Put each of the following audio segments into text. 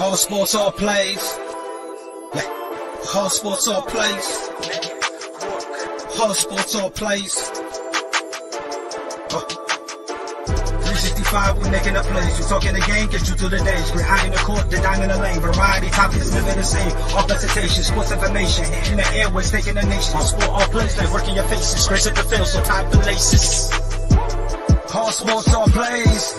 All sports, all plays. Yeah. All sports, all plays. All sports, all plays. 365, we making a plays. You talking the game, get you through the days. We're high in the court, the dime in the lane. Variety topics, living the same. All presentation, sports information. In the airways, taking the nation. All sport, all plays, they working your faces. Grace at the field, so tie the laces. All sports, all plays.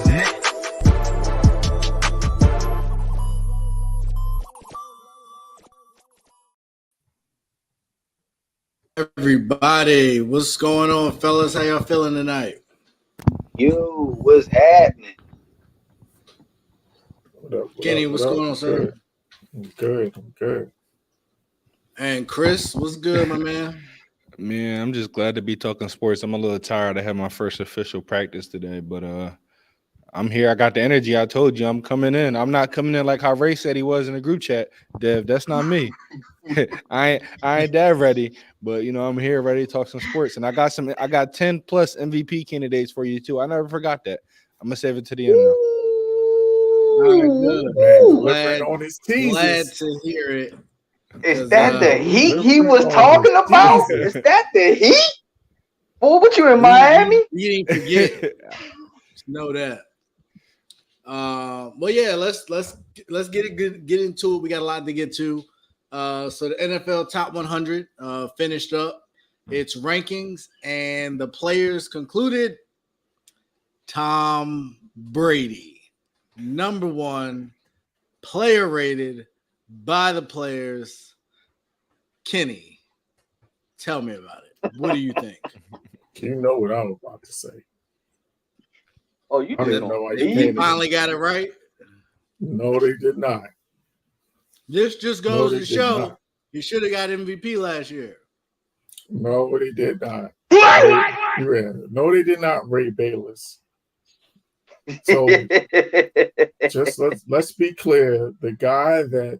Everybody, what's going on, fellas? How y'all feeling tonight? Yo, what's happening? Kenny, what's going on, sir? I'm good. And Chris, what's good, my man? Man, I'm just glad to be talking sports. I'm a little tired. I had my first official practice today, but I'm here. I got the energy. I told you I'm coming in. I'm not coming in like how Ray said he was in the group chat. Dev, that's not me. I ain't that ready, but I'm here ready to talk some sports. And I got 10 plus MVP candidates for you too. I never forgot that. I'm gonna save it to the end though. All right, good. Glad to hear it. Is that the heat he was talking about? Is that the heat? Well, what you in Miami? You didn't forget. Just know that. Well, yeah, let's get into it. We got a lot to get to. So the NFL Top 100 finished up its rankings, and the players concluded. Tom Brady, number one, player rated by the players. Kenny, tell me about it. What do you think? You know what I was about to say. Oh, you didn't know. You finally got it right? No, they did not. This just goes to show he should have got MVP last year. No, they did not. No, they did not. Ray Bayless. So just let's be clear. The guy that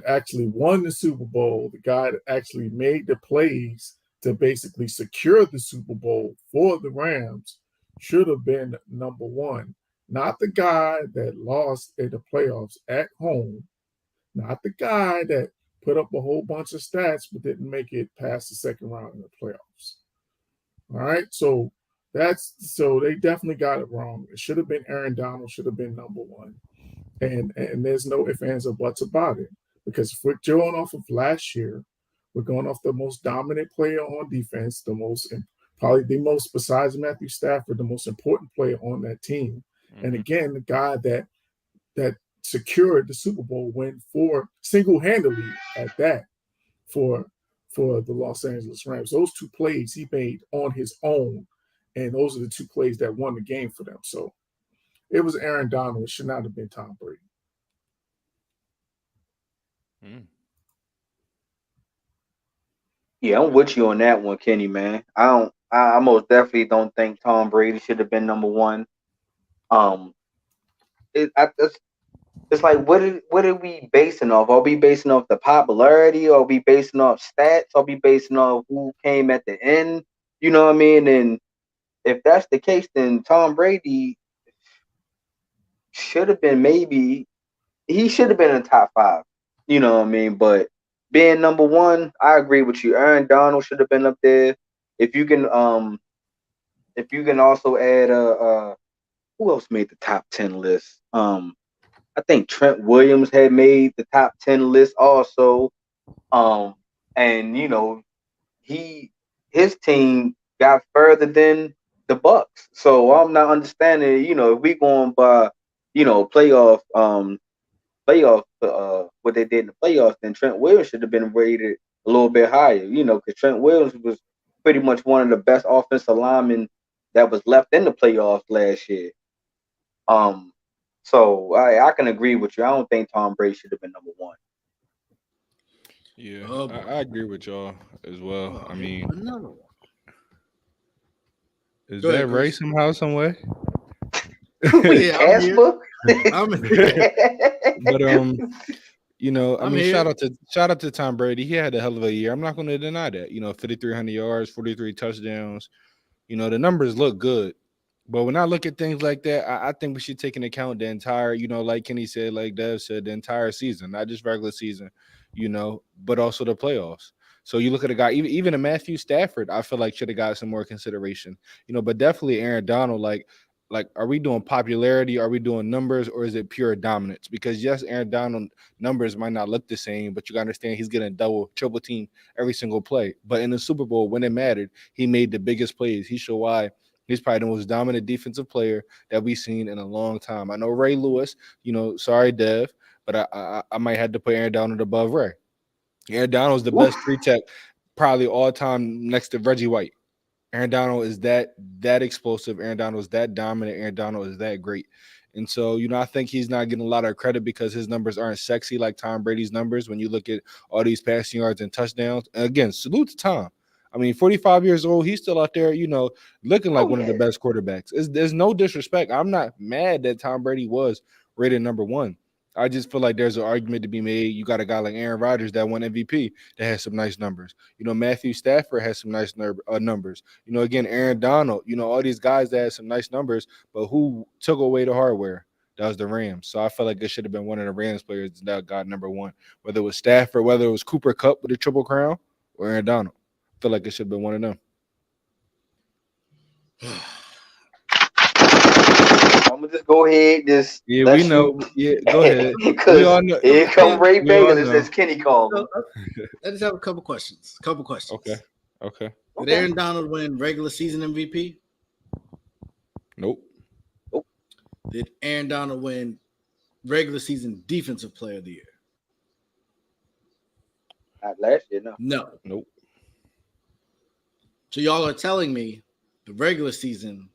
actually won the Super Bowl, the guy that actually made the plays to basically secure the Super Bowl for the Rams, should have been number one. Not the guy that lost in the playoffs at home. Not the guy that put up a whole bunch of stats but didn't make it past the second round in the playoffs. All right, so they definitely got it wrong. It should have been Aaron Donald, should have been number one. And there's no ifs, ands, or buts about it. Because if we're going off of last year, we're going off the most dominant player on defense, probably the most, besides Matthew Stafford, the most important player on that team. Mm-hmm. And again, the guy that secured the Super Bowl win for single-handedly at that for the Los Angeles Rams. Those two plays he made on his own, and those are the two plays that won the game for them. So it was Aaron Donald. It should not have been Tom Brady. Yeah, I'm with you on that one, Kenny, man. I most definitely don't think Tom Brady should have been number one. It's like, what are we basing off? Are we basing off the popularity? Are we basing off stats? Are we basing off who came at the end? You know what I mean? And if that's the case, then Tom Brady should have been he should have been in the top 5. You know what I mean? But being number one, I agree with you. Aaron Donald should have been up there. If you can also add who else made the top 10 list? I think Trent Williams had made the top 10 list also. And his team got further than the Bucks. So I'm not understanding, if we going by, playoff what they did in the playoffs, then Trent Williams should have been rated a little bit higher, because Trent Williams was pretty much one of the best offensive linemen that was left in the playoffs last year. So I can agree with you. I don't think Tom Brady should have been number one. Yeah, I agree with y'all as well. I mean, is that Ray somehow, some way? Yeah, I'm here. But shout out to Tom Brady. He had a hell of a year. I'm not going to deny that. 5,300 yards, 43 touchdowns. The numbers look good. But when I look at things like that, I think we should take into account the entire, like Kenny said, like Dev said, the entire season, not just regular season, but also the playoffs. So you look at a guy, even a Matthew Stafford, I feel like should have got some more consideration, but definitely Aaron Donald, like, are we doing popularity? Are we doing numbers, or is it pure dominance? Because yes, Aaron Donald numbers might not look the same, but you got to understand he's getting double, triple team every single play. But in the Super Bowl, when it mattered, he made the biggest plays. He showed why he's probably the most dominant defensive player that we've seen in a long time. I know Ray Lewis, sorry, Dev, but I might have to put Aaron Donald above Ray. Aaron Donald's the best three-tech probably all time next to Reggie White. Aaron Donald is that explosive. Aaron Donald is that dominant. Aaron Donald is that great. And so, I think he's not getting a lot of credit because his numbers aren't sexy like Tom Brady's numbers when you look at all these passing yards and touchdowns. And again, salute to Tom. 45 years old, he's still out there, looking like one of the best quarterbacks. There's no disrespect. I'm not mad that Tom Brady was rated number one. I just feel like there's an argument to be made. You got a guy like Aaron Rodgers that won MVP that has some nice numbers. Matthew Stafford has some nice numbers. Again, Aaron Donald, all these guys that had some nice numbers, but who took away the hardware? That was the Rams. So I feel like it should have been one of the Rams players that got number one, whether it was Stafford, whether it was Cooper Kupp with a Triple Crown, or Aaron Donald. I feel like it should have been one of them. I'm gonna just go ahead. We know. Yeah, go ahead. Because here come Ray Bayless, as Kenny called him. I just have a couple questions. Okay. Did Aaron Donald win regular season MVP? Nope. Did Aaron Donald win regular season defensive player of the year? Not last year, no. Nope. So y'all are telling me the regular season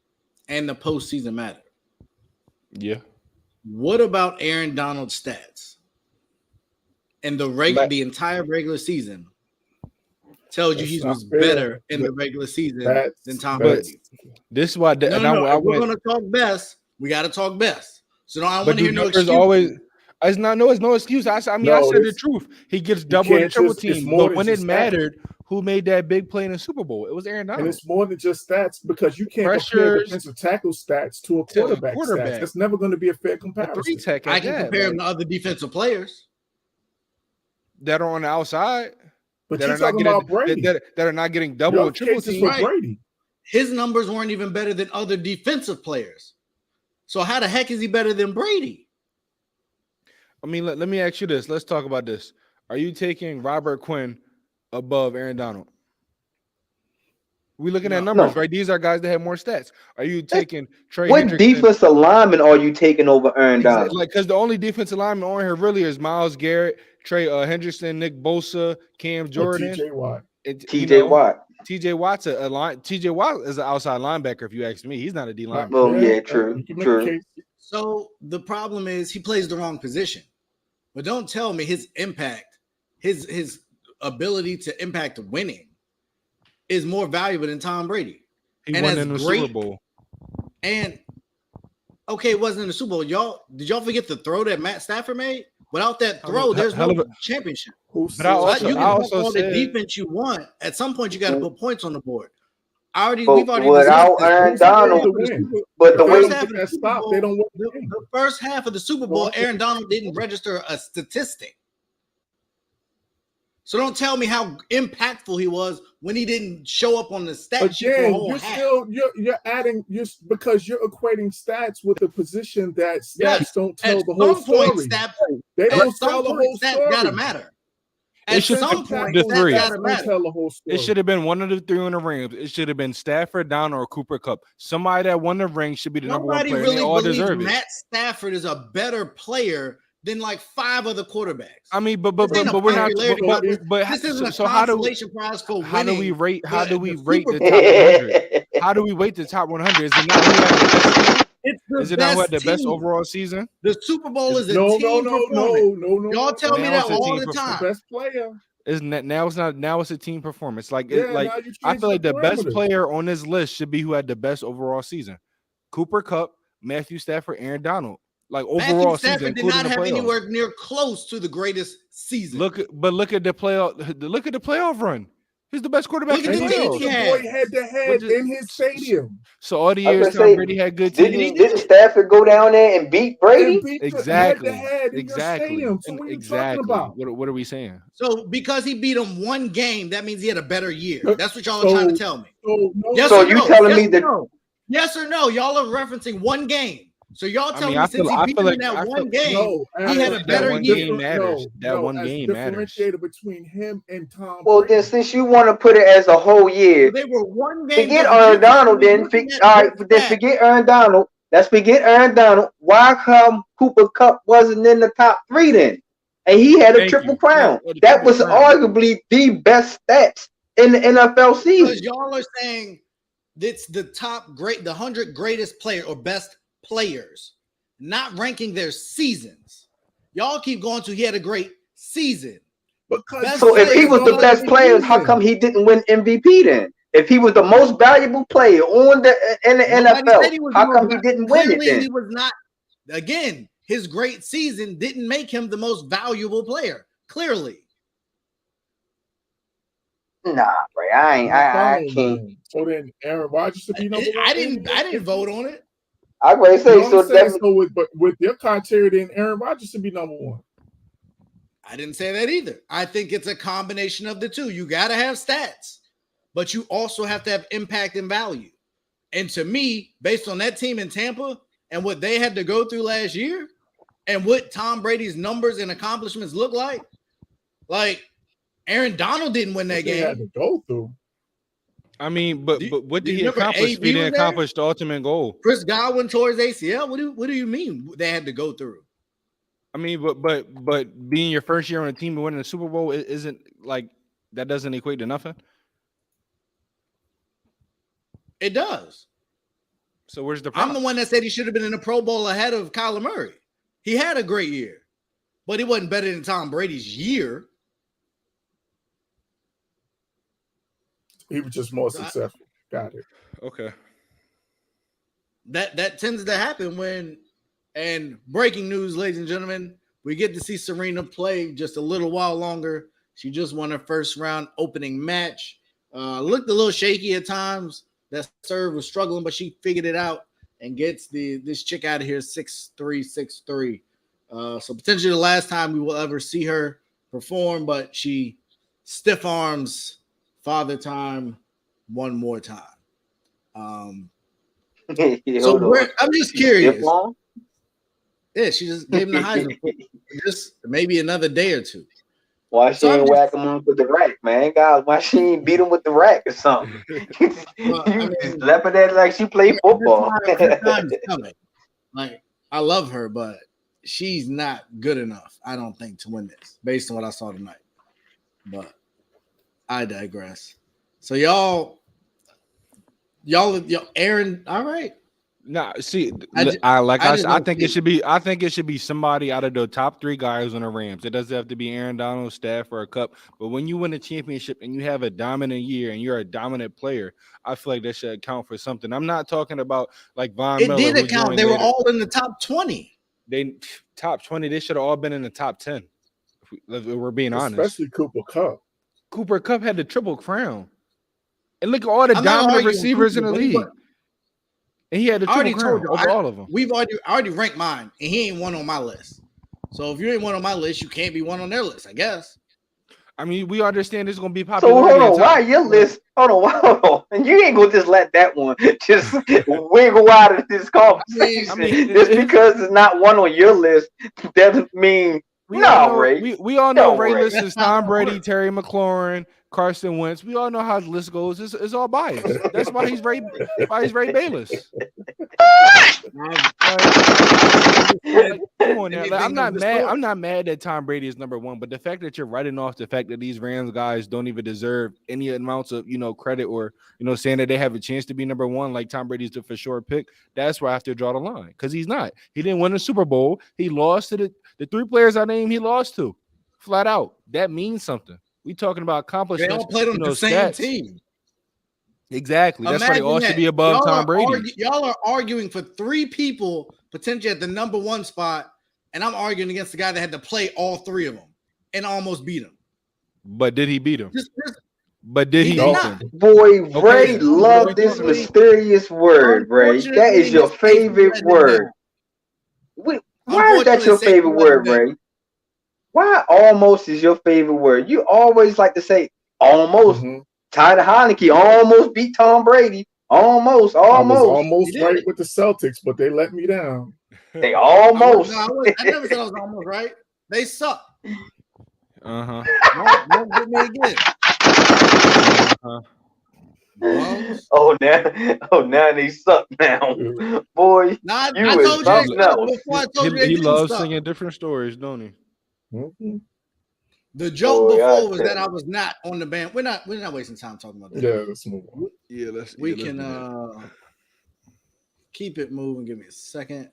and the postseason matter. Yeah. What about Aaron Donald's stats? And the entire regular season tells you he was better in the regular season than Tom Brady. This is why we're going to talk best. We got to talk best. So I want to hear no excuse. It's no excuse. I said the truth. He gets double and triple team. But when it mattered, who made that big play in the Super Bowl? It was Aaron Donald. And it's more than just stats because you can't compare defensive tackle stats to a quarterback stats. That's never going to be a fair comparison. I can compare him to other defensive players that are on the outside. But you're talking about Brady. That are not getting double and triple team. Right. Brady. His numbers weren't even better than other defensive players. So how the heck is he better than Brady? Let me ask you this. Let's talk about this. Are you taking Robert Quinn above Aaron We looking at numbers, right? These are guys that have more stats. Are you taking Trey What defensive lineman are you taking over Aaron Donald? Because the only defensive lineman on here really is Myles Garrett, Trey Hendrickson, Nick Bosa, Cam Jordan, TJ Watt. TJ Watt. TJ Watt's TJ Watt is an outside linebacker. If you ask me, he's not a D lineman. Oh yeah, true. So the problem is he plays the wrong position. But don't tell me his impact, his ability to impact winning is more valuable than Tom Brady. He won in the Super Bowl. And okay, it wasn't in the Super Bowl. Did y'all forget the throw that Matt Stafford made? Without that throw, there's no championship. But you can put all the defense you want. At some point, you got to put points on the board. Without Aaron Donald, but the way they don't win the first half of the Super Bowl, Aaron Donald didn't register a statistic. So don't tell me how impactful he was when he didn't show up on the stat sheet for a whole half. You're adding because you're equating stats with a position that stats don't tell the whole story. They don't tell the whole story. Gotta matter. It should have been the three. It should have been one of the three in the Rams. It should have been Stafford, Donald, or Cooper Kupp. Somebody that won the ring should be the number one player. Nobody really all believes deserve Matt Stafford is a better player than like 5 other quarterbacks. But we're not. But this isn't a consolation prize for winning. How do we rate the top 100? How do we rate the top 100? Is it not who had the best? Is it not who had the best overall season? The Super Bowl is a team performance. No. Y'all tell me that all the time. Best player. Isn't that now? It's not. Now it's a team performance. I feel like the best player on this list should be who had the best overall season. Cooper Kupp, Matthew Stafford, Aaron Donald. Overall season, did not have anywhere near close to the greatest season. Look at the playoff. Look at the playoff run. He's the best quarterback Look in at the the team league. he had. Head to head in his stadium. So all the I was years gonna Tom say, Brady had good teams. Didn't Stafford go down there and beat Brady? And beat head to Exactly. head in your stadium. So And what are you talking about? What are we saying? So because he beat him one game, that means he had a better year. That's what y'all are So- trying to tell me. So, no, Yes So or you no? telling Yes me or that- no? Yes or no? Y'all are referencing one game. So y'all telling me I since feel he beat him like- in that I one feel- game, no, he had a that better one year. game matters. That one as game matters. differentiator between him and Tom Well, Brady. then since you want to put it as a whole year, So they were one game. forget difference. Aaron You Donald. Then looking at all right, this then stat. forget Aaron Donald. Let's forget Aaron Donald. Why come Cooper Cup wasn't in the top 3 then? And he had a Thank triple you. crown. Yeah, the That Triple was Crown. arguably the best stats in the NFL Because season. y'all are saying it's the the 100 greatest player or best players, not ranking their seasons. Y'all keep going to he had a great season. Because So if he players was the don't best win players, how season. come he didn't win MVP then? If he was the most valuable player in the Nobody NFL, said he was how the come most he didn't win it Clearly, then? he was not. Again, his great season didn't make him the most valuable player. Clearly, Nah, bro, I can't. So then Aaron Rodgers should be number one. I didn't vote on it. I was gonna say, You know what so I'm saying? So with your criteria, then Aaron Rodgers should be number one. I didn't say that either. I think it's a combination of the two. You got to have stats, but you also have to have impact and value. And to me, based on that team in Tampa and what they had to go through last year and what Tom Brady's numbers and accomplishments look like Aaron Donald didn't win that They had game. to go through. I mean, but what do did you he remember accomplish if he AB didn't was there? accomplish the ultimate goal? Chris Godwin tore his ACL. What do you mean they had to go through? I mean, but being your first year on a team and winning the Super Bowl isn't like that doesn't equate to nothing. It does. So where's the I'm problem? the one that said he should have been in the Pro Bowl ahead of Kyler Murray. He had a great year, but he wasn't better than Tom Brady's year. He was just more successful. Got it. Okay. That tends to happen when, and breaking news, ladies and gentlemen, we get to see Serena play just a little while longer. She just won her first round opening match. Looked a little shaky at times. That serve was struggling, but she figured it out and gets this chick out of here 6'3", 6'3". So potentially the last time we will ever see her perform, but she stiff arms Father Time one more time. I'm just curious. Yeah, she just gave him the Heisman. Just maybe another day or two. Why she ain't whack him up with the rack, man? God, why she ain't beat him with the rack or something? You just left her there like she played football. Time's coming. Like, I love her, but she's not good enough, I don't think, to win this, based on what I saw tonight. But I digress. So y'all, Aaron, all right. Nah, see, I think it should be somebody out of the top 3 guys on the Rams. It doesn't have to be Aaron Donald, Stafford, or Cup. But when you win a championship and you have a dominant year and you're a dominant player, I feel like that should account for something. I'm not talking about like Von Miller. It did account. They were all in the top 20. They top 20. They should have all been in the top 10. If we're being honest. Especially Cooper Cup. Cooper Cup had the triple crown. And look at all the dominant receivers in the league. And he had the triple crown over all of them. I already ranked mine, and he ain't one on my list. So if you ain't one on my list, you can't be one on their list, I guess. I mean, we understand it's going to be popular. So hold on, why your list? Hold on, and you ain't gonna just let that one just wiggle out of this conversation. Just because it's not one on your list doesn't mean Ray. We all know Ray list is Tom Brady, Terry McLaurin, Carson Wentz. We all know how the list goes. It's all biased. That's why he's Ray Bayless. Come on now. I'm not mad that Tom Brady is number 1, but the fact that you're writing off the fact that these Rams guys don't even deserve any amounts of credit or saying that they have a chance to be number 1 like Tom Brady's the for sure pick, that's where I have to draw the line because he's not. He didn't win the Super Bowl. He lost to the 3 players I named. He lost to flat out. That means something. We talking about accomplishments. They all played on the same team. Exactly. That's why they all should be above Tom Brady. Y'all are arguing for 3 people potentially at the number 1 spot, and I'm arguing against the guy that had to play all 3 of them and almost beat him. But did he beat him? But did he did beat not. them? Boy, Okay, Ray, so love this unfortunately- mysterious word, Ray. That is your Unfortunately, the Saints favorite let him word. down. Wait, why is that your Saints favorite let him word, down. Ray? Why almost is your favorite word? You always like to say almost. Mhm. Tyler Heineke almost beat Tom Brady. Almost. I was almost He did right it. with the Celtics, but they let me down. They almost. I never said I was almost right. They suck. Uh-huh. Don't get me again. Uh-huh. Bums. Oh now they suck now. Boy, Nah, you I is told you they something suck else. before I told you they He didn't loves suck. singing different stories, don't he? Mhm. The joke Boy, I before was tell that you. I was not on the band. We're not wasting time talking about that. Yeah, let's move on. Yeah, let's We can keep it moving. Give me a second.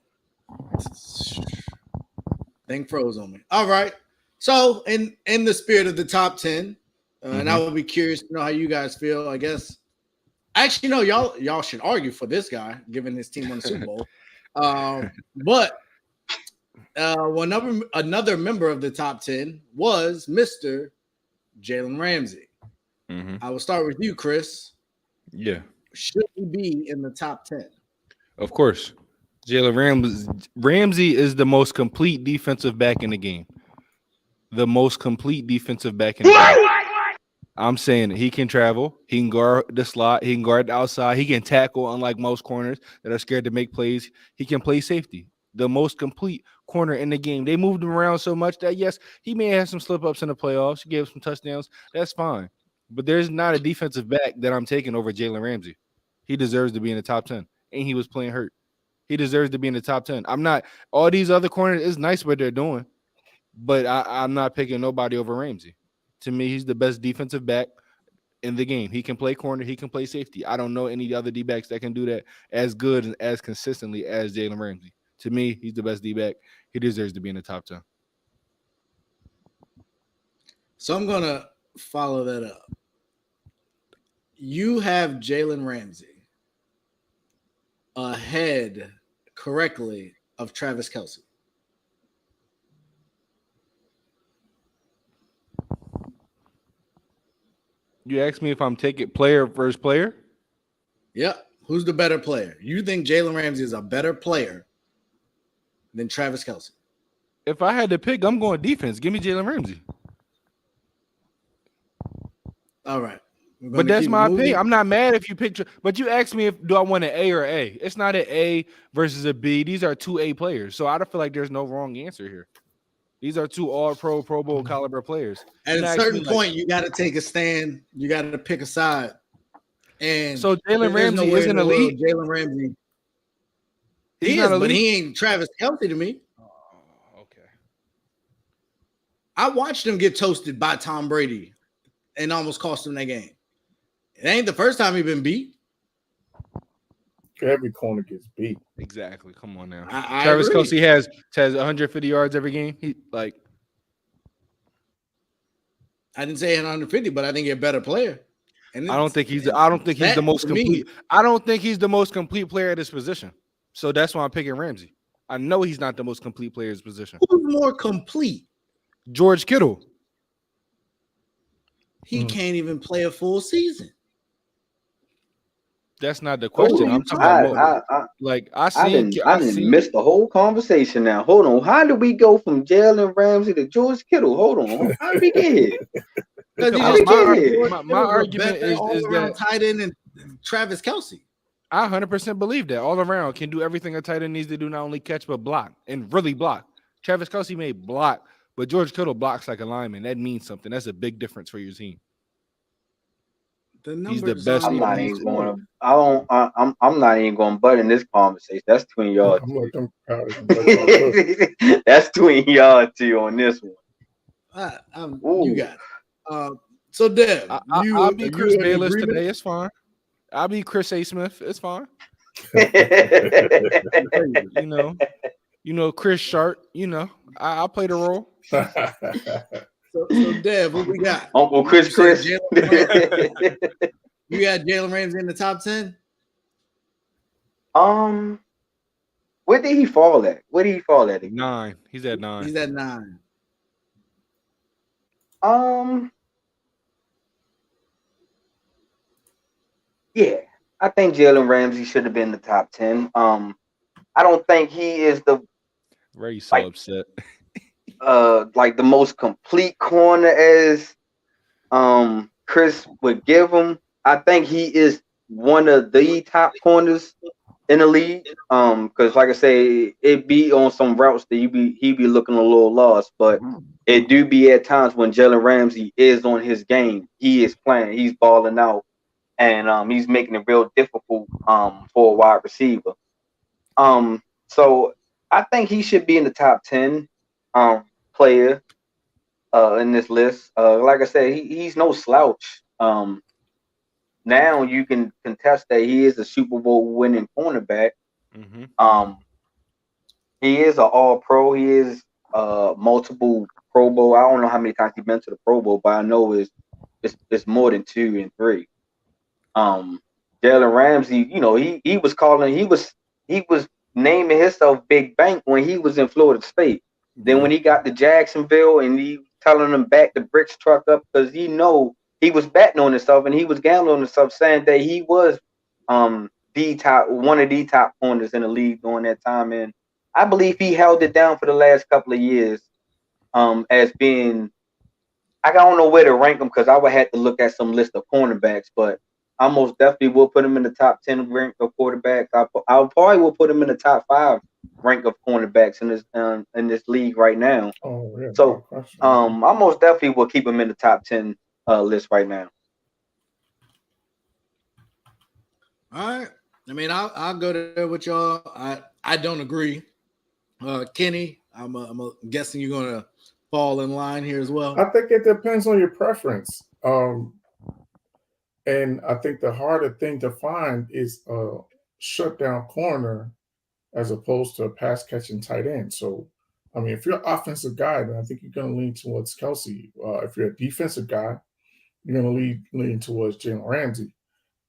Thing froze on me. All right. So in the spirit of the top 10, and I would be curious to know how you guys feel. I guess actually no, y'all should argue for this guy, given his team won the Super Bowl. But another member of the top 10 was Mr. Jalen Ramsey. I will start with you, Chris. Yeah, Should he be in the top 10? of course. Jalen Ramsey is the most complete defensive back in the game. The most complete defensive back in the game. I'm saying he can travel. He can guard the slot. He can guard the outside. He can tackle, unlike most corners that are scared to make plays. He can play safety. The most complete corner in the game. They moved him around so much that, yes, he may have some slip-ups in the playoffs. He gave some touchdowns. That's fine. But there's not a defensive back that I'm taking over Jalen Ramsey. He deserves to be in the top 10. And he was playing hurt. He deserves to be in the top 10. I'm not – all these other corners, it's nice what they're doing. But I'm not picking nobody over Ramsey. To me, he's the best defensive back in the game. He can play corner. He can play safety. I don't know any other D-backs that can do that as good and as consistently as Jalen Ramsey. To me, he's the best D-back. He deserves to be in the top 10. So I'm going to follow that up. You have Jalen Ramsey ahead correctly of Travis Kelce. You asked me if I'm taking player versus player? Yep. Who's the better player? You think Jalen Ramsey is a better player than Travis Kelce? If I had to pick, I'm going defense. Give me Jalen Ramsey. All right. But that's my opinion. I'm not mad if you pick. But you asked me if do I want an A or A. It's not an A versus a B. These are two A players. So I don't feel like there's no wrong answer here. These are two all-pro, Pro Bowl caliber players. At a certain point, you got to take a stand. You got to pick a side. And so Jalen Ramsey isn't elite. Jalen Ramsey, He's he not is, elite. but he ain't Travis Kelce to me. Oh, okay. I watched him get toasted by Tom Brady and almost cost him that game. It ain't the first time he's been beat. Every corner gets beat. Exactly. Come on now. I Travis agree. Kelce has 150 yards every game. I didn't say 150, but I think he's a better player. And I don't think he's the most complete. I don't think he's the most complete player at his position. So that's why I'm picking Ramsey. I know he's not the most complete player at his position. Who's more complete? George Kittle. He can't even play a full season. That's not the question. I'm talking about I didn't miss the whole conversation now. Hold on. How did we go from Jalen Ramsey to George Kittle? Hold on. How did we get here? My argument is that tight end and Travis Kelce. I 100% believe that all around can do everything a tight end needs to do, not only catch but block and really block. Travis Kelce may block, but George Kittle blocks like a lineman. That means something. That's a big difference for your team. He's the best. I'm not even going. I'm not even going to butt in this conversation. That's between y'all. That's between y'all two on this one. You got it. So Dev, I'll be Chris Bayless today. It's fine. I'll be Chris A. Smith. It's fine. you know, Chris Sharp. I'll play the role. So Dev, what we got? Uncle Chris. You got Jalen Ramsey in the top 10? Where did he fall at? Where did he fall at? 9. He's at 9. He's at 9. Yeah, I think Jalen Ramsey should have been the top 10. I don't think he is the Ray so upset. like the most complete corner as Chris would give him. I think he is one of the top corners in the league. Because like I say, it be on some routes that he be looking a little lost, but it do be at times when Jalen Ramsey is on his game. He is playing, he's balling out, and he's making it real difficult for a wide receiver. So I think he should be in the top 10 player in this list. Like I said, he's no slouch. Now you can contest that he is a Super Bowl winning cornerback. Mm-hmm. He is an All Pro. He is multiple Pro Bowl. I don't know how many times he's been to the Pro Bowl, but I know it's more than 2 and 3. Jalen Ramsey, he was naming himself Big Bank when he was in Florida State. Then when he got to Jacksonville and he telling them back the bricks truck up because he was betting on himself and he was gambling on himself, saying that he was one of the top corners in the league during that time. And I believe he held it down for the last couple of years as being, I don't know where to rank him because I would have to look at some list of cornerbacks, but I most definitely will put him in the top 10 rank of quarterbacks. I probably will put him in the top 5 rank of cornerbacks in this league right now. Oh, yeah. So I most definitely will keep him in the top 10 list right now. All right. I mean, I'll go there with y'all. I don't agree. Kenny, I'm guessing you're gonna fall in line here as well. I think it depends on your preference. And I think the harder thing to find is a shutdown corner as opposed to a pass catching tight end. So, I mean, if you're an offensive guy, then I think you're going to lean towards Kelsey. If you're a defensive guy, you're going to lean towards Jalen Ramsey.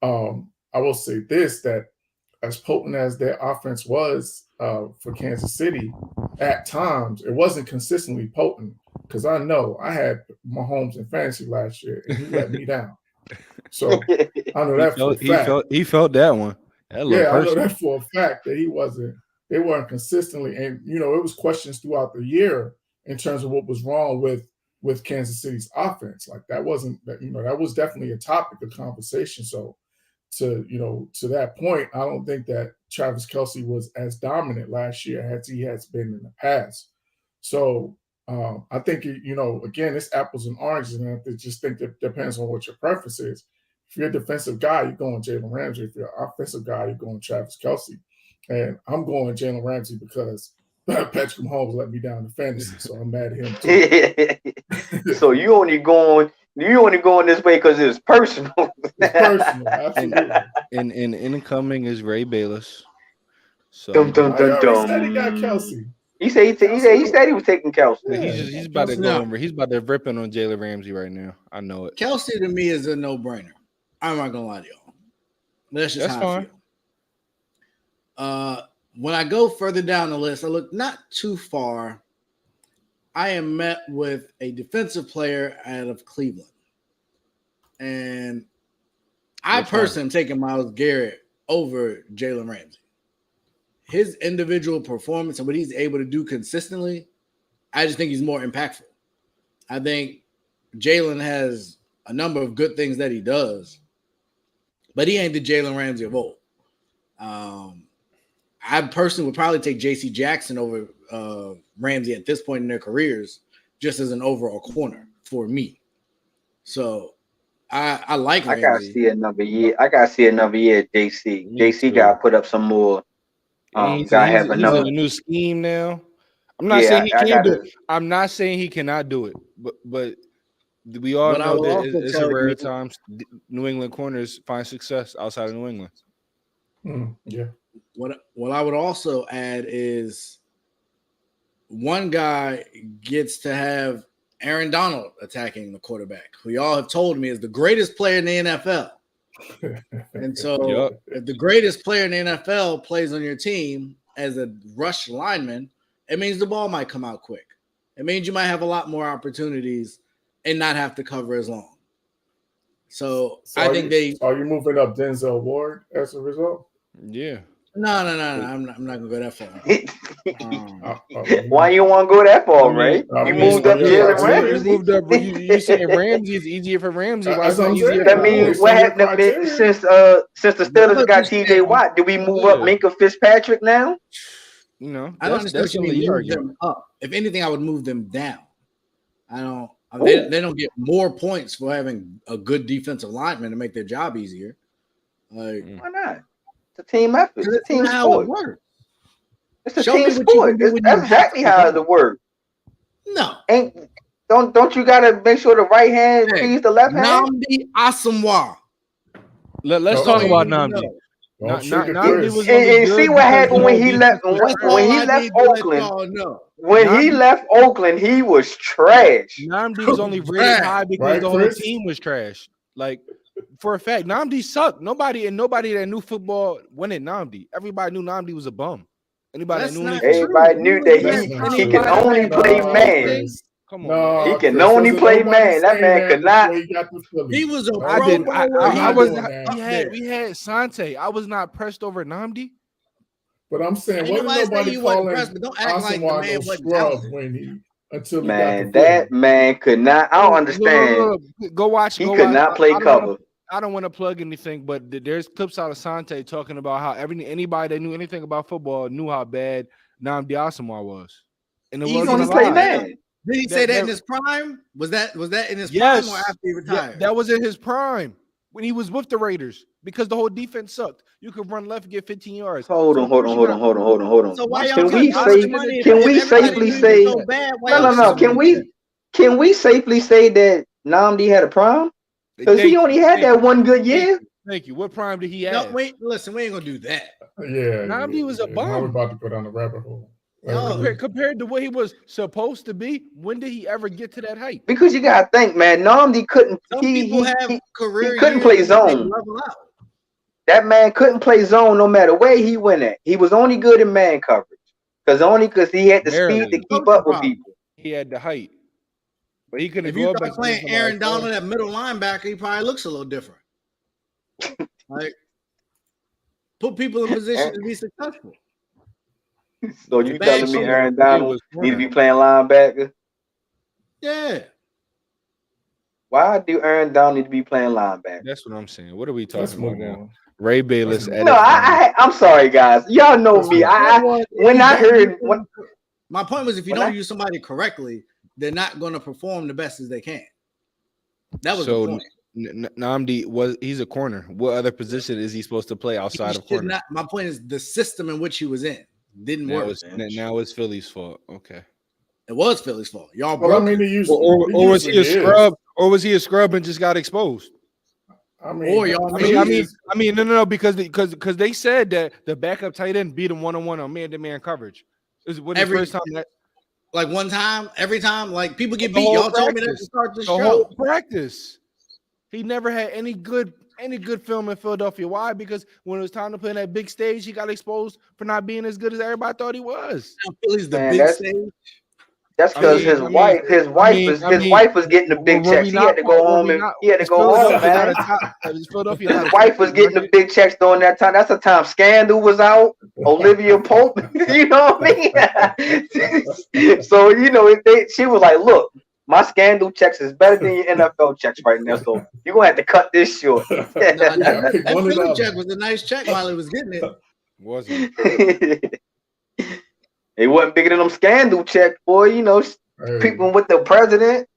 I will say this, that as potent as their offense was for Kansas City, at times it wasn't consistently potent because I know I had Mahomes in fantasy last year and he let me down. So I know that for a fact. He felt that one. That I know that for a fact that they weren't consistently, and it was questions throughout the year in terms of what was wrong with Kansas City's offense. Like that was definitely a topic of conversation. So to that point, I don't think that Travis Kelce was as dominant last year as he has been in the past. So I think again, it's apples and oranges, and I just think that depends on what your preference is. If you're a defensive guy, you're going Jalen Ramsey. If you're an offensive guy, you're going Travis Kelce. And I'm going Jalen Ramsey because Patrick Mahomes let me down in fantasy, so I'm mad at him too. So you only going this way because it's personal. It's personal, absolutely. And incoming is Ray Bayless. So I said he got Kelce. He said he was taking Kelce. Yeah, he's about to go over. He's about to ripping on Jalen Ramsey right now. I know it. Kelce to me is a no-brainer. I'm not gonna lie to y'all. That's just how I feel. When I go further down the list, I look not too far. I am met with a defensive player out of Cleveland. And I personally am taking Myles Garrett over Jalen Ramsey. His individual performance and what he's able to do consistently, I just think he's more impactful. I think Jalen has a number of good things that he does, but he ain't the Jalen Ramsey of old. I personally would probably take J.C. Jackson over Ramsey at this point in their careers, just as an overall corner for me. So I like Ramsey. I gotta see another year. JC. JC got to put up some more. He's in a new scheme now. I'm not saying he can't do it. I'm not saying he cannot do it, but we all know that it's a rare time New England corners find success outside of New England. Yeah. What I would also add is one guy gets to have Aaron Donald attacking the quarterback, who y'all have told me is the greatest player in the NFL. And so if the greatest player in the NFL plays on your team as a rush lineman, it means the ball might come out quick. It means you might have a lot more opportunities and not have to cover as long. So I think they. Are you moving up Denzel Ward as a result? Yeah. No. I'm not gonna go that far. Why you want to go that far, Ray? I You mean, moved up Jalen you Ramsey. Moved up. You saying Ramsey is easier for Ramsey? Why is it easier? I mean, what happened since the Steelers got T.J. Watt? Did we move up Minka Fitzpatrick now? You know, I don't understand what you mean move them up. If anything, I would move them down. I don't. They don't get more points for having a good defensive lineman to make their job easier. Like, why not? It's a team effort. It's a team sport. It works. It's a team sport. That's exactly how it works. No, don't you gotta make sure the right hand feeds the left hand? Nnamdi Asomugha. Let's talk about Nnamdi. And see what happened when he left. When he left Oakland. When he left Oakland, he was trash. Nnamdi was only rated high because the whole team was trash. Like, for a fact, Nnamdi sucked. Nobody that knew football wanted Nnamdi. Everybody knew Nnamdi was a bum. Everybody knew that he can only play man. Come on, he can only play man. That man could not. He was a we had Sante. I was not pressed over Nnamdi. But I'm saying, what nobody calling Asomugha scrub when he until he got the that man could not. I don't understand. Go watch. He could not play cover. I don't want to plug anything, but there's clips out of Sante talking about how anybody that knew anything about football knew how bad Nnamdi Asomugha was. And he's only play man. Did he say that in his prime? Was that in his prime or after he retired? Yeah, that was in his prime when he was with the Raiders because the whole defense sucked. You could run left and get 15 yards. Hold on. So why can we safely say no? Can we safely say that Nnamdi had a prime? Because he only had that one good year. Thank you. What prime did he have? No, wait, listen, we ain't gonna do that. Yeah, Nnamdi was a bum. Now we're about to go down the rabbit hole. Compared to what he was supposed to be, when did he ever get to that height? Because you gotta think, man, Nnamdi couldn't. He couldn't play zone. That man couldn't play zone no matter where he went at. He was only good in man coverage because he had the speed to keep up with people. He had the height, but he couldn't. If you start playing Aaron Donald at middle linebacker, he probably looks a little different. Like, put people in position to be successful. So you telling me Aaron Donald need to be playing linebacker? Yeah. Why do Aaron Donald need to be playing linebacker? That's what I'm saying. What are we talking about now? Ray Bayless. No, I'm sorry, guys. Y'all know me. My point was, if you don't use somebody correctly, they're not going to perform the best as they can. That was the point. Nnamdi he's a corner. What other position is he supposed to play outside of corner? My point is the system in which he was in didn't work. Now it's Philly's fault. Okay. It was Philly's fault. Y'all broke. Or was he a scrub? Or was he a scrub and just got exposed? No, because they said that the backup tight end beat him one-on-one on man-to-man coverage. Is when the first time that, like one time, every time, like people get beat. Y'all told me that to start the show. Whole practice. He never had any good film in Philadelphia. Why? Because when it was time to play in that big stage, he got exposed for not being as good as everybody thought he was. Philly's the big stage. That's because his wife was getting the big checks. He had to go home man. His wife was getting the big checks during that time. That's the time Scandal was out. Olivia Pope, you know what I mean? So she was like, "Look, my Scandal checks is better than your NFL checks right now. So you're gonna have to cut this short." That Philly check was a nice check while he was getting it. Wasn't. It wasn't bigger than them Scandal check, boy. People with the president.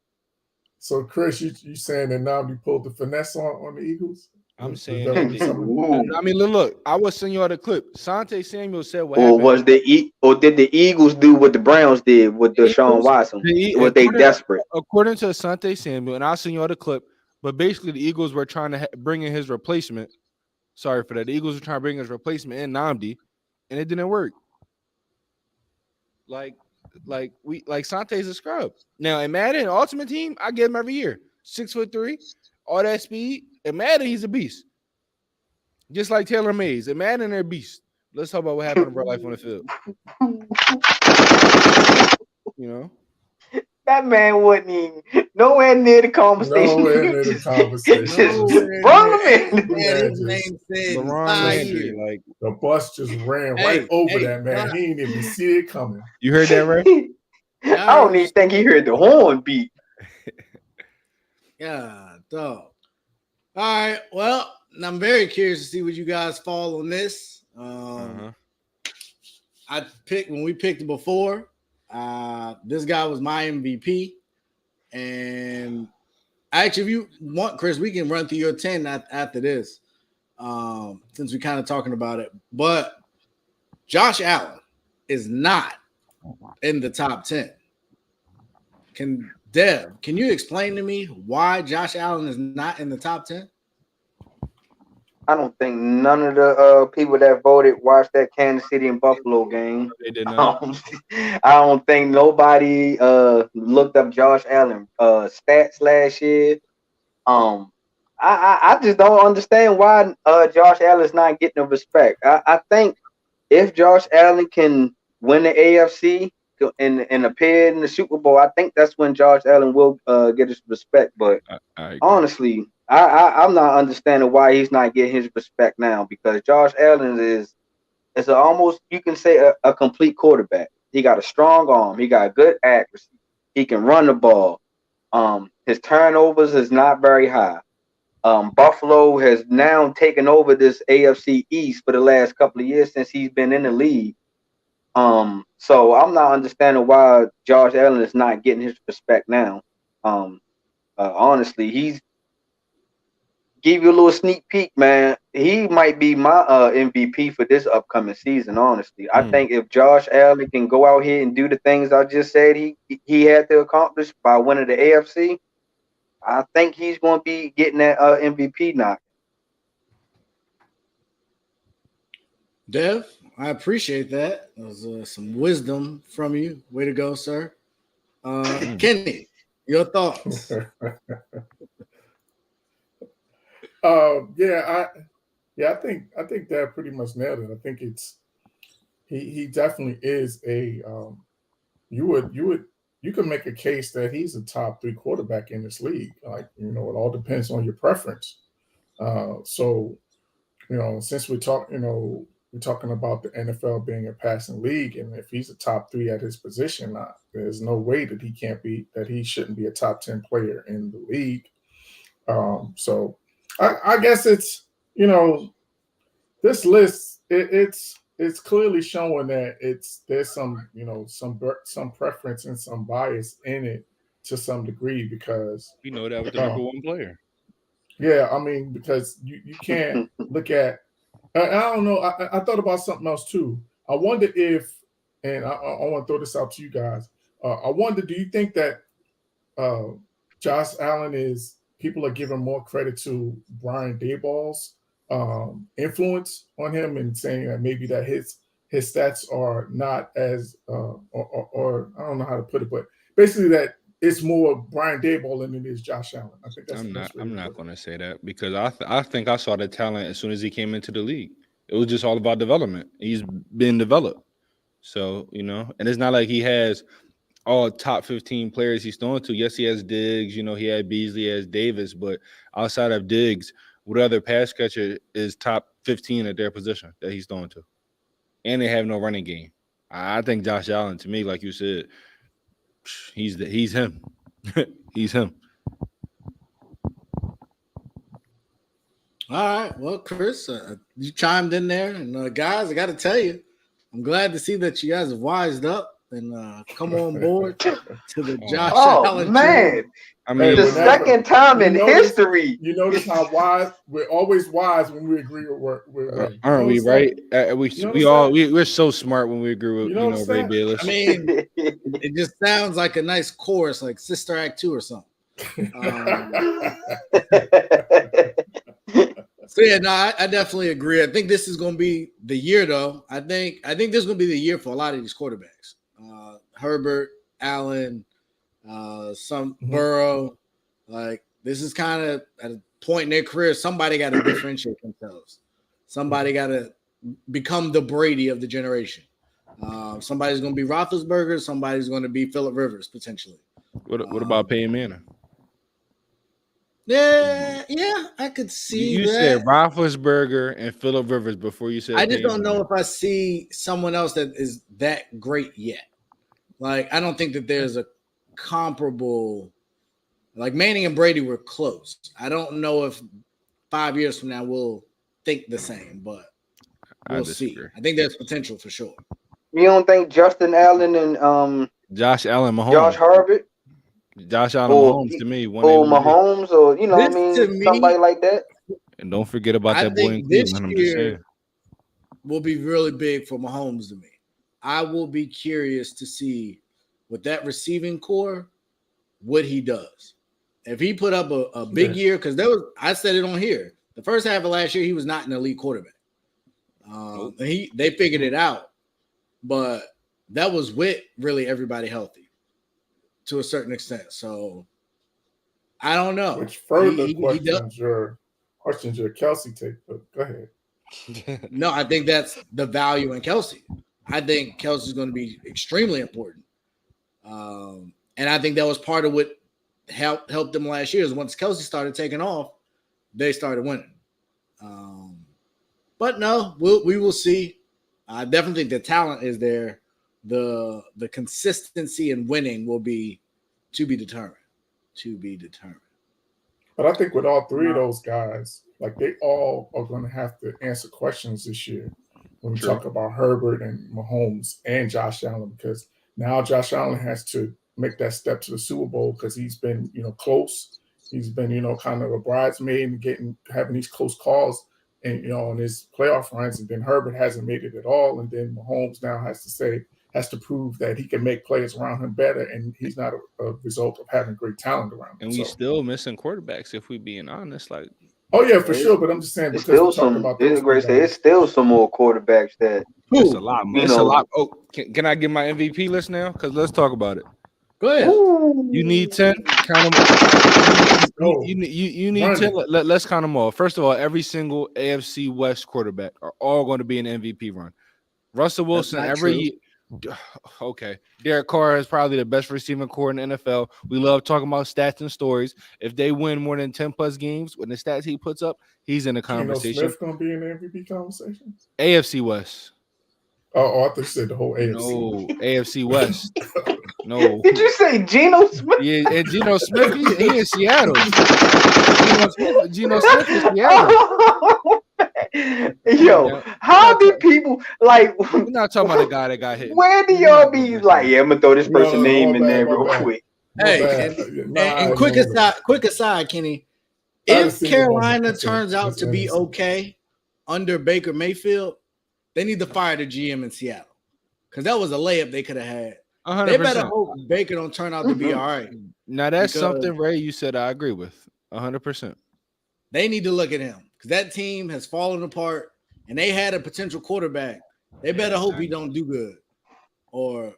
So, Chris, you saying that Nnamdi pulled the finesse on the Eagles? I'm saying. Look, I will send you all the clip. Sante Samuel said what happened. Did the Eagles do what the Browns did with Deshaun Watson? Was they desperate? According to Sante Samuel, and I'll send you all the clip. But basically, the Eagles were trying to bring in his replacement. Sorry for that. The Eagles were trying to bring his replacement in Nnamdi, and it didn't work. Like Sante's a scrub. Now in Madden Ultimate Team, I get him every year. 6'3", all that speed. In Madden, he's a beast. Just like Taylor Mays. In Madden, they're beasts. Let's talk about what happened in real life on the field. That man wasn't even nowhere near the conversation. Nowhere You near the just, conversation. just brought him in. Man, his just name said LaRon 5 Landry, years. like the bus just ran Hey, right over hey, that man. y'all, He didn't even see it coming. you heard that, right? I y'all heard don't what you even think he said? heard the horn beat. Yeah, dog. All right. Well, I'm very curious to see what you guys fall on this. I picked when we picked it before. This guy was my MVP, and actually, if you want, Chris, we can run through your 10 after this, since we're kind of talking about it. But Josh Allen is not in the top 10. Can you explain to me why Josh Allen is not in the top 10? I don't think none of the people that voted watched that Kansas City and Buffalo game. They did not. I don't think nobody looked up Josh Allen stats last year. I just don't understand why Josh Allen's not getting the respect. I think if Josh Allen can win the AFC and appear in the Super Bowl, I think that's when Josh Allen will get his respect. But I agree. honestly, I'm not understanding why he's not getting his respect now, because Josh Allen is almost, you can say, a complete quarterback. He got a strong arm. He got good accuracy. He can run the ball. His turnovers is not very high. Buffalo has now taken over this AFC East for the last couple of years since he's been in the league. So I'm not understanding why Josh Allen is not getting his respect now. Honestly, he's give you a little sneak peek, man. He might be my MVP for this upcoming season. Honestly, I think if Josh Allen can go out here and do the things I just said he had to accomplish by winning the AFC, I think he's going to be getting that MVP knock. Dev, I appreciate that. That was some wisdom from you. Way to go, sir. Kenny, your thoughts? I think that pretty much nailed it. I think it's he definitely is a you could make a case that he's a top 3 quarterback in this league. Like, it all depends on your preference. So since we're talking about the NFL being a passing league, and if he's a top 3 at his position, there's no way that he shouldn't be a top 10 player in the league. So I guess it's this list it's clearly showing that there's some preference and some bias in it to some degree, because We know that with the number 1 player. Yeah, I mean, because you can't look at. I don't know. I thought about something else too. I wonder if, and I want to throw this out to you guys. I wonder, do you think that Josh Allen people are giving more credit to Brian Daboll's influence on him, and saying that maybe that his stats are not as or I don't know how to put it, but basically that it's more Brian Daboll than it is Josh Allen. I think that's I'm not going to say that, because I think I saw the talent as soon as he came into the league. It was just all about development. He's been developed. So, and it's not like he has all top 15 players he's throwing to. Yes, he has Diggs, he had Beasley, he has Davis, but outside of Diggs, what other pass catcher is top 15 at their position that he's throwing to? And they have no running game. I think Josh Allen, to me, like you said, he's him. He's him. All right. Well, Chris, you chimed in there. And guys, I got to tell you, I'm glad to see that you guys have wised up and come on board to the Josh Allen. Oh, man. I mean, the second time in history. You notice how wise we're always wise when we agree with aren't we right? We're so smart when we agree with Ray Bayless. I mean, it just sounds like a nice chorus, like Sister Act 2 or something. So yeah, no, I definitely agree. I think this is going to be the year, though. I think this is going to be the year for a lot of these quarterbacks. Herbert, Allen, some Burrow. Like, this is kind of at a point in their career, somebody got to differentiate themselves. Somebody got to become the Brady of the generation. Somebody's going to be Roethlisberger. Somebody's going to be Phillip Rivers, potentially. What about Peyton Manning? Yeah, I could see You that. said Roethlisberger and Phillip Rivers before you said I just Peyton don't know Manning. if I see someone else that is that great yet. Like, I don't think that there's a comparable. Like, Manning and Brady were close. I don't know if 5 years from now we'll think the same, but we'll see. I think there's potential for sure. You don't think Justin Allen and Josh Allen, Mahomes. Josh Herbert, Josh Allen, Mahomes to me. Or Mahomes, or you know what I mean, somebody like that. And don't forget about that boy in this Cleveland. I'm just saying. Will be really big for Mahomes to me. I will be curious to see with that receiving core what he does. If he put up a big year, because I said it on here. The first half of last year, he was not an elite quarterback. They figured it out, but that was with really everybody healthy to a certain extent. So I don't know. Which further questions your Kelsey take, but go ahead. No, I think that's the value in Kelsey. I think Kelsey's going to be extremely important. And I think that was part of what helped them last year is once Kelsey started taking off, they started winning. But no, we will see. I definitely think the talent is there. The consistency in winning will be to be determined. But I think with all three of those guys, like they all are going to have to answer questions this year when we talk about Herbert and Mahomes and Josh Allen, because now Josh Allen has to make that step to the Super Bowl because he's been, close. He's been, kind of a bridesmaid and having these close calls and, in his playoff runs. And then Herbert hasn't made it at all. And then Mahomes now has to prove that he can make players around him better. And he's not a result of having great talent around him. And we still missing quarterbacks, if we being honest. Like, oh yeah, for sure. But I'm just saying, it's still it's still some more quarterbacks that it's a lot. It's a lot. Oh, can I get my MVP list now? Because let's talk about it. Go ahead. You need 10. Count them. You need 10. Let's count them all. First of all, every single AFC West quarterback are all going to be an MVP run. Russell Wilson every year. Okay. Derek Carr is probably the best receiving core in the NFL. We love talking about stats and stories. If they win more than 10 plus games with the stats he puts up, he's in the conversation. Smith going to be in the MVP conversation? AFC West. Oh, I thought you said the whole AFC. No, AFC West. No. Did you say Geno Smith? Yeah, and Geno Smith, he in Seattle. Geno Smith in Seattle. Yo, how do people like? We're not talking about the guy that got hit. Where do y'all be like? Yeah, I'm gonna throw this person's name in there real quick. Hey, and quick aside, Kenny. If Carolina turns out to be okay under Baker Mayfield, they need to fire the GM in Seattle because that was a layup they could have had. 100%. They better hope Baker don't turn out to be all right. Now that's something, Ray, you said I agree with 100%. They need to look at him because that team has fallen apart and they had a potential quarterback. They better hope he don't do good or it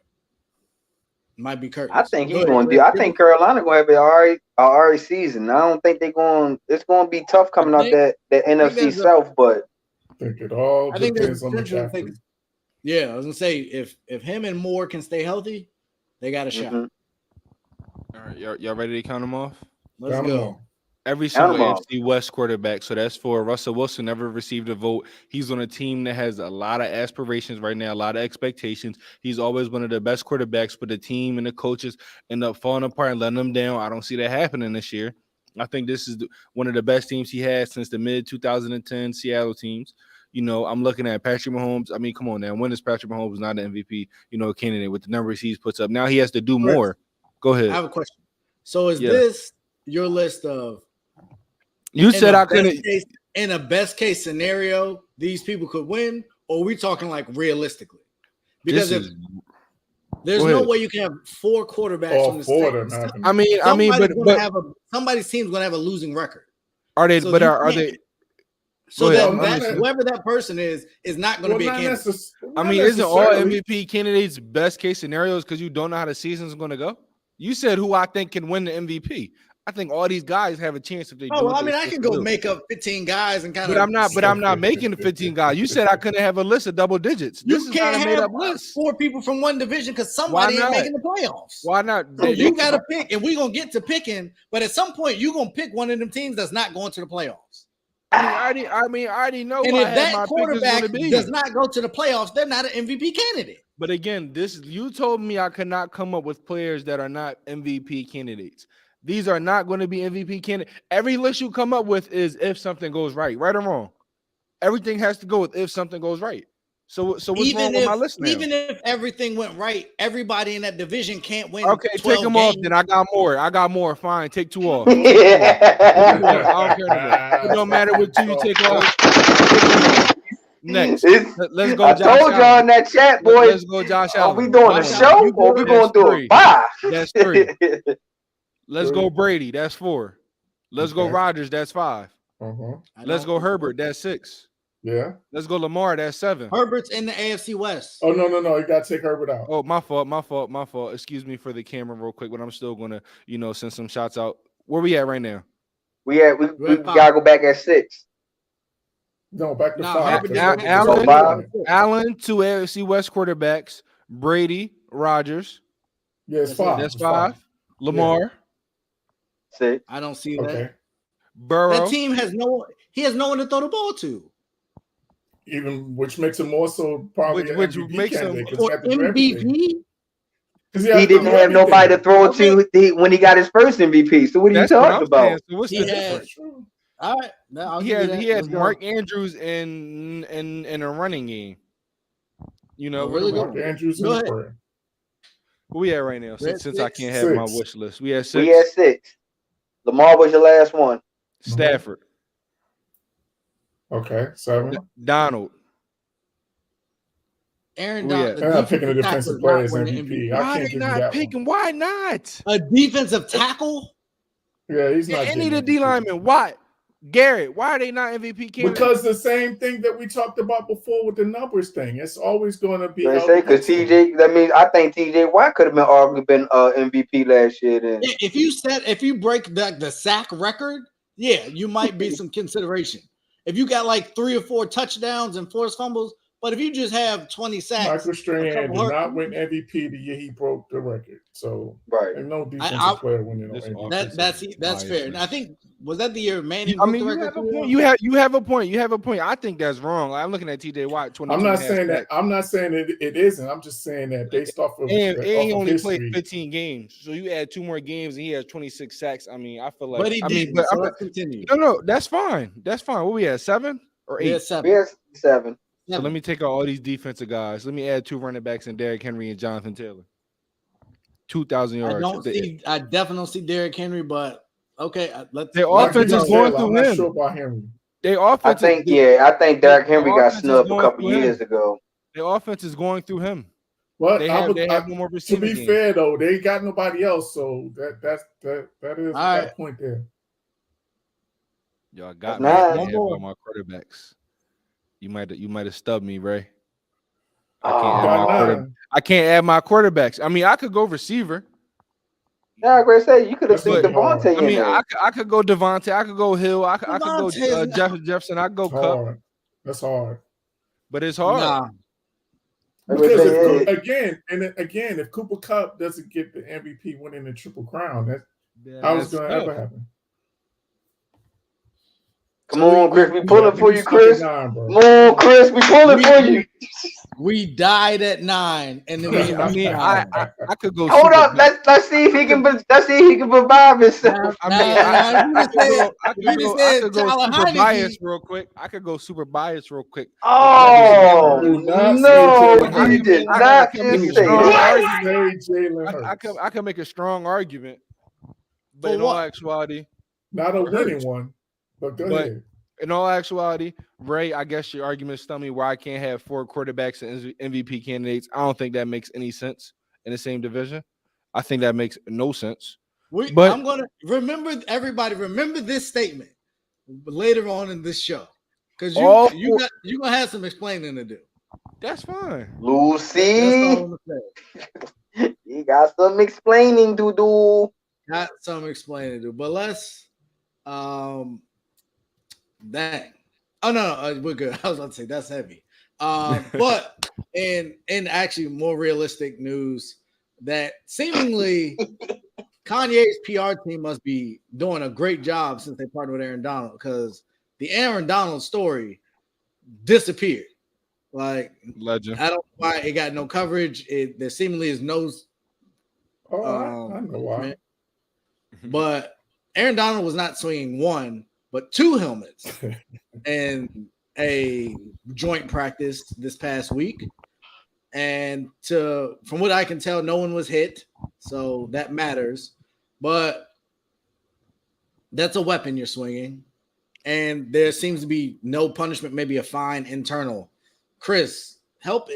might be Curtis. I think he's going to do. I think Carolina going to have an all right season. I don't think they're going. It's going to be tough coming out that NFC South, but I think it all depends on the Yeah, I was gonna say if him and Moore can stay healthy, they got a shot. All right, y'all ready to count them off? Let's go. Every single AFC West quarterback. So that's for Russell Wilson. Never received a vote. He's on a team that has a lot of aspirations right now, a lot of expectations. He's always one of the best quarterbacks, but the team and the coaches end up falling apart and letting them down. I don't see that happening this year. I think this is one of the best teams he has since the mid-2010 Seattle teams. I'm looking at Patrick Mahomes. I mean, come on now. When is Patrick Mahomes not an MVP, candidate with the numbers he's puts up? Now he has to do more. Go ahead. I have a question. So is this your list of you said I couldn't in a best case scenario, these people could win, or are we talking like realistically? Because there's no way you can have four quarterbacks on the stage. I mean, but somebody's team's gonna have a losing record. Are they? So but are they? So that whoever that person is not going to be a candidate. I mean, isn't all MVP candidates best case scenarios because you don't know how the season's going to go? You said who I think can win the MVP. I think all these guys have a chance if they do. Oh, well, what I mean, they're I can supposed to go do. make up 15 guys and kind But of. I'm not making the 15 guys. You said I couldn't have a list of double digits. You This is not can't a made have up list. 4 people from one division because Why somebody ain't not? making the playoffs. Why not? So you got to pick, and we're gonna get to picking. But at some point, you're gonna pick one of them teams that's not going to the playoffs. I already know. And who if I had that my pick is quarterback gonna be. does not go to the playoffs, they're not an MVP candidate. But again, you told me I could not come up with players that are not MVP candidates. These are not going to be MVP candidates. Every list you come up with is if something goes right or wrong. Everything has to go with if something goes right. So what's wrong with my list now? Even if everything went right, everybody in that division can't win. Okay, take them off. Then I got more. Fine, take 2 off. Yeah. I don't care no more. It don't matter what 2 you take off. Next, let's go. I told y'all in that chat, boys. Let's go, Josh Allen. Are we doing a show or we going to do a bye? That's 3. Let's go Brady. That's 4. Let's go Rodgers. That's 5. Let's go Herbert. That's 6. Yeah. Let's go Lamar. That's 7. Herbert's in the AFC West. Oh no! You got to take Herbert out. Oh, my fault. Excuse me for the camera, real quick, but I'm still gonna, send some shots out. Where we at right now? We gotta go back at 6. No, back to Nah, 5. Allen, 2 AFC West quarterbacks. Brady, Rodgers. Yeah, it's 5. That's 5. Lamar. 6. I don't see Okay. that. Burrow. That team has no one to throw the ball to. Even which makes him more so probably Which MVP makes him candidate, 'cause Or he had to do everything. MVP. 'Cause He didn't have nobody to throw to when he got his first MVP. So what are you talking about? So what's the difference? All right. No, He had Mark Andrews in a running game. Really good. Mark Andrews Go is ahead. for Where we at right now? Since I can't have 6. my wish list. We at 6. We at 6. Lamar was your last one. Stafford. Okay, 7. Donald. Aaron Yeah. Donald. I'm not picking a defensive player as MVP. I Why can't they give you not that picking? one. Why not? A defensive tackle. Yeah, he's not. Any of getting the D MVP. linemen. Why? Garrett, why are they not MVP candidates? Because the same thing that we talked about before with the numbers thing. It's always going to be. They say because TJ. That means I think TJ Watt could have been arguably been MVP last year. Then If you break the sack record, yeah, you might be some consideration. If you got like 3 or 4 touchdowns and forced fumbles, but if you just have 20 sacks, Michael Strahan did not win MVP the year he broke the record. So right, and no defensive player winning on MVP. That's fair. And I think was that the year Manning I broke mean, the you record? have a point. You have a point. I think that's wrong. I'm looking at TJ Watt. I'm not saying that. I'm not saying it isn't. I'm just saying that based off of and he only history, played 15 games. So you add 2 more games and he has 26 sacks. I mean, I feel like. But he did. So let's continue. No, that's fine. That's fine. What we at 7 or 8? Yeah, 7. we at 7. So let me take out all these defensive guys. Let me add 2 running backs and Derrick Henry and Jonathan Taylor. 2,000 yards. I definitely don't see Derrick Henry, but okay. Their offense is going through him. I'm not sure about Henry. Their offense. I think Derrick Henry got snubbed a couple years ago. Their offense is going through him. Well, they have no more to be games. fair though, they ain't got nobody else, so that is that point there. Y'all got me. I can't have all my quarterbacks. You might have stubbed me, Ray. I can't add my quarterbacks. I mean, I could go receiver. Yeah, I say you could have seen Devontae. I mean, I could go Devontae. I could go Hill. I could go Jefferson. I could go Cup. That's hard. But it's hard. Nah. Because if Cooper Kupp doesn't get the MVP winning the Triple Crown, how is going to ever happen? Come on, Chris. We pulling for you, Chris. Come on, Chris. We pulling for you. We died at 9, and then I could go. Hold up. Let's see if he can. Let's see if he can revive himself. I could go super biased real quick. Oh no, you did not just say I can make a strong argument, but in all actuality, not a winning one. But go ahead. In all actuality, Ray, I guess your argument stumped me where I can't have 4 quarterbacks and MVP candidates. I don't think that makes any sense in the same division. I think that makes no sense. I'm going to remember this statement later on in this show because you're going to have some explaining to do. That's fine. Lucy, you got some explaining to do. got some explaining to do. But let's dang. Oh no, we're good. I was about to say that's heavy. But in actually more realistic news, that seemingly Kanye's PR team must be doing a great job since they partnered with Aaron Donald, because the Aaron Donald story disappeared. Like, Legend. I don't know why it got no coverage. There seemingly is no. I know why. But Aaron Donald was not swinging one, but two helmets and a joint practice this past week. And from what I can tell, no one was hit, so that matters. But that's a weapon you're swinging, and there seems to be no punishment, maybe a fine internal. Chris, help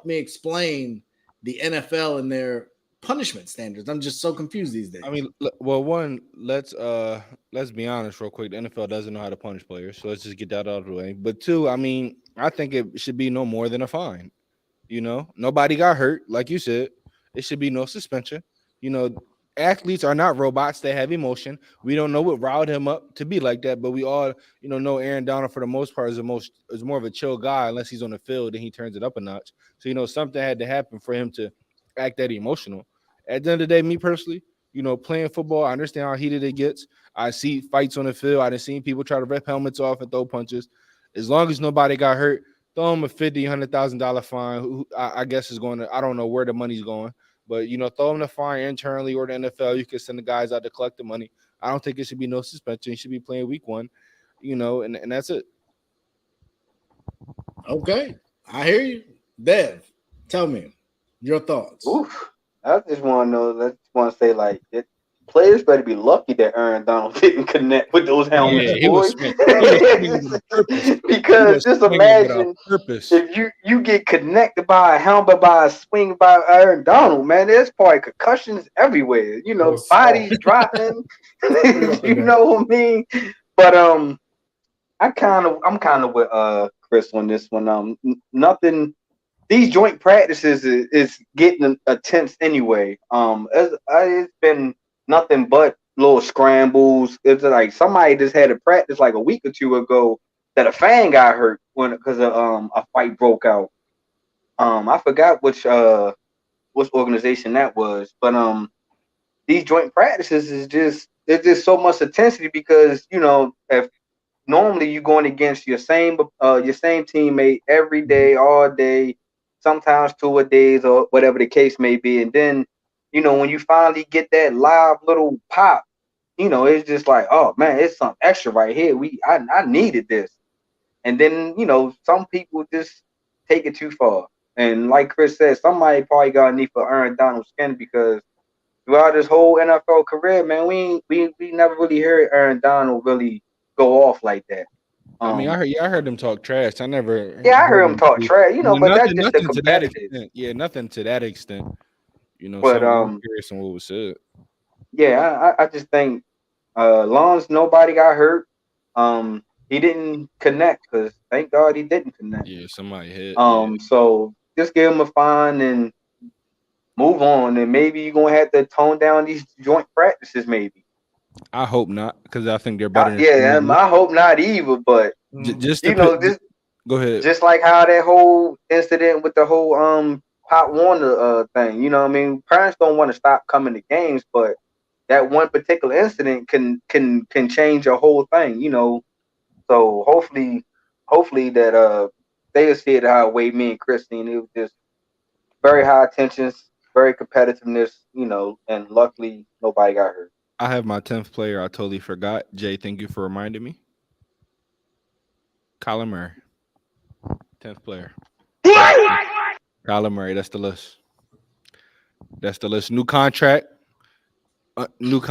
me explain the NFL and their punishment standards. I'm just so confused these days. I mean, well, one, let's be honest real quick. The NFL doesn't know how to punish players, so let's just get that out of the way. But two, I mean, I think it should be no more than a fine. You know, nobody got hurt, like you said. It should be no suspension. You know, athletes are not robots; they have emotion. We don't know what riled him up to be like that, but we all, know Aaron Donald for the most part is more of a chill guy, unless he's on the field and he turns it up a notch. So something had to happen for him to act that emotional. At the end of the day, me personally, playing football, I understand how heated it gets. I see fights on the field. I done seen people try to rip helmets off and throw punches. As long as nobody got hurt, throw him a $100,000 fine. I guess is going to, I don't know where the money's going, but throw him the fine internally, or the NFL. You can send the guys out to collect the money. I don't think it should be no suspension. He should be playing week one, and that's it. Okay, I hear you. Dev, tell me your thoughts. Oof. I just want to know. I just want to say, like, players better be lucky that Aaron Donald didn't connect with those helmets, boys. Because just imagine if you get connected by a helmet, by a swing by Aaron Donald, man. There's probably concussions everywhere. Bodies dropping. You know what I mean? But I'm kind of with Chris on this one. Nothing. These joint practices is getting attempts anyway. It's been nothing but little scrambles. It's like somebody just had a practice like a week or two ago that a fan got hurt because a fight broke out. I forgot which organization that was, but these joint practices is just so much intensity because if normally you're going against your same teammate every day, all day. Sometimes 2 a days or whatever the case may be. And then, when you finally get that live little pop, it's just like, oh man, it's something extra right here. I needed this. And then, some people just take it too far. And like Chris said, somebody probably got a need for Aaron Donald's skin, because throughout his whole NFL career, man, we never really heard Aaron Donald really go off like that. I mean, I heard him talk trash. I never. Yeah, I heard him talk trash. But that's just the competitive. Yeah, nothing to that extent. But I'm curious on what was said. Yeah, I just think, long as nobody got hurt, he didn't connect, because thank God he didn't connect. Yeah, somebody hit. So just give him a fine and move on, and maybe you're gonna have to tone down these joint practices, maybe. I hope not, because I think they're better. I hope not either. But go ahead. Just like how that whole incident with the whole Pop Warner thing, what I mean? Parents don't want to stop coming to games, but that one particular incident can change your whole thing, So hopefully that they'll see it how way me and Christine. It was just very high tensions, very competitiveness, and luckily nobody got hurt. I have my 10th player. I totally forgot. Jay, thank you for reminding me. Kyler Murray. 10th player. Kyler Murray. That's the list. New contract. Under, you know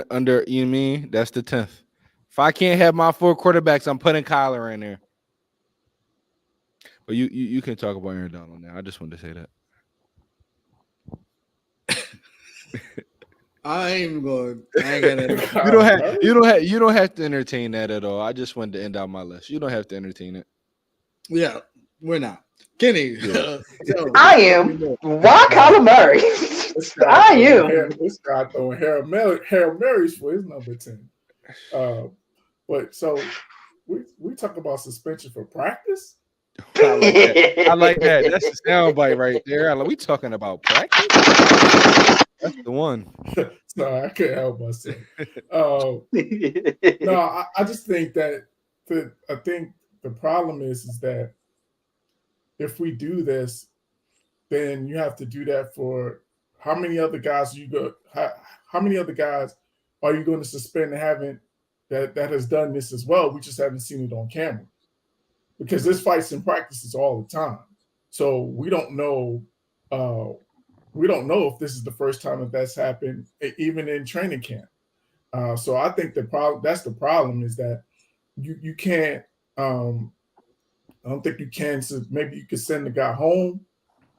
what I mean? That's the 10th. If I can't have my 4 quarterbacks, I'm putting Kyler in there. But you can talk about Aaron Donald now. I just wanted to say that. I ain't going. I ain't gonna. You don't have to entertain that at all. I just wanted to end out my list. You don't have to entertain it. Yeah, we're not. Kenny, I am. Why Kyler Murray? I am. This guy throwing Hail Marys for his number 10. But so we talk about suspension for practice. I like that. I like that. That's the soundbite right there. We talking about practice? That's the one. Sorry, I couldn't help myself. No, I just think that I think the problem is that if we do this, then you have to do that for how many other guys how many other guys are you going to suspend that has done this as well? We just haven't seen it on camera. Because there's fights and practices all the time. So we don't know if this is the first time that's happened, even in training camp. So I think that's the problem is that you can't. I don't think you can. So maybe you could send the guy home.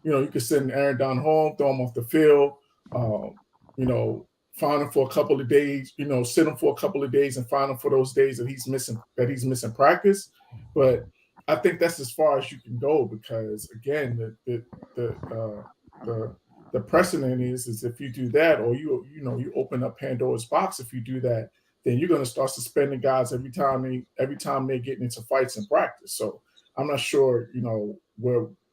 You could send Aaron Donald home, throw him off the field. Fine him for a couple of days. Sit him for a couple of days and fine him for those days that he's missing practice. But I think that's as far as you can go because again, the precedent is if you do that, or you open up Pandora's box. If you do that, then you're going to start suspending guys every time they get into fights in practice. So I'm not sure,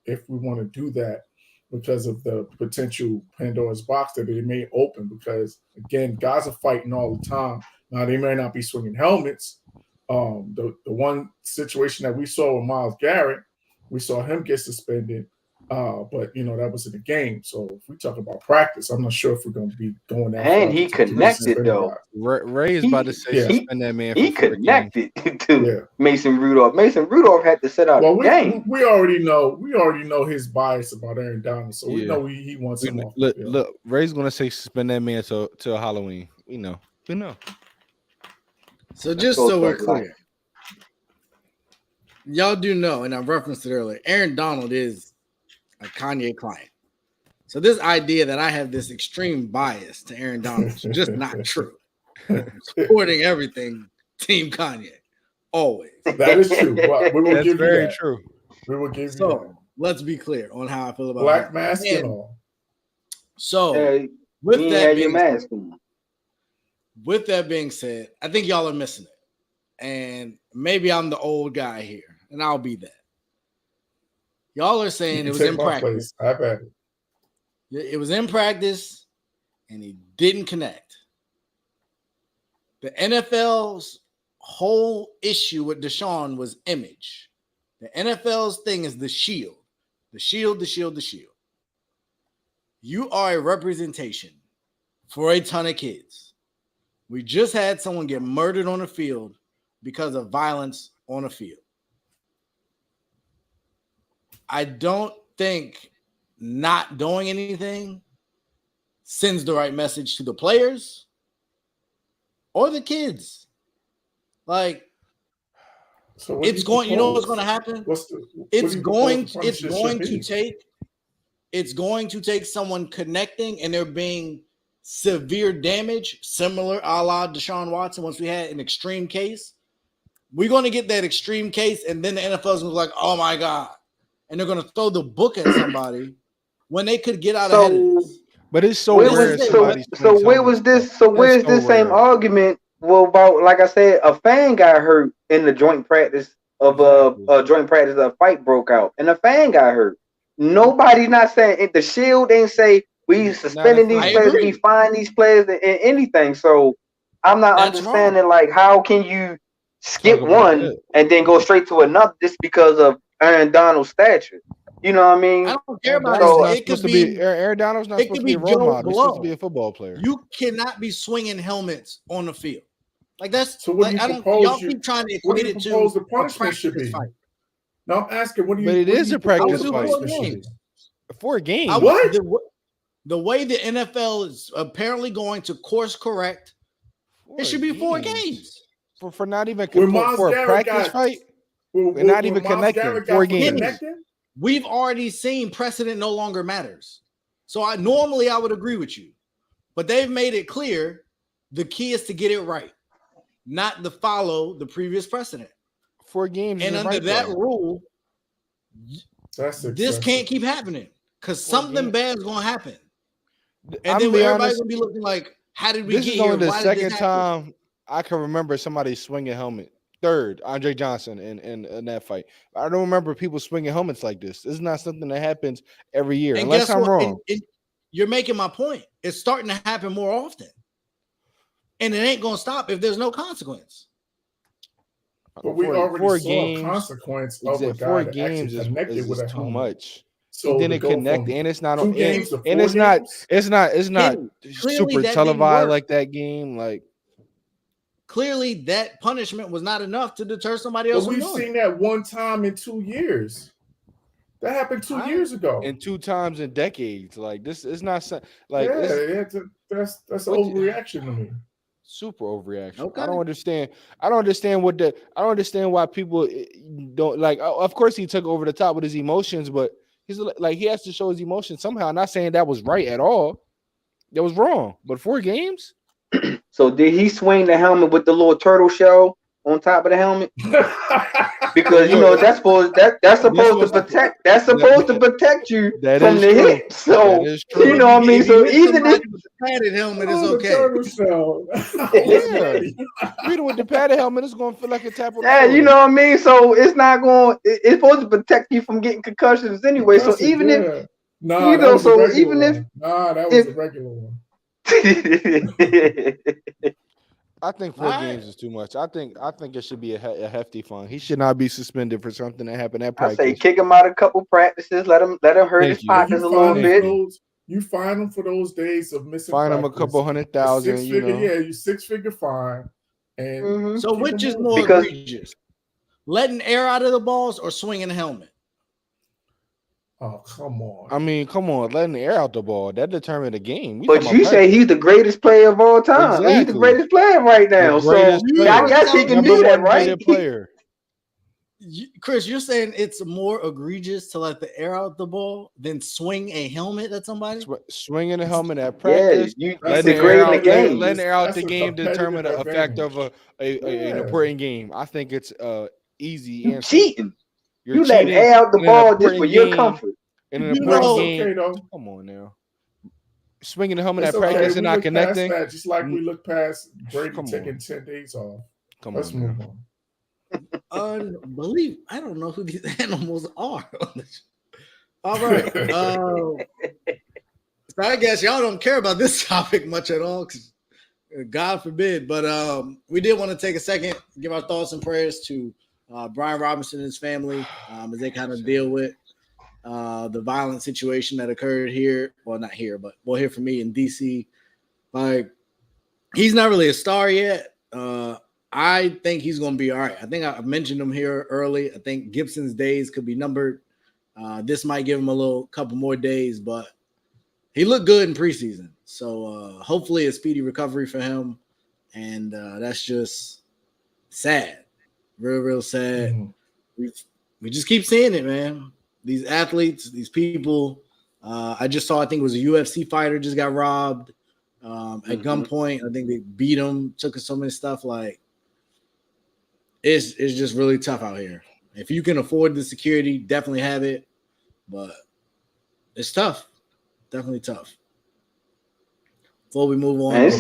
if we want to do that because of the potential Pandora's box that it may open. Because again, guys are fighting all the time. Now they may not be swinging helmets. The one situation that we saw with Myles Garrett, we saw him get suspended, but that was in the game. So if we talk about practice, I'm not sure if we're going to be going that. And he connected though. Ray is about to say suspend that man. He connected to Mason Rudolph. Mason Rudolph had to sit out the game. We already know his bias about Aaron Donald, so we know he wants him off. Look, Ray's going to say suspend that man till Halloween. We know. So just so we're clear, y'all do know, and I referenced it earlier, Aaron Donald is a Kanye client. So this idea that I have this extreme bias to Aaron Donald is just not true. I'm supporting everything Team Kanye, always. That is true. We will give very you that. true. We will give you that. So let's be clear on how I feel about Black mask and all. So with that being said, I think y'all are missing it. And maybe I'm the old guy here, and I'll be that. Y'all are saying it was in practice. I've had it. It was in practice, and he didn't connect. The NFL's whole issue with Deshaun was image. The NFL's thing is the shield. The shield, the shield, the shield. You are a representation for a ton of kids. We just had someone get murdered on the field because of violence on the field. I don't think not doing anything sends the right message to the players or the kids. Like, so it's going, you know what's going to happen? It's going to take someone connecting and there being severe damage, similar a la Deshaun Watson. Once we had an extreme case, we're going to get that extreme case, and then the NFL is going to be like, oh my God. And they're going to throw the book at somebody when they could get out ahead of this. But it's so rare. Where's this same argument about, like I said, a fan got hurt in the joint practice of a fight broke out, and a fan got hurt. Nobody's not saying the shield ain't say we suspending these players, we fine these players and anything. So I'm not understanding like how can you skip one and then go straight to another just because of Aaron Donald's stature? You know what I mean? I don't care about it. It could be Aaron Donald's not supposed to be a role model. He's supposed to be a football player. You cannot be swinging helmets on the field. Like that's so. What like, do you y'all keep trying to equate it to the punishment should be. Fight. No, I'm asking. What do you? But it is a practice fight. 4 games. What? The way the NFL is apparently going to course correct, it should be 4 games. For not even for a practice fight. We're not even connecting. 4 games. We've already seen precedent no longer matters. So I would agree with you, but they've made it clear the key is to get it right, not to follow the previous precedent. 4 games, and under that rule, this can't keep happening because something bad is going to happen. And then everybody's gonna be looking like, how did we this get is here? only the Why second did this happen? time I can remember somebody swinging helmet. Third, Andre Johnson in that fight. I don't remember people swinging helmets like this. This is not something that happens every year, And unless guess I'm what? wrong. You're making my point. It's starting to happen more often. And it ain't gonna stop if there's no consequence. But we already saw a consequence of a guy 4 that games actually connected with a too helmet. much. So He didn't connect, and it's not 2 games to 4 and it's games? not Clearly super that televised like that game. Like clearly that punishment was not enough to deter somebody else. But we've seen that one time in 2 years. That happened 2 years ago. And 2 times in decades. Like this is not like that's an overreaction to me. Super overreaction. Okay. I don't understand why people don't like. Of course, he took over the top with his emotions, but he's like he has to show his emotions somehow. I'm not saying that was right at all. That was wrong. But 4 games. So did he swing the helmet with the little turtle shell on top of the helmet? Because that's supposed to protect you from the hit. So you know what I mean. So even if the padded helmet is okay. Turtle shell. Even with the padded helmet, it's going to feel like a tap on the yeah, shoulder. you know what I mean. So it's not going. It's supposed to protect you from getting concussions anyway. So even if that was a regular one. I think 4 games is too much. I think it should be a hefty fine. He should not be suspended for something that happened at practice. I say kick him out a couple practices. Let him hurt his pockets a little bit. You fine him for those days of missing. Fine him a couple $100,000. You 6-figure fine. And so which is more egregious? Letting air out of the balls or swinging the helmet? Oh, come on. I mean, come on. Letting the air out the ball. That determined the game. But you say he's the greatest player of all time. Exactly. He's the greatest player right now. So I guess he can do that, right? Player. Chris, you're saying it's more egregious to let the air out the ball than swing a helmet at somebody? Swinging a helmet at practice. Yeah, letting the air out the game determine the effect of an important game. I think it's easy answer. Cheating. You let air out the ball just for your comfort. In an important game. Come on now. Swinging the helmet at practice and not connecting. Just like we look past Brady taking 10 days off. Let's move on. Unbelievable. I don't know who these animals are. All right. So I guess y'all don't care about this topic much at all, because God forbid. But we did want to take a second, give our thoughts and prayers to Brian Robinson and his family as they kind of deal with the violent situation that occurred here. Well, not here, but here for me in DC. Like, he's not really a star yet. I think he's going to be all right. I think I mentioned him here early. I think Gibson's days could be numbered. This might give him a couple more days, but he looked good in preseason. So hopefully a speedy recovery for him. And that's just sad. Real sad. Mm-hmm. We just keep seeing it, man. These athletes, these people. I just saw, I think it was a UFC fighter just got robbed at gunpoint. I think they beat him, took some of his stuff. Like, it's just really tough out here. If you can afford the security, definitely have it. But it's tough. Definitely tough. Before we move on, it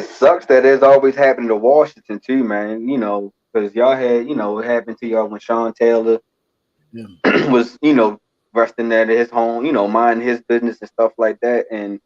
sucks that it's always happened to Washington too, man. You know, because y'all had, it happened to y'all when Sean Taylor was, resting at his home, minding his business and stuff like that. And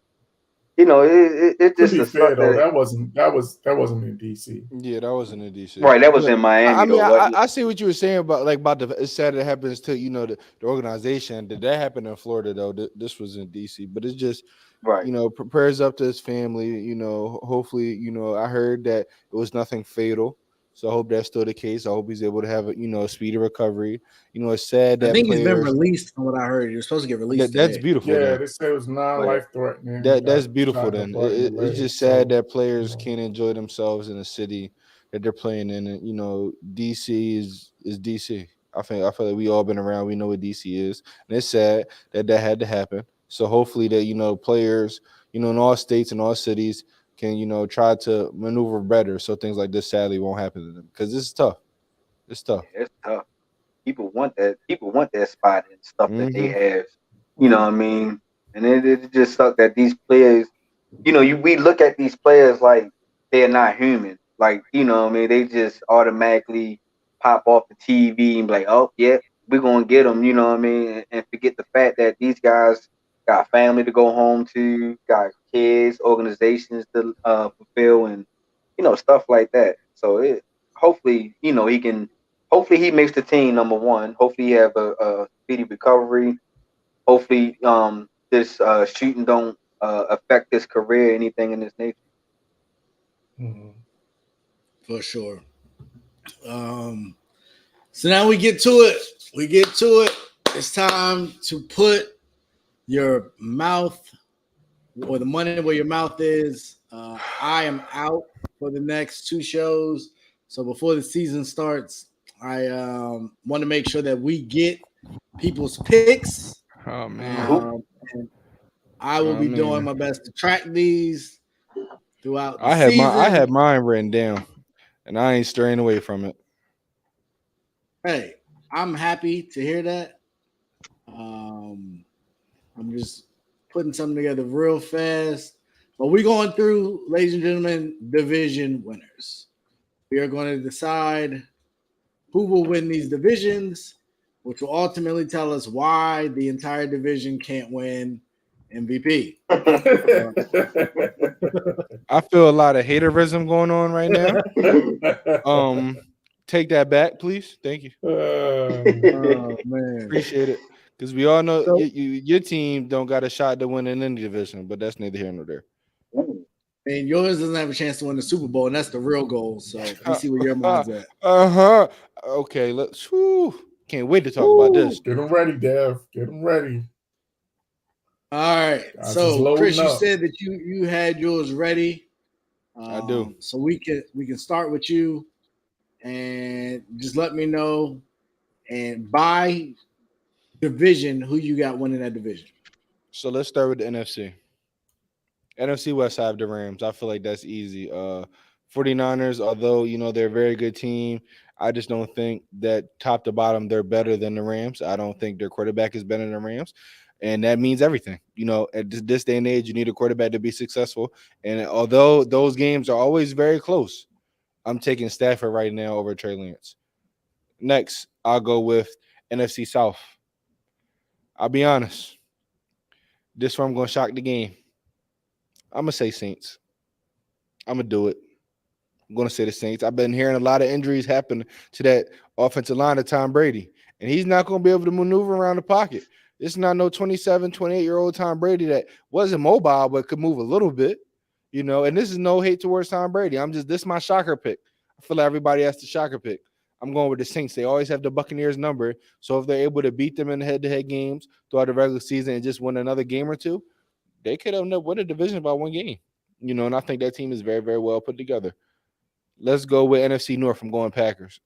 it just to be fair, though, that wasn't in DC. Yeah, that wasn't in DC. Right, that was in Miami. I mean, I see what you were saying about it's sad it happens to the organization. Did that happen in Florida though? This was in DC, but it's just right. Prayers up to his family. Hopefully, I heard that it was nothing fatal. So I hope that's still the case. I hope he's able to have a speedy recovery. It's sad that I think he's been released from what I heard. You're supposed to get released. That's beautiful. Yeah, they said it was non-life threatening. That's beautiful. Then it's just sad that players can't enjoy themselves in the city that they're playing in. And DC is DC. I feel like we all been around. We know what DC is, and it's sad that had to happen. So hopefully that players in all states and all cities can try to maneuver better so things like this sadly won't happen to them, because this is tough. It's tough. Yeah, it's tough. People want that spot and stuff that they have. You know what I mean? And it just sucked that these players, we look at these players like they're not human. Like, what I mean, they just automatically pop off the TV and be like, oh, yeah, we're going to get them, you know what I mean? And forget the fact that these guys got family to go home to, got kids, organizations to fulfill, and, stuff like that. So hopefully, hopefully he makes the team, number one. Hopefully he have a speedy recovery. Hopefully this shooting don't affect his career, anything in this nature. Mm-hmm. For sure. So now we get to it. It's time to put your mouth or the money where your mouth is. I am out for the next 2 shows. So before the season starts, I want to make sure that we get people's picks. Oh man. And I will be doing my best to track these throughout the I season. had mine written down, and I ain't straying away from it. Hey, I'm happy to hear that. I'm just putting something together real fast. But we're going through, ladies and gentlemen, division winners. We are going to decide who will win these divisions, which will ultimately tell us why the entire division can't win MVP. I feel a lot of haterism going on right now. Take that back, please. Thank you. Oh man, appreciate it. Because we all know your team don't got a shot to win in any division, but that's neither here nor there. And yours doesn't have a chance to win the Super Bowl, and that's the real goal. So we see where your mind's at. Okay, let's. Can't wait to talk about this. Get them ready, Dev. Get them ready. All right. So Chris, you said that you had yours ready. I do. So we can start with you, and just let me know. And by division, who you got winning that division? So let's start with the NFC. NFC West have the Rams. I feel like that's easy. 49ers, although, they're a very good team, I just don't think that top to bottom they're better than the Rams. I don't think their quarterback is better than the Rams. And that means everything. At this day and age, you need a quarterback to be successful. And although those games are always very close, I'm taking Stafford right now over Trey Lance. Next, I'll go with NFC South. I'll be honest. This one I'm going to shock the game. I'm going to say Saints. I'm going to do it. I'm going to say the Saints. I've been hearing a lot of injuries happen to that offensive line of Tom Brady, and he's not going to be able to maneuver around the pocket. This is not no 27, 28-year-old Tom Brady that wasn't mobile but could move a little bit, and this is no hate towards Tom Brady. This is my shocker pick. I feel like everybody has the shocker pick. I'm going with the Saints. They always have the Buccaneers number, so if they're able to beat them in head-to-head games throughout the regular season and just win another game or two, they could have won a division by one game, and I think that team is very, very well put together. Let's go with NFC North. I'm going Packers.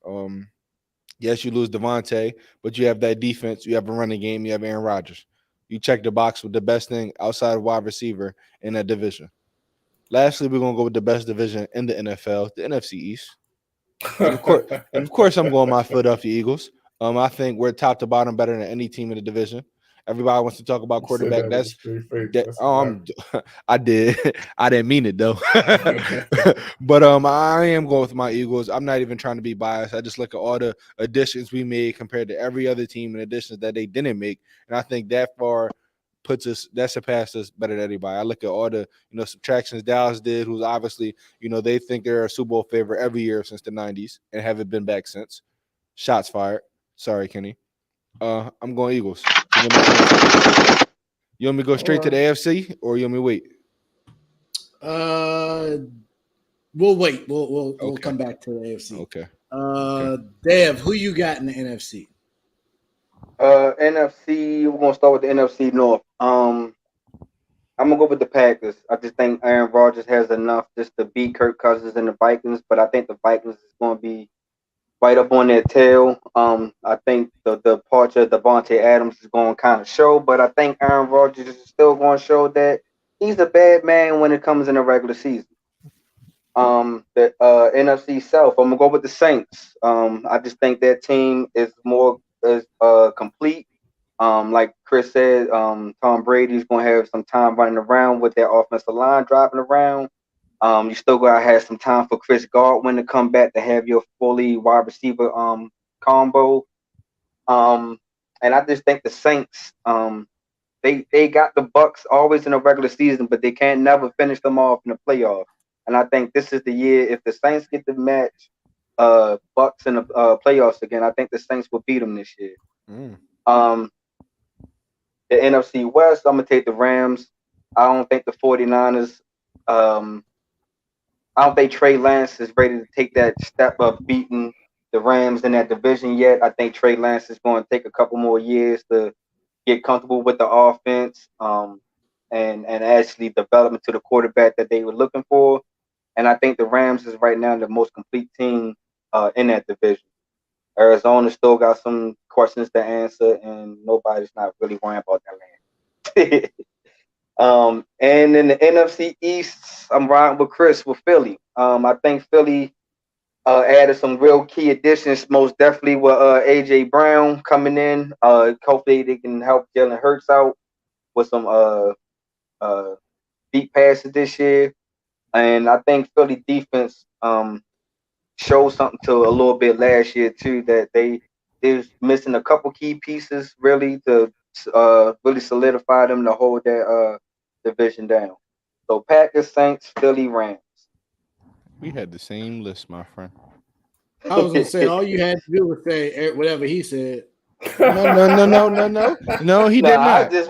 Yes, you lose Devontae, but you have that defense. You have a running game. You have Aaron Rodgers. You check the box with the best thing outside of wide receiver in that division. Lastly, we're going to go with the best division in the NFL, the NFC East. And of course, I'm going my Philadelphia Eagles. I think we're top to bottom better than any team in the division. Everybody wants to talk about quarterback. I did. I didn't mean it though. But I am going with my Eagles. I'm not even trying to be biased. I just look at all the additions we made compared to every other team and additions that they didn't make, and I think that surpassed us better than anybody. I look at all the subtractions Dallas did, who's obviously they think they're a Super Bowl favorite every year since the '90s and haven't been back since. Shots fired. Sorry, Kenny. I'm going Eagles. You want me to go straight to the AFC or you want me to wait? We'll wait. We'll come back to the AFC. Okay. Dev, who you got in the NFC? NFC, we're gonna start with the NFC North. I'm gonna go with the Packers. I just think Aaron Rodgers has enough just to beat Kirk Cousins and the Vikings, but I think the Vikings is gonna be right up on their tail. I think the departure of Devontae Adams is going to kind of show, but I think Aaron Rodgers is still going to show that he's a bad man when it comes in the regular season. The NFC South, I'm gonna go with the Saints. I just think that team is more complete. Like Chris said, Tom Brady's gonna have some time running around with their offensive line dropping around. You still gotta have some time for Chris Godwin to come back to have your fully wide receiver combo. And I just think the Saints, they got the Bucks always in the regular season, but they can't never finish them off in the playoffs. And I think this is the year if the Saints get the match Bucks in the playoffs again, I think the Saints will beat them this year. The NFC West, I'm gonna take the Rams. I don't think the 49ers. I don't think Trey Lance is ready to take that step of beating the Rams in that division yet. I think Trey Lance is going to take a couple more years to get comfortable with the offense and actually develop into the quarterback that they were looking for. And I think the Rams is right now the most complete team in that division. Arizona still got some questions to answer, and nobody's not really worrying about that land. And in the NFC East, I'm riding with Chris with Philly. I think Philly added some real key additions, most definitely with AJ Brown coming in. Hopefully they can help Jalen Hurts out with some deep passes this year. And I think Philly defense showed something to a little bit last year too, that they was missing a couple key pieces really to really solidify them to hold that division down. So Packers, Saints, Philly, Rams. We had the same list, my friend. I was gonna say all you had to do was say whatever he said. No, he did not. I just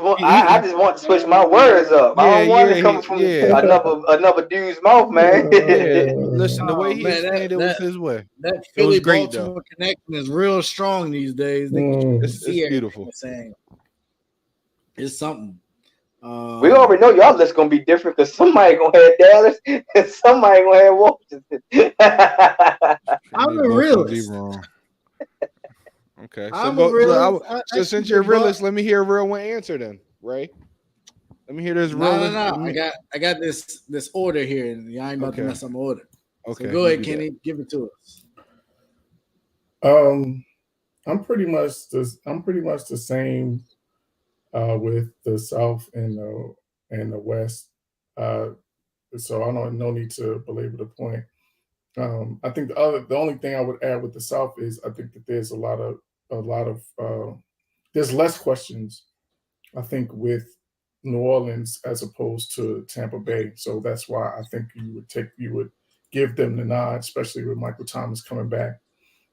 want to switch my words up. I don't want it coming from another dude's mouth, man. Listen, the way he explained it was his way. That Philly great, Baltimore connection is real strong these days. It's beautiful. It's something. We already know y'all list gonna be different because somebody gonna have Dallas and somebody gonna have Washington. I'm a realist. Okay, so since you're a realist, let me hear a real one answer then, Ray. Let me hear this real. No. I got this order here, and I ain't about to mess up my order. Okay, so go ahead, Kenny, give it to us. I'm pretty much the same with the South and the West. So I don't no need to belabor the point. I think the only thing I would add with the South is I think that there's a lot of there's less questions, I think, with New Orleans as opposed to Tampa Bay. So that's why I think you would give them the nod, especially with Michael Thomas coming back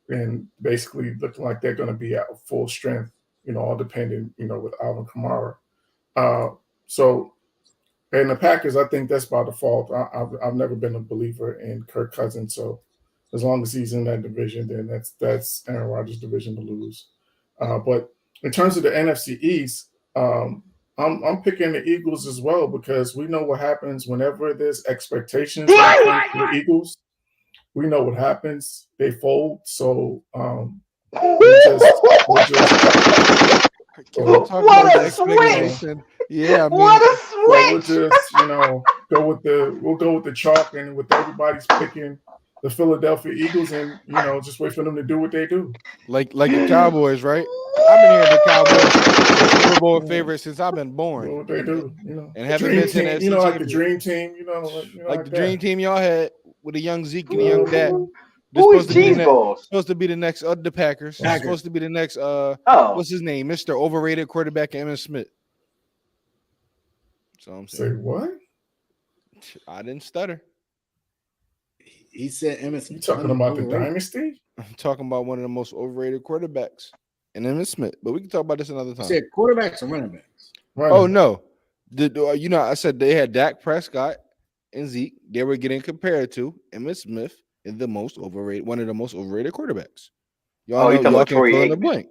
and basically looking like they're going to be at full strength, all dependent, with Alvin Kamara. So and the Packers, I think that's by default. I've never been a believer in Kirk Cousins, so as long as he's in that division, then that's Aaron Rodgers' division to lose. But in terms of the NFC East, I'm picking the Eagles as well because we know what happens whenever there's expectations for the Eagles. We know what happens; they fold. So what a switch! Yeah, I mean, what a switch! So we'll just go with the chalk and with everybody's picking the Philadelphia Eagles and just wait for them to do what they do. Like the Cowboys, right? I've been hearing the Cowboys Super Bowl favorite since I've been born. Do what they do, and haven't been to that. Like the dream team, like the dream team y'all had with a young Zeke and a young Dak. Who is cheese balls? Supposed to be the next the Packers. Supposed to be the next what's his name? Mr. Overrated quarterback Emmitt Smith. So I'm saying. Say what? I didn't stutter. He said Emmitt Smith. You talking about the dynasty? I'm talking about one of the most overrated quarterbacks, and Emmitt Smith. But we can talk about this another time. You said quarterbacks or running backs? Oh no, I said they had Dak Prescott and Zeke. They were getting compared to Emmitt Smith is one of the most overrated quarterbacks. Y'all know y'all can fill in the blank.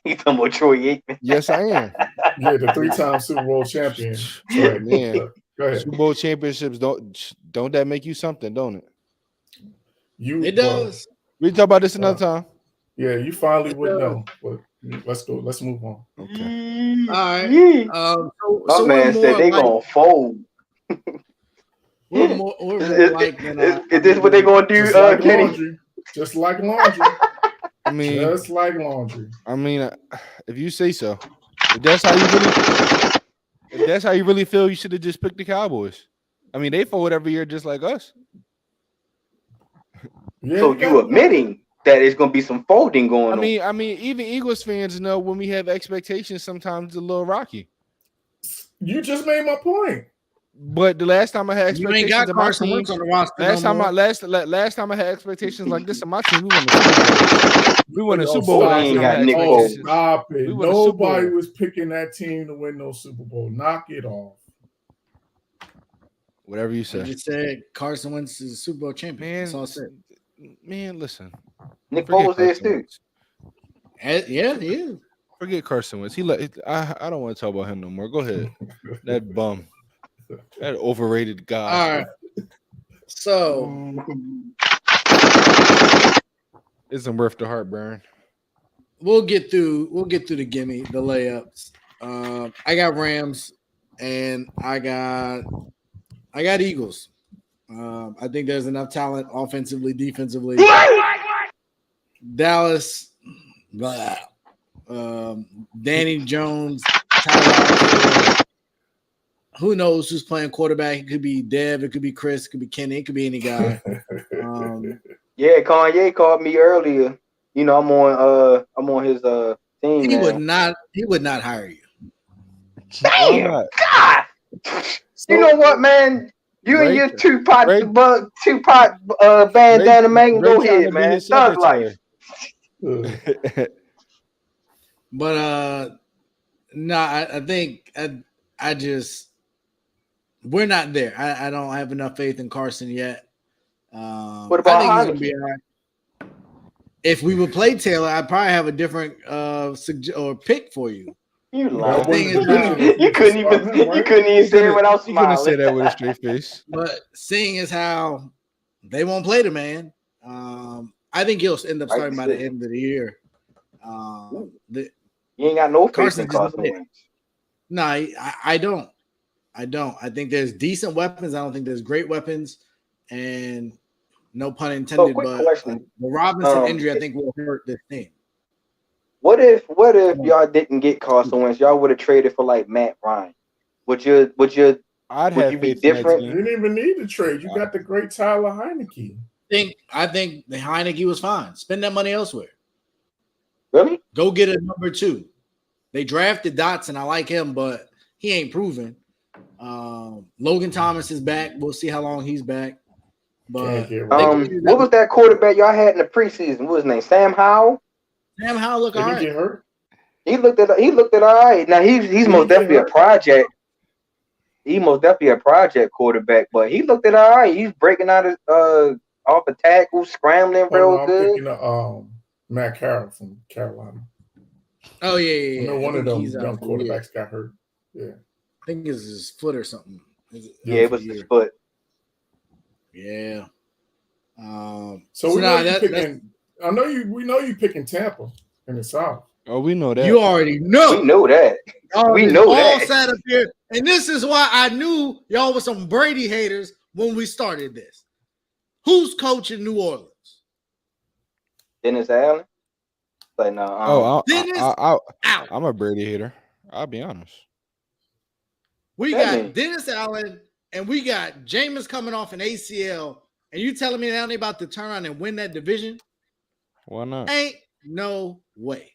You talking about Troy Aikman? Yes, I am. Yeah, the 3-time Super Bowl champion. Right, man. Go ahead. Super Bowl championships don't that make you something, don't it? It does. We can talk about this another time. Yeah, you finally would know. But let's go. Let's move on. Okay. All right. So man said they gonna fold. Is this what they gonna do, Kenny? Laundry. Just like laundry. I mean, just like laundry. I mean, if you say so. If that's how you really feel, you should have just picked the Cowboys. I mean, they fold every year just like us. Yeah, So you admitting that it's gonna be some folding going on? I mean, even Eagles fans know when we have expectations, sometimes it's a little rocky. You just made my point. But the last time I had You ain't expectations got of my Carson team, Wentz on the roster. last time I had expectations like this of my team, we won the Super Bowl. We won the Super Bowl last time I had expectations. Stop it. We won the Super Bowl. Nobody was picking that team to win no Super Bowl. Knock it off. Whatever you I say. just said Carson Wentz is a Super Bowl champion. Man, That's all I said. Man, listen. Nick Foles is too. Yeah, he is. Forget Carson Wentz. I don't want to talk about him no more. Go ahead. That bum. That overrated guy. All right. So isn't worth the heartburn. we'll get through the gimme, the layups. I got Rams and I got Eagles. I think there's enough talent offensively, defensively. Dallas, blah. Danny Jones, Tyler, who knows who's playing quarterback? It could be Dev, it could be Chris, it could be Kenny, it could be any guy. Yeah, Kanye called me earlier. You know, I'm on his team. He now. would not hire you. Damn, God. You know what, man? You and your Tupac bandana, man. Go ahead, man. Thug life. But I think I just we're not there. I don't have enough faith in Carson yet. What about I think he's gonna be all right. If we would play Taylor, I'd probably have a different pick for you. You lying. You couldn't even say it without smiling. You couldn't say that with a straight face. But seeing as how they won't play the man, I think he'll end up starting by the end of the year. You ain't got no faith in Carson Wentz. No, I don't. I think there's decent weapons. I don't think there's great weapons, and no pun intended. But the Robinson injury, I think, will hurt this team. What if y'all didn't get Carson Wentz? Y'all would have traded for like Matt Ryan. Would you be different? You didn't even need to trade. You got the great Tyler Heineke. I think the Heineke was fine. Spend that money elsewhere. Really? Go get a number 2. They drafted Dotson. I like him, but he ain't proven. Logan Thomas is back. We'll see how long he's back. But what was that quarterback y'all had in the preseason? What was his name? Sam Howell? Sam Howell looked all right. Did he get hurt? He looked at all right. Now he's most definitely a project. He most definitely a project quarterback, but he looked at all right. He's breaking out off a tackle, scrambling real good. I'm thinking Matt Carroll from Carolina. Oh yeah. I know one of them young quarterbacks got hurt. Yeah, I think it's his foot or something. It was his foot. Yeah. So we know you picking. We know you picking Tampa in the South. Oh, we know that. You already know. We know that. We know that. All sat up here, and this is why I knew y'all were some Brady haters when we started this. Who's coaching New Orleans? Dennis Allen. Like no. I'm a Brady hater. I'll be honest. We got Dennis Allen, and we got Jameis coming off an ACL, and you telling me now they about to turn around and win that division? Why not? Ain't no way.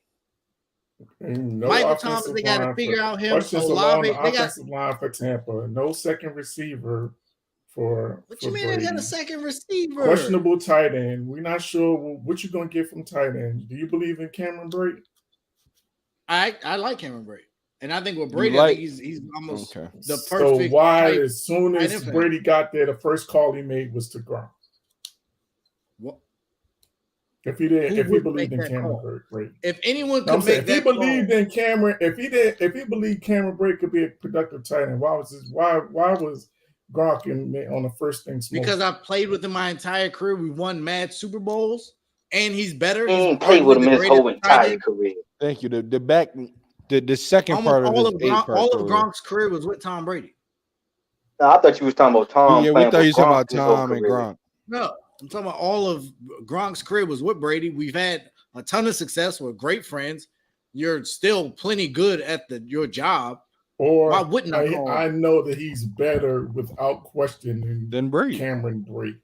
No Michael Thomas, they got to figure out him. Olave, they got line for Tampa. No second receiver for. What you mean they got a second receiver? Questionable tight end. We're not sure what you're going to get from tight end. Do you believe in Cameron Brate? I like Cameron Brate. And I think with Brady, I think he's almost the perfect. So why, as soon as Brady got there, the first call he made was to Gronk? What? If he believed in Cameron Brate, if anyone could make that call, if he believed Cameron Brate could be a productive tight end, why was Gronk on the first thing? Because I played with him my entire career. We won mad Super Bowls, and he's better. He ain't played with him his whole entire career. Thank you. The second part of Gronk's career was with Tom Brady. No, I thought you was talking about Tom. Yeah, we thought you were talking about Tom and Gronk. No, I'm talking about all of Gronk's career was with Brady. We've had a ton of success. We're great friends. you're still plenty good at your job. Or why wouldn't I call I know that he's better without question than Brady. Cameron Brate.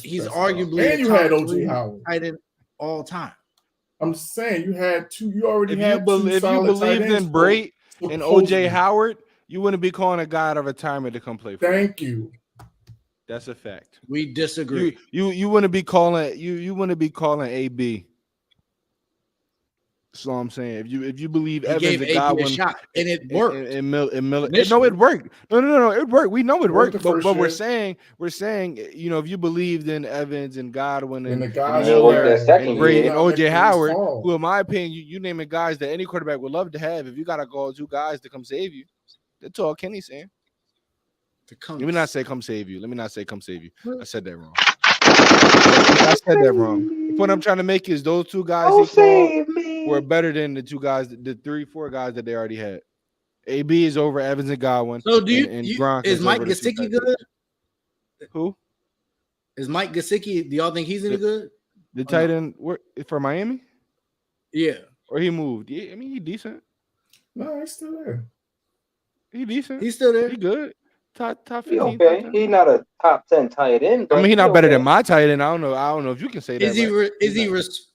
He's arguably and you had OJ Howard tight end all time. I'm saying you had two. You already If had you, two if you believed in Brate and OJ Howard, you wouldn't be calling a guy out of retirement to come play for Thank you. That's a fact. We disagree. You wouldn't be calling you wouldn't be calling AB. That's all I'm saying. If you believe Evans and Godwin, a shot, and it worked. No, it worked. No, it worked. We know it worked. But we're saying, if you believed in Evans and Godwin and the guys Miller and Brady and year. OJ Howard, who, in my opinion, you naming guys that any quarterback would love to have. If you got to call two guys to come save you, that's all Kenny's saying. Let me not say come save you. I said that wrong. The point I'm trying to make is those two guys he called were better than the two guys, the 3-4 guys that they already had. AB is over Evans and Godwin. So is Mike Gesicki good? Who? Is Mike Gesicki? Do y'all think he's any good? The tight end for Miami? Yeah. Or he moved? Yeah, I mean, he's decent. No, he's still there. He's decent. He's still there. He good. Top 15. Okay, he's not a top 10 tight end. I mean, he's not better than my tight end. I don't know if you can say that. Is he?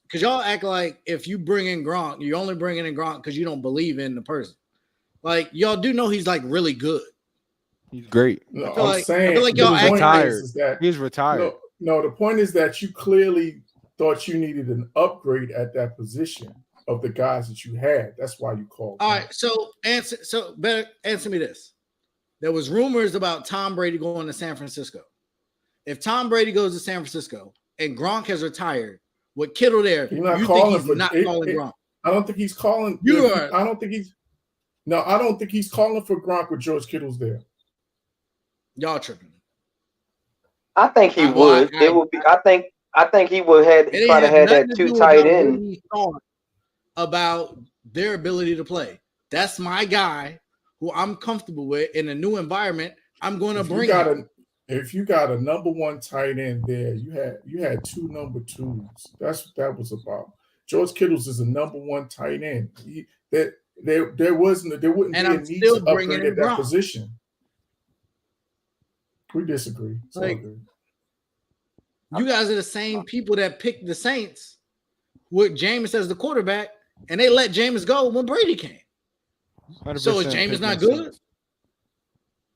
Because y'all act like if you bring in Gronk, you're only bringing in Gronk because you don't believe in the person. Like y'all do know he's like really good. He's great. No, I feel like y'all he's retired. He's retired. No, the point is that you clearly thought you needed an upgrade at that position of the guys that you had. That's why you called. All right, so better answer me this. There was rumors about Tom Brady going to San Francisco. If Tom Brady goes to San Francisco and Gronk has retired, with Kittle there, you think he's not calling Gronk? I don't think he's calling. I don't think he's calling for Gronk with George Kittle's there. Y'all tripping. I think he would. It would be. I think he would have try to have that two tight end. About their ability to play. That's my guy who I'm comfortable with in a new environment. I'm going to bring him. If you got a number one tight end there, you had two number twos. That was about. George Kittle's is a number one tight end. There wouldn't be a need to upgrade at that position. We disagree. You guys are the same people that picked the Saints with Jameis as the quarterback, and they let Jameis go when Brady came. So is Jameis not good?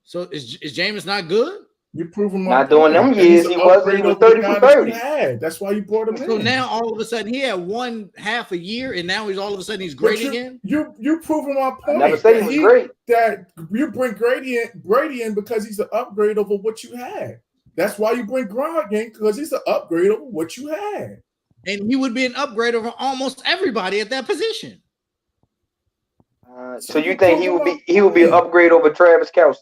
So is Jameis not good? You prove him not during them years. He was 30 for 30. That's why you brought him in. So now all of a sudden he had one half a year, and now all of a sudden he's great again. You proving my point. I never said he was great. That you bring Brady in because he's an upgrade over what you had. That's why you bring Gronk in, because he's an upgrade over what you had. And he would be an upgrade over almost everybody at that position. So you think he would be an upgrade over Travis Kelce?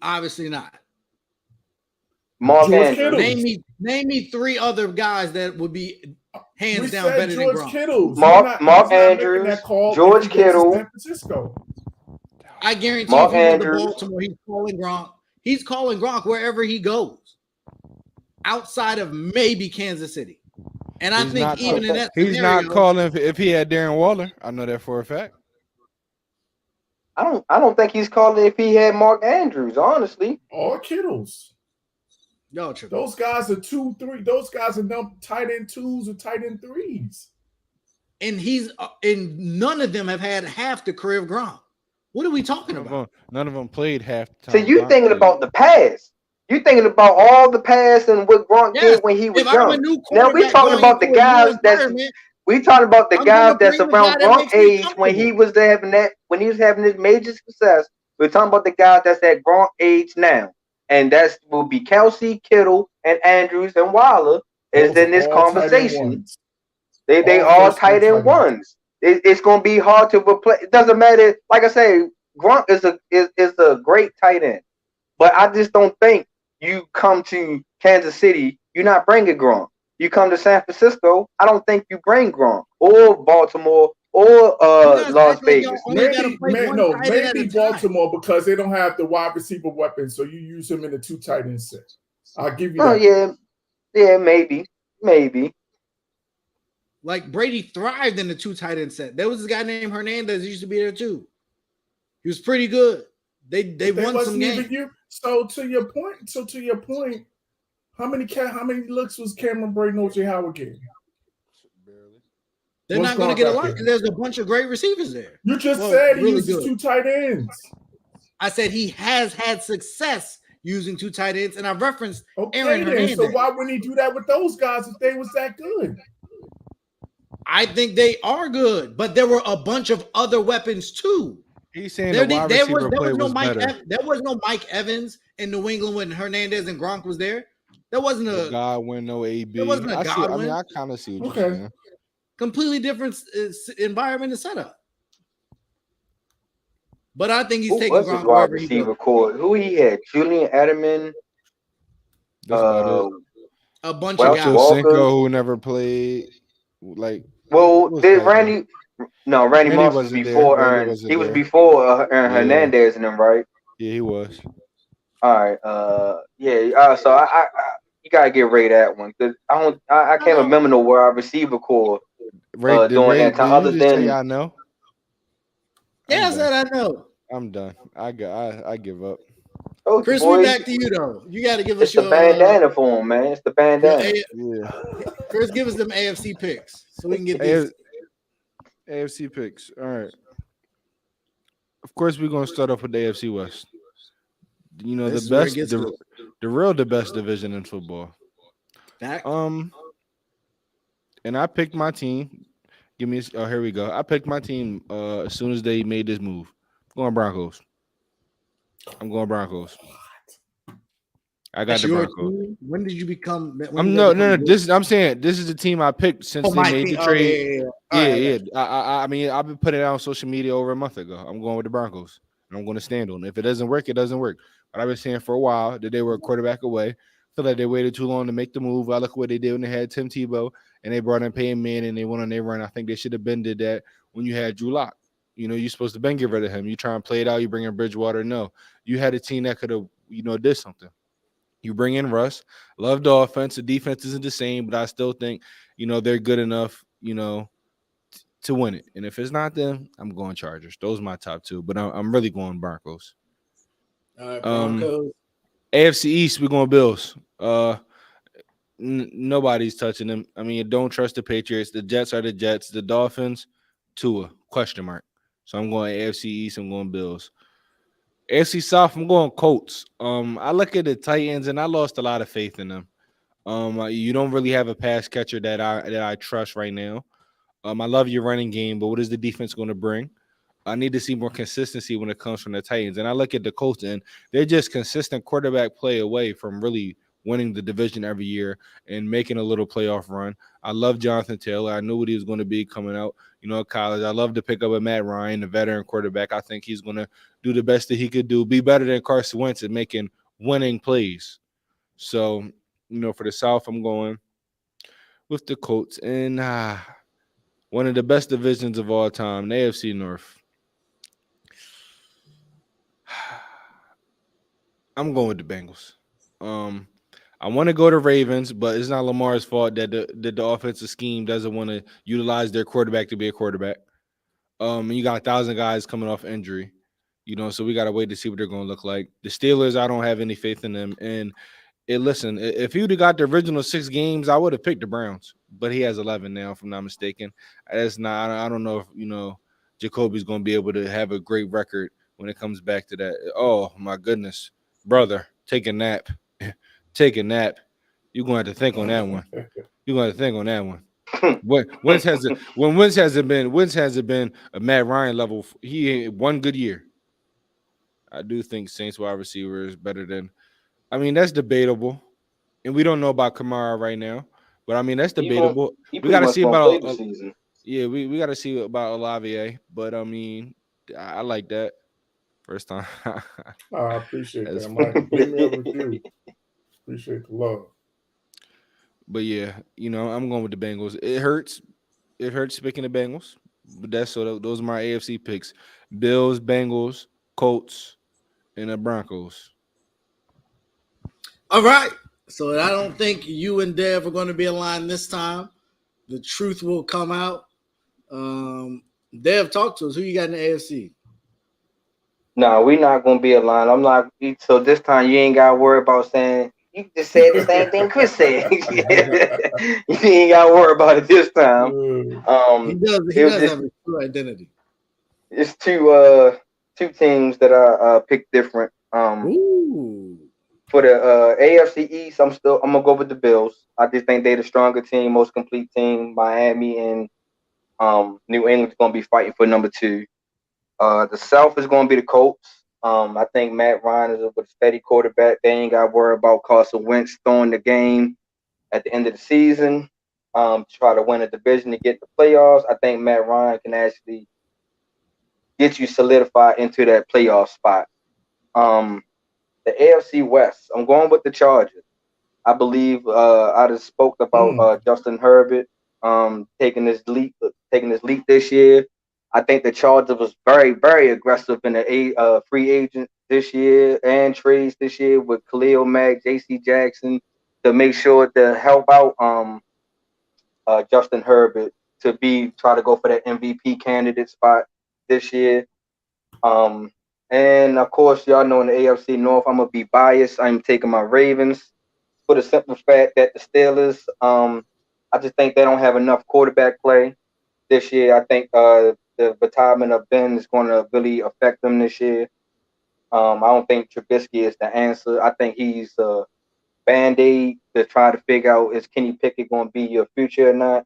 Obviously not. Mark Andrews. Name me three other guys that would be hands down better than Gronk. Kittles. Mark Andrews, George Kittle. I guarantee if he went to Baltimore, he's calling Gronk. He's calling Gronk wherever he goes, outside of maybe Kansas City. And I think even in that he's not calling if he had Darren Waller. I know that for a fact. I don't think he's calling if he had Mark Andrews, honestly. Or Kittles. No, true. Those guys are 2, 3. Those guys are tight end 2s or tight end 3s. And none of them have had half the career of Gronk. What are we talking about? None of them played half the time. So you thinking about the past. You thinking about all the past and what Gronk did when he was young. Now we talking about the guys that's around Gronk's age when he was having his major success. We're talking about the guys that's at Gronk age now. And that will be Kelce, Kittle, and Andrews and Waller is in this conversation. They all tight end ones. It's going to be hard to replace. It doesn't matter. Like I say, Gronk is a great tight end. But I just don't think you come to Kansas City, you're not bringing Gronk. You come to San Francisco, I don't think you bring Gronk or Baltimore or Las Vegas. Maybe Baltimore because they don't have the wide receiver weapon, so you use him in the 2 tight end set. I'll give you that. Yeah, maybe. Like Brady thrived in the 2 tight end set. There was this guy named Hernandez who used to be there too. He was pretty good. They won some games. So to your point, how many looks was Cameron Brayton, OJ Howard getting? Barely. They're not going to get a lot. There's a bunch of great receivers there. You just said he uses 2 tight ends. I said he has had success using 2 tight ends, and I referenced Aaron Hernandez. So why wouldn't he do that with those guys if they was that good? I think they are good, but there were a bunch of other weapons too. He's saying there was no Mike Evans in New England when Hernandez and Gronk was there. There wasn't a Godwin, no AB. There wasn't a Godwin. I kind of see what you're saying. Completely different environment and setup. But I think he's taking Gronk wide receiver core. Who he had? Julian Edelman. A bunch of guys. Cinco who never played. Like, did Randy? No, Randy Moss was before Aaron. He was before Aaron Hernandez and them, right? Yeah, he was. All right. So I you gotta get Ray that one because I can't remember no wide receiver core during that time. Other than I know. Yeah, I said I know. I'm done. I give up. Chris, we're back to you though. You got to give us your bandana for him, man. It's the bandana. Chris, give us them AFC picks so we can get these. AFC picks. All right. Of course, we're gonna start off with the AFC West. You know, the best division in football. And I picked my team. Here we go. I picked my team as soon as they made this move. I'm going Broncos. I got the Broncos. When did you become? No. I'm saying this is the team I picked since they made the trade. Yeah. I mean, I've been putting it out on social media over a month ago. I'm going with the Broncos, and I'm going to stand on it. If it doesn't work, it doesn't work. But I've been saying for a while that they were a quarterback away. I feel like they waited too long to make the move. I look at what they did when they had Tim Tebow and they brought in Peyton Manning and they went on their run. I think they should have been did that when you had Drew Lock. You know, you're supposed to get rid of him. You try and play it out. You bring in Bridgewater. No, you had a team that could have, did something. You bring in Russ. Love the offense. The defense isn't the same, but I still think, they're good enough, to win it. And if it's not them, I'm going Chargers. Those are my top two, but I'm really going Broncos. All right, Broncos. AFC East, we're going Bills. Nobody's touching them. I mean, don't trust the Patriots. The Jets are the Jets. The Dolphins, Tua, question mark. So I'm going AFC East. I'm going Bills. AFC South, I'm going Colts. I look at the Titans, and I lost a lot of faith in them. You don't really have a pass catcher that I trust right now. I love your running game, but what is the defense going to bring? I need to see more consistency when it comes from the Titans. And I look at the Colts, and they're just consistent quarterback play away from really winning the division every year and making a little playoff run. I love Jonathan Taylor. I knew what he was going to be coming out, at college. I love to pick up a Matt Ryan, the veteran quarterback. I think he's going to do the best that he could do, be better than Carson Wentz at making winning plays. So, for the South, I'm going with the Colts. And one of the best divisions of all time, the AFC North. I'm going with the Bengals. I want to go to Ravens, but it's not Lamar's fault that the offensive scheme doesn't want to utilize their quarterback to be a quarterback. You got 1,000 guys coming off injury, so we got to wait to see what they're going to look like. The Steelers, I don't have any faith in them. And listen, if he would have got the original 6 games, I would have picked the Browns, but he has 11 now, if I'm not mistaken. That's not. I don't know if Jacoby's going to be able to have a great record when it comes back to that. Oh my goodness, brother, take a nap. Take a nap. You're going to have to think on that one. You're going to think on that one. Wentz hasn't been a Matt Ryan level. He ain't one good year. I do think Saints wide receiver is better than. I mean, that's debatable, and we don't know about Kamara right now. But I mean, that's debatable. We got to see about. We got to see about Olave. But I mean, I like that. First time. I appreciate that, Mike. Give me a review. Appreciate the love. But yeah, I'm going with the Bengals. It hurts. It hurts picking the Bengals. But those are my AFC picks. Bills, Bengals, Colts, and the Broncos. All right. So I don't think you and Dev are going to be aligned this time. the truth will come out. Dev, talk to us. Who you got in the AFC? No, we not gonna be aligned. I'm not. So this time you ain't gotta worry about saying. You just said the same thing Chris said. You ain't gotta worry about it this time. He does have a true identity. It's two teams that I picked different. Ooh. For the AFC East, I'm gonna go with the Bills. I just think they're the stronger team, most complete team. Miami and New England's gonna be fighting for number 2. The South is gonna be the Colts. I think Matt Ryan is a steady quarterback. They ain't got to worry about Carson Wentz throwing the game at the end of the season. Try to win a division to get the playoffs. I think Matt Ryan can actually get you solidified into that playoff spot. The AFC West, I'm going with the Chargers. I believe I just spoke about Justin Herbert taking this leap this year. I think the Chargers was very, very aggressive in the free agent this year and trades this year with Khalil Mack, J.C. Jackson to make sure to help out Justin Herbert to try to go for that MVP candidate spot this year. And of course, y'all know in the AFC North, I'm gonna be biased. I'm taking my Ravens for the simple fact that the Steelers, I just think they don't have enough quarterback play this year. I think the retirement of Ben is going to really affect them this year. I don't think Trubisky is the answer. I think he's a Band-Aid to try to figure out is Kenny Pickett going to be your future or not.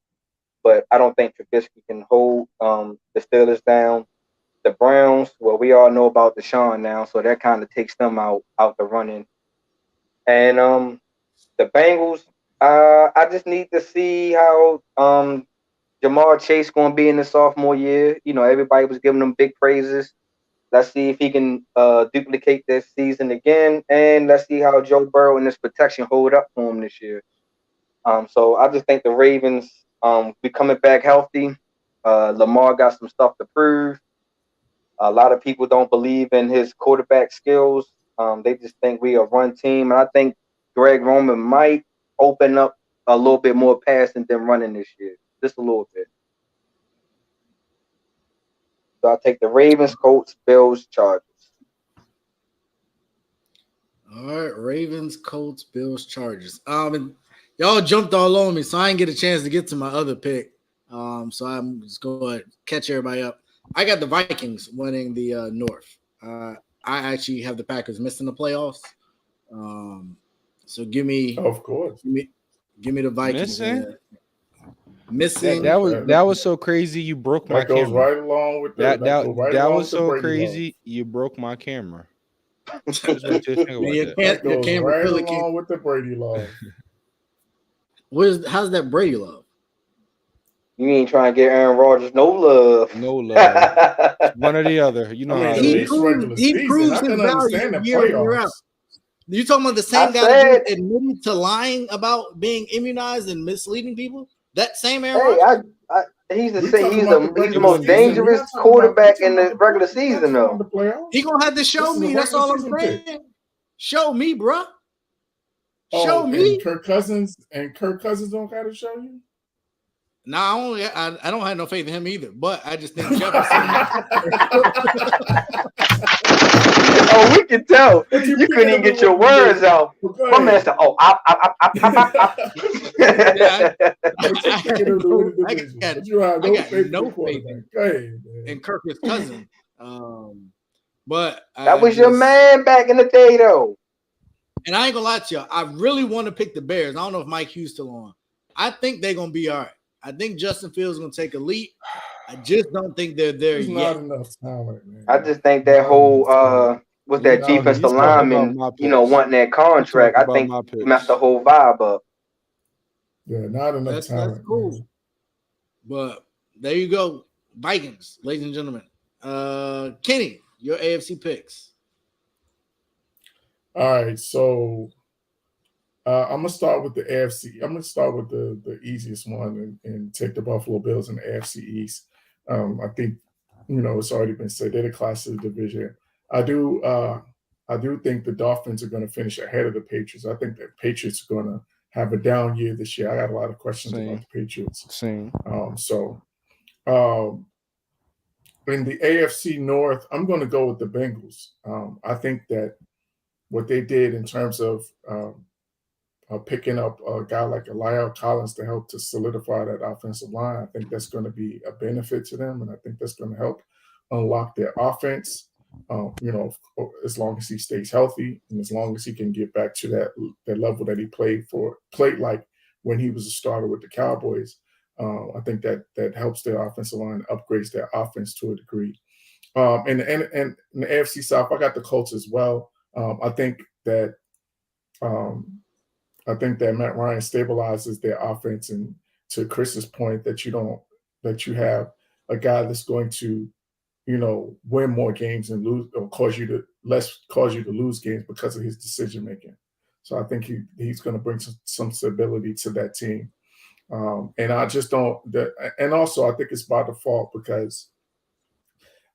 But I don't think Trubisky can hold the Steelers down. The Browns, well, we all know about Deshaun now, so that kind of takes them out the running. And the Bengals, I just need to see how Jamar Chase going to be in the sophomore year. You know, everybody was giving him big praises. Let's see if he can duplicate this season again, and let's see how Joe Burrow and his protection hold up for him this year. So I just think the Ravens be coming back healthy. Lamar got some stuff to prove. A lot of people don't believe in his quarterback skills. They just think we a run team, and I think Greg Roman might open up a little bit more passing than running this year, just a little bit. So I'll take the Ravens, Colts, Bills, Chargers. All right, Ravens, Colts, Bills, Chargers. And y'all jumped all on me, so I didn't get a chance to get to my other pick. So I'm just going to catch everybody up. I got the Vikings winning the North. I actually have the Packers missing the playoffs. So give me, of course, give me the Vikings. Missing. That was so crazy. You broke my camera. That goes right along with that was so crazy. You broke my camera. Your camera right along with the Brady love. How's that Brady love? You ain't trying to get Aaron Rodgers no love. No love. One or the other. You know how he proves his value year in, year out. You talking about the same guy that admitted to lying about being immunized and misleading people? That same Aaron Rodgers? He's the most dangerous quarterback in the regular season, though. He gonna have to show me. That's all I'm saying. Show me, bro. Show me. Kirk Cousins don't gotta show you. No, I don't have no faith in him either. But I just think Jefferson. Oh, we can tell. You couldn't even get your words out. My man said, "Oh, I got no faith in Kirk's cousin." But that was your man back in the day, though. And I ain't gonna lie to you, I really want to pick the Bears. I don't know if Mike Hughes still on. I think they're gonna be all right. I think Justin Fields is gonna take a leap. I just don't think they're there yet. Not enough talent, man. I just think that whole with that defensive lineman, wanting that contract, I think messed the whole vibe up. Yeah, not enough talent. That's cool. Man. But there you go, Vikings, ladies and gentlemen. Kenny, your AFC picks. All right, so I'm gonna start with the AFC. I'm gonna start with the easiest one and take the Buffalo Bills in the AFC East. I think it's already been said they're the class of the division. I do think the Dolphins are going to finish ahead of the Patriots. I think the Patriots are going to have a down year this year. I got a lot of questions Same. about the Patriots. Same. In the AFC North, I'm going to go with the Bengals. I think that what they did in terms of picking up a guy like La'el Collins to help to solidify that offensive line, I think that's going to be a benefit to them, and I think that's going to help unlock their offense. As long as he stays healthy and as long as he can get back to that level that he played like when he was a starter with the Cowboys, I think that helps their offensive line, upgrades their offense to a degree. And in the AFC South, I got the Colts as well. I think that Matt Ryan stabilizes their offense, and to Chris's point, that you have a guy that's going to win more games and lose, or cause you to lose games because of his decision making. So I think he's going to bring some stability to that team. And I just don't. And also, I think it's by default because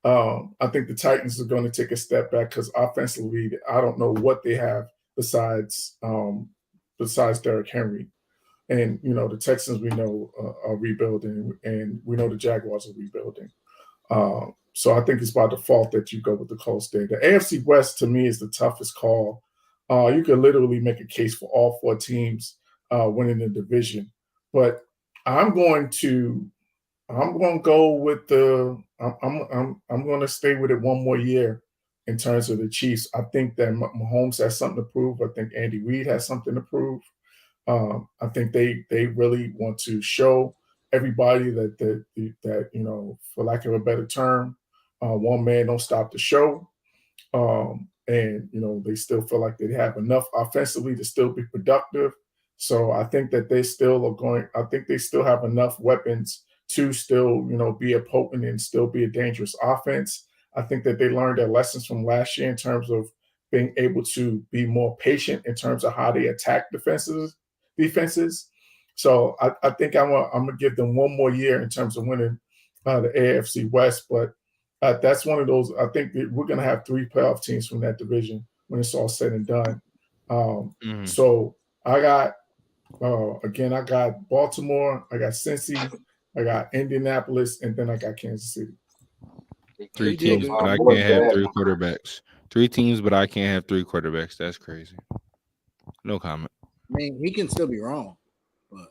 I think the Titans are going to take a step back because offensively, I don't know what they have besides Derrick Henry. And the Texans we know are rebuilding, and we know the Jaguars are rebuilding. So I think it's by default that you go with the Colts there. The AFC West, to me, is the toughest call. You could literally make a case for all four teams winning the division, but I'm going to go with I'm going to stay with it one more year in terms of the Chiefs. I think that Mahomes has something to prove. I think Andy Reid has something to prove. I think they really want to show everybody that for lack of a better term, one man don't stop the show. And they still feel like they have enough offensively to still be productive. So I think that they still have enough weapons to still, be a potent and still be a dangerous offense. I think that they learned their lessons from last year in terms of being able to be more patient in terms of how they attack defenses. So I think I'm gonna give them one more year in terms of winning the AFC West. But that's one of those. I think that we're gonna have 3 playoff teams from that division when it's all said and done. So I got I got Baltimore, I got Cincy, I got Indianapolis, and then I got Kansas City. 3 teams, but I can't have 3 quarterbacks. 3 teams, but I can't have 3 quarterbacks. That's crazy. No comment. I mean, he can still be wrong, but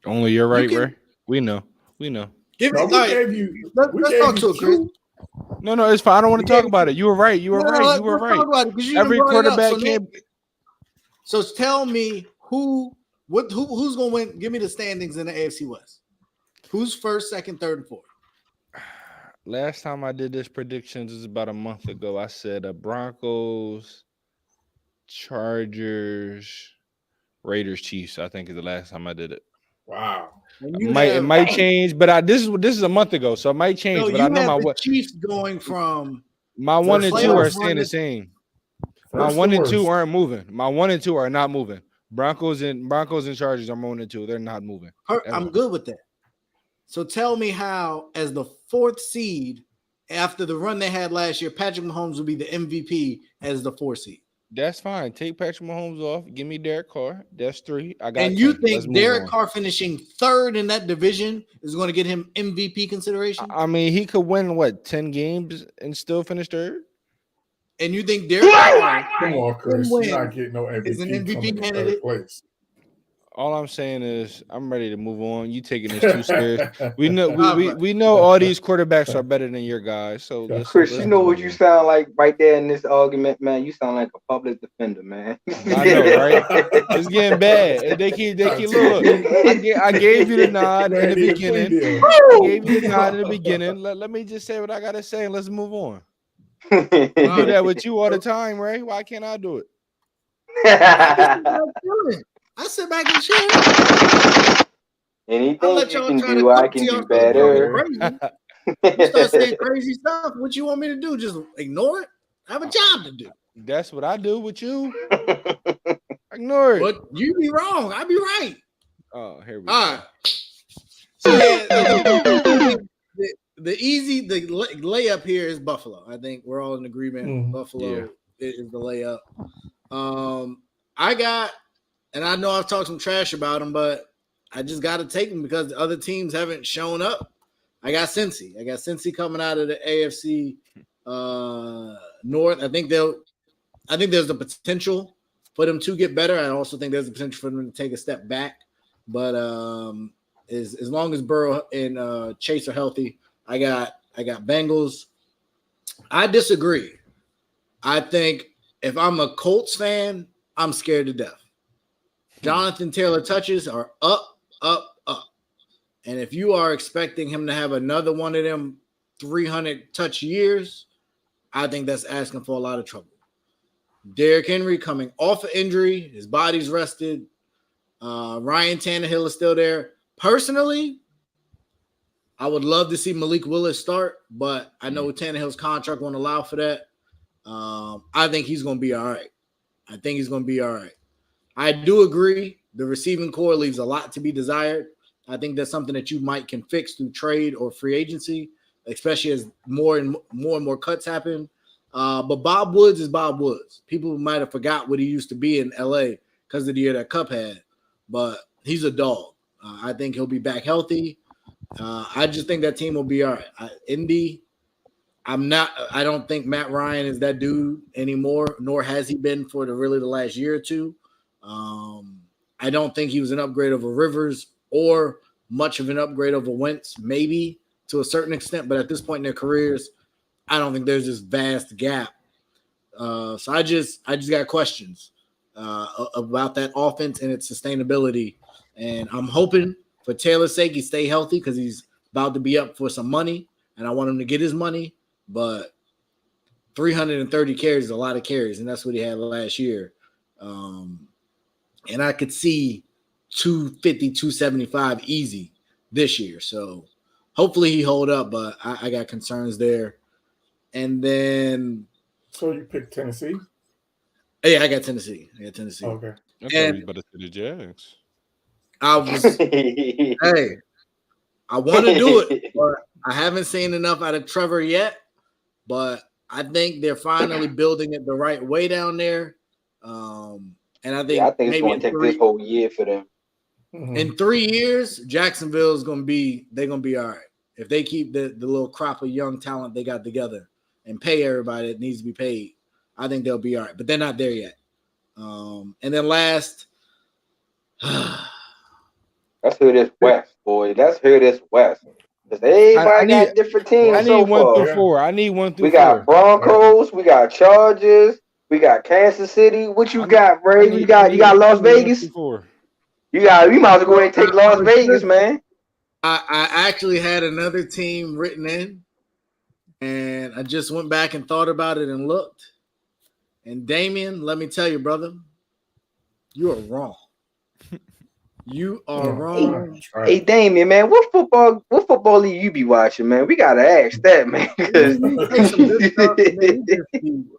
only you're right, Ray. We know. Let's talk to it, Chris. No, it's fine. I don't want to talk about it. You were right. You were right. Talk about it, every quarterback can't. So tell me who's going to win? Give me the standings in the AFC West. Who's first, second, third, and fourth? Last time I did this predictions is about a month ago. I said Broncos, Chargers, Raiders, Chiefs. I think is the last time I did it. Wow. It might change, but this is a month ago, so it might change. No, but I know my Chiefs going from my 1 and 2 are staying the same. My 1 and 2 aren't moving. My 1 and 2 are not moving. Broncos and Chargers are 1 and 2. They're not moving. I'm good with that. So tell me how, as the 4th seed, after the run they had last year, Patrick Mahomes will be the MVP as the 4th seed. That's fine. Take Patrick Mahomes off. Give me Derek Carr. That's 3. I got. And you think Derek Carr finishing 3rd in that division is going to get him MVP consideration? I mean, he could win 10 games and still finish 3rd. And you think Derek Carr? Come on, Chris. You're not getting no MVP. Is an MVP candidate? All I'm saying is I'm ready to move on. You taking this too serious. We know we know all these quarterbacks are better than your guys. So Chris, you know what you sound like right there in this argument, man. You sound like a public defender, man. I know, right? It's getting bad. They keep look. I gave you the nod in the beginning. I gave you the nod in the beginning. Let me just say what I gotta say and let's move on. I do that with you all the time, Ray. Why can't I do it? I sit back and chill. Anything you can do, I can do better. You start saying crazy stuff. What you want me to do? Just ignore it? I have a job to do. That's what I do with you. Ignore it. But you be wrong. I be right. Oh, here we go. All right. So the layup here is Buffalo. I think we're all in agreement. Buffalo is the layup. I got and I know I've talked some trash about him, but I just got to take him because the other teams haven't shown up. I got Cincy. Coming out of the AFC North. I think there's the potential for them to get better. I also think there's the potential for them to take a step back. But as long as Burrow and Chase are healthy, I got Bengals. I disagree. I think if I'm a Colts fan, I'm scared to death. Jonathan Taylor touches are up. And if you are expecting him to have another one of them 300 touch years, I think that's asking for a lot of trouble. Derrick Henry coming off an injury, his body's rested. Ryan Tannehill is still there. Personally, I would love to see Malik Willis start, but I know Tannehill's contract won't allow for that. I think he's going to be all right. I do agree. The receiving core leaves a lot to be desired. I think that's something that you can fix through trade or free agency, especially as more and more cuts happen. But Bob Woods is Bob Woods. People might have forgot what he used to be in LA because of the year that Cup had, but he's a dog. I think he'll be back healthy. I just think that team will be all right. Indy, I don't think Matt Ryan is that dude anymore, nor has he been for the last year or two. I don't think he was an upgrade over Rivers or much of an upgrade over Wentz, maybe to a certain extent, but at this point in their careers, I don't think there's this vast gap. So I just got questions about that offense and its sustainability. And I'm hoping for Taylor's sake he stay healthy because he's about to be up for some money, and I want him to get his money. But 330 carries is a lot of carries, and that's what he had last year. And I could see 250, 275 easy this year. So hopefully he hold up, but I got concerns there. And then so you picked Tennessee? Yeah, I got Tennessee. Okay. I thought you was about to say the Jags. I was hey, I want to do it, but I haven't seen enough out of Trevor yet. But I think they're finally building it the right way down there. And I think it's going to take this whole year for them. Mm-hmm. In 3 years, Jacksonville is going to be all right. If they keep the little crop of young talent they got together and pay everybody that needs to be paid, I think they'll be all right. But they're not there yet. And then last, let's hear this West, boy. Let's hear this West. Because everybody got different teams. I need 1 through 4. I need 1 through 4. We got Broncos. We got Chargers. We got Kansas City. What you got, Ray? You got Las Vegas. You might as well go ahead and take Las Vegas, man. I actually had another team written in, and I just went back and thought about it and looked. And Damien, let me tell you, brother, you are wrong. You are wrong. Hey, Damien, man, what football league you be watching, man? We gotta ask that, man.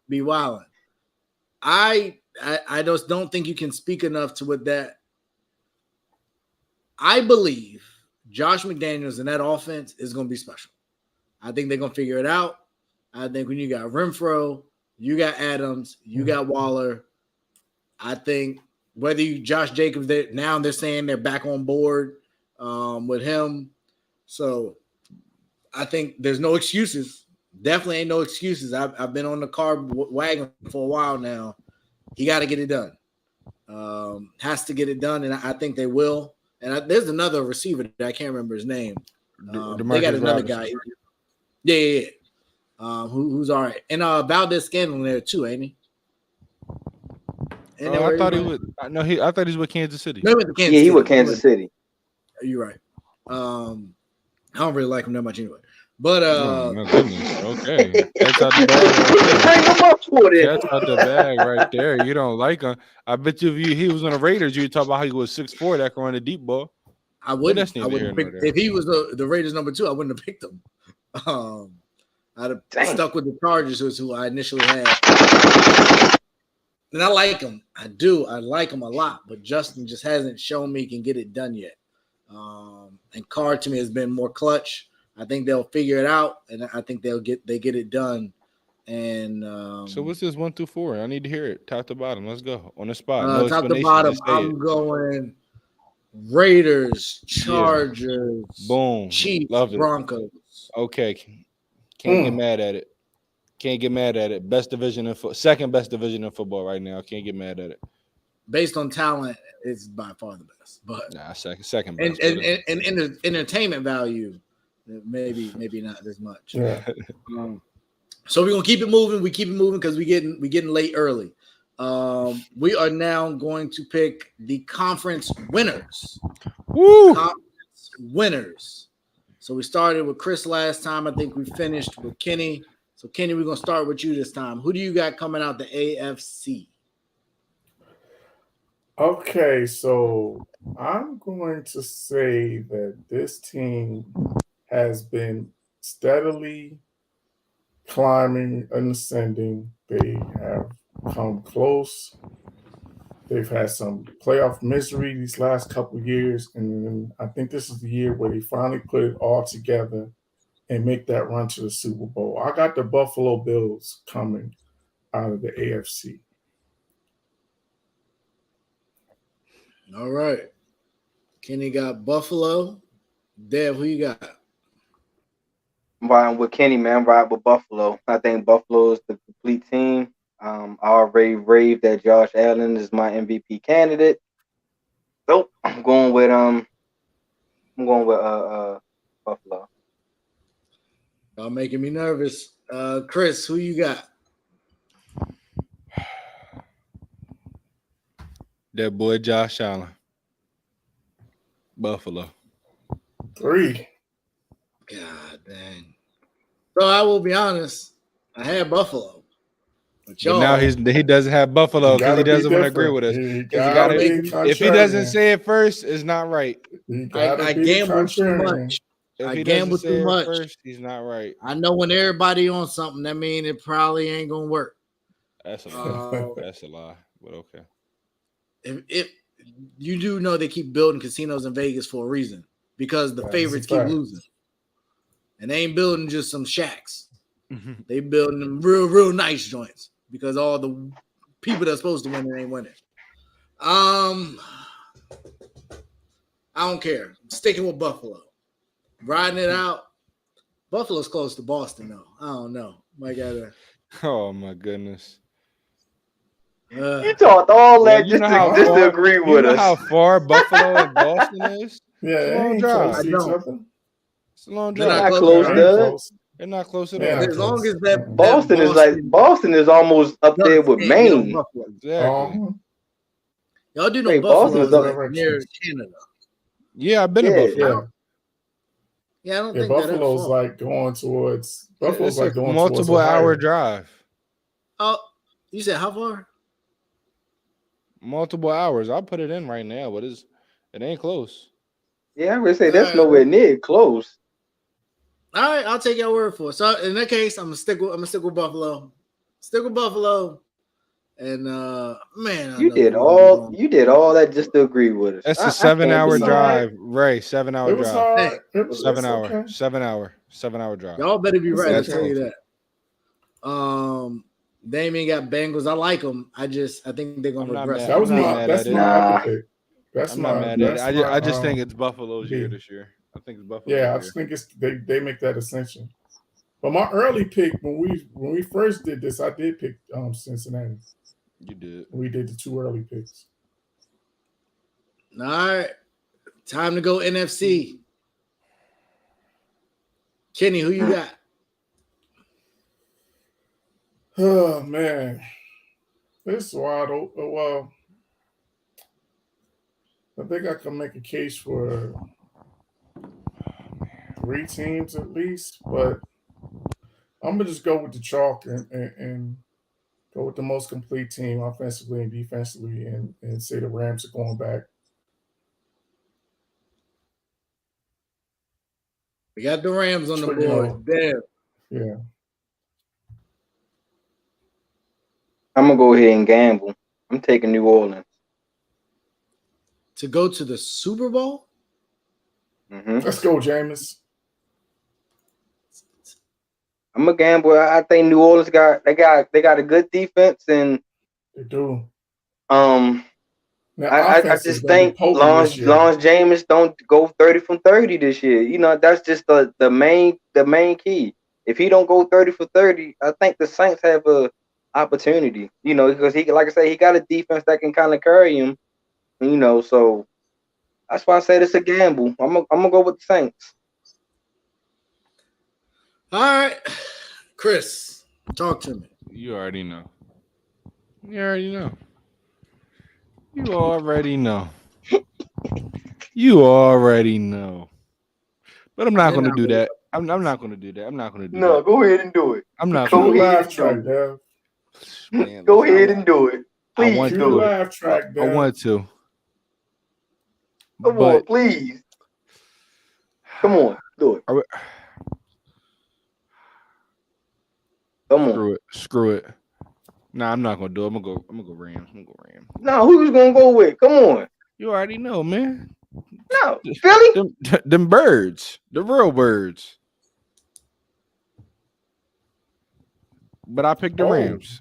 Be wilding. I just don't think you can speak enough to what that. I believe Josh McDaniels and that offense is going to be special. I think they're going to figure it out. I think when you got Renfro, you got Adams, you got Waller. I think whether you Josh Jacobs, now they're saying they're back on board with him. So I think there's no excuses. Definitely ain't no excuses. I've been on the car wagon for a while now. He got to get it done. Has to get it done, and I think they will. And there's another receiver that I can't remember his name. They got another guy. Yeah. Who's all right. And Valdez Scandal there too, ain't he? I thought he was. I thought he's with Kansas City. No, he with Kansas City. You're right. I don't really like him that much anyway. But my goodness. Okay. That's out the bag. That's out the bag right there. You don't like him. I bet you if he was on the Raiders, you'd talk about how he was 6'4", that can run a deep ball. I wouldn't pick, if he was the Raiders number 2, I wouldn't have picked him. I'd have stuck with the Chargers, who I initially had. And I like him. I do. I like him a lot. But Justin just hasn't shown me he can get it done yet. And Carr to me has been more clutch. I think they'll figure it out, and I think they get it done. And So what's this 1 through 4? I need to hear it top to bottom. Let's go on the spot. No top to explanation. bottom, Just say I'm it. going Raiders, Chargers, Boom. Chiefs, Love it. Broncos. Okay. Can't get mad at it. Can't get mad at it. Best division in second best division in football right now. Can't get mad at it. Based on talent, it's by far the best. But second best. And entertainment value, maybe not as much. Yeah. So we're gonna keep it moving. We keep it moving because we getting late early. We are now going to pick the conference winners. Woo! Conference winners. So we started with Chris last time. I think we finished with Kenny. So Kenny, we're gonna start with you this time. Who do you got coming out the AFC? Okay, so I'm going to say that this team has been steadily climbing and ascending. They have come close. They've had some playoff misery these last couple of years, and I think this is the year where they finally put it all together and make that run to the Super Bowl. I got the Buffalo Bills coming out of the AFC. All right. Kenny got Buffalo. Dev, who you got? I'm riding with Kenny, man. I'm riding with Buffalo. I think Buffalo is the complete team. I already raved that Josh Allen is my MVP candidate. So I'm going with Buffalo. Y'all making me nervous. Chris, who you got? That boy Josh Allen. Buffalo. 3. God dang. So I will be honest. I had Buffalo. But now he doesn't have Buffalo because he doesn't want to agree with us. If he doesn't say it first, it's not right. I gambled too much. If he doesn't say it first, he's not right. I know when everybody on something, that means it probably ain't gonna work. That's a lie. That's a lie. But okay. If you do know they keep building casinos in Vegas for a reason because the favorites keep losing, and they ain't building just some shacks. They building them real nice joints because all the people that's supposed to win it ain't winning. I don't care. I'm sticking with Buffalo, riding it out. Buffalo's close to Boston though. I don't know. Oh my goodness. You talked all that just to agree with us. You know how far Buffalo and Boston is? Yeah, it's a long drive. It's a long drive. They're not close, They're not close at all. As long as that Boston is almost up there with Maine. Exactly. Y'all do know Buffalo is near Canada. Yeah, I've been to Buffalo. Yeah, I don't think Buffalo's like going towards multiple hour drive. Oh, you said how far? Multiple hours. I'll put it in right now, but it ain't close. Yeah, I would say that's nowhere near close. All right, I'll take your word for it. So in that case, I'm gonna stick with Buffalo. Stick with Buffalo. And man, you did all that just to agree with us. That's a 7-hour drive, Ray. 7-hour drive. Hey, 7 hour. Okay. 7-hour drive. Y'all better be right. I'll tell you that. Damien got Bengals. I like them. I think they're gonna regress. That's my pick. I'm not mad at it. I just think it's Buffalo's year this year. I think it's Buffalo. Yeah, I just think it's they make that ascension. But my early pick when we first did this, I did pick Cincinnati. You did. We did the 2 early picks. All right, time to go NFC. Kenny, who you got? Oh man, this is wild. Well, I think I can make a case for 3 teams at least, but I'm gonna just go with the chalk and go with the most complete team offensively and defensively, and say the Rams are going back. We got the Rams on the board. Damn. Yeah. I'm gonna go ahead and gamble. I'm taking New Orleans to go to the Super Bowl. Mm-hmm. Let's go, Jameis. I'm a gambler. I think New Orleans got a good defense, and They do. I just think Lawrence James don't go 30 from 30 this year. You know, that's just the main key. If he don't go 30 for 30, I think the Saints have a opportunity. You know, because he, like I say, he got a defense that can kind of carry him. You know, so that's why I said it's a gamble. I'm gonna go with the Saints. All right, Chris, talk to me. You already know. You already know. You already know. You already know. But I'm not going to do that. I'm not going to do that. I'm not going to do that. No, go ahead and do it. I'm not going to laugh track, Dev. Go ahead and do it. Please I want do it. Laugh track, Dev. I want to. Come on, please. Come on, do it. Come on. Screw it. Nah, I'm not gonna do it. I'm gonna go Rams. No, who's gonna go with? Come on. You already know, man. No, Philly. Them birds, the real birds. But I picked the Rams.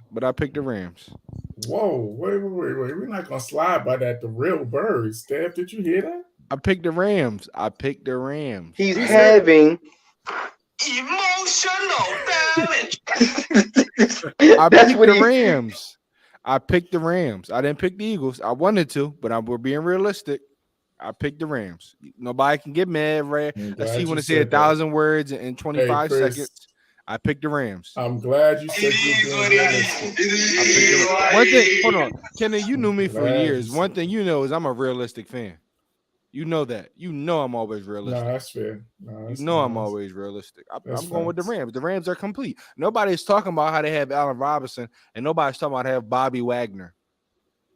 Whoa, wait. We're not gonna slide by that. The real birds. Steph, did you hear that? I picked the Rams. He's having emotional damage. I picked the Rams. I didn't pick the Eagles. I wanted to, but we're being realistic. I picked the Rams. Nobody can get mad, right? I see when it say 1,000 words in 25 seconds. I picked the Rams. I'm glad you said you're being realistic. One thing, hold on, Kenny, you knew me for years. One thing you know is I'm a realistic fan. You know that. You know I'm always realistic. No, that's fair. I'm always realistic. I'm going with the Rams. The Rams are complete. Nobody's talking about how they have Allen Robinson, and nobody's talking about how they have Bobby Wagner.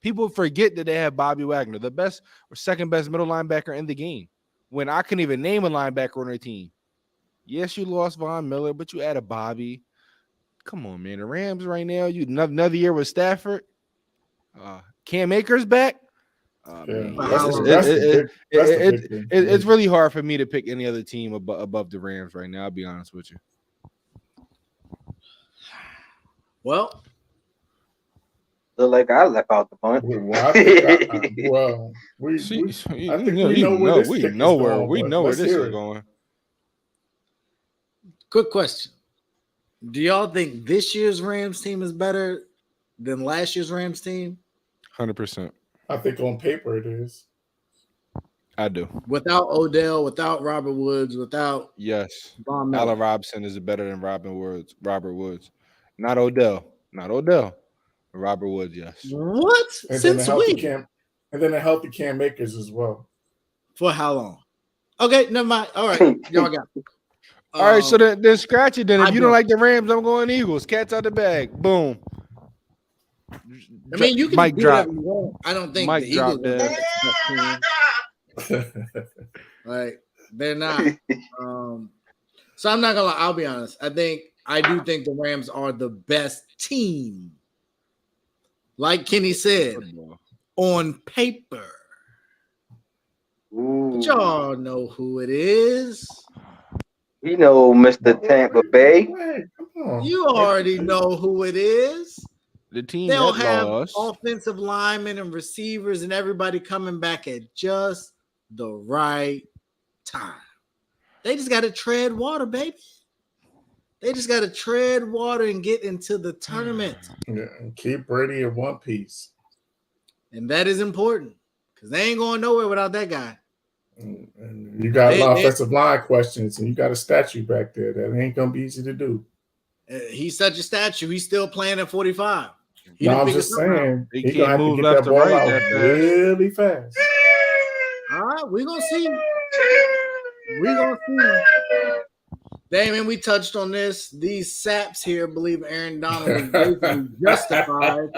People forget that they have Bobby Wagner, the best or second best middle linebacker in the game. When I couldn't even name a linebacker on their team. Yes, you lost Von Miller, but you added Bobby. Come on, man. The Rams right now, you another year with Stafford. Cam Akers back. It's really hard for me to pick any other team above the Rams right now. I'll be honest with you. Well, look like I left out the bunch. We know where this is going. Quick question. Do y'all think this year's Rams team is better than last year's Rams team? 100%. I think on paper it is. I do. Without Odell, without Robert Woods, without Allen Robinson is better than Robert Woods. Not Odell. Robert Woods, yes. What? And then a healthy Cam Akers as well. For how long? Okay, never mind. All right, y'all got it. All right, so then scratch it. Then if you don't like the Rams, I'm going Eagles. Cats out the bag. Boom. I mean, you can Mic do drop. whatever you want. I don't think Mic the Eagles drop, like they're not. So I'm not gonna lie. I'll be honest. I do think the Rams are the best team. Like Kenny said, on paper. But y'all know who it is. You know, Mr. Tampa Bay. You already know who it is. The team they'll that have lost. Offensive linemen and receivers and everybody coming back at just the right time. They just got to tread water, baby. They just got to tread water and get into the tournament. Yeah, and keep Brady in one piece. And that is important because they ain't going nowhere without that guy. And you got a lot of offensive line questions, and you got a statue back there that ain't going to be easy to do. He's such a statue. He's still playing at 45. No, I'm just saying he's going to have to get that ball out really fast. All right, we're going to see. Damon, we touched on this. These saps here believe Aaron Donald is basically justified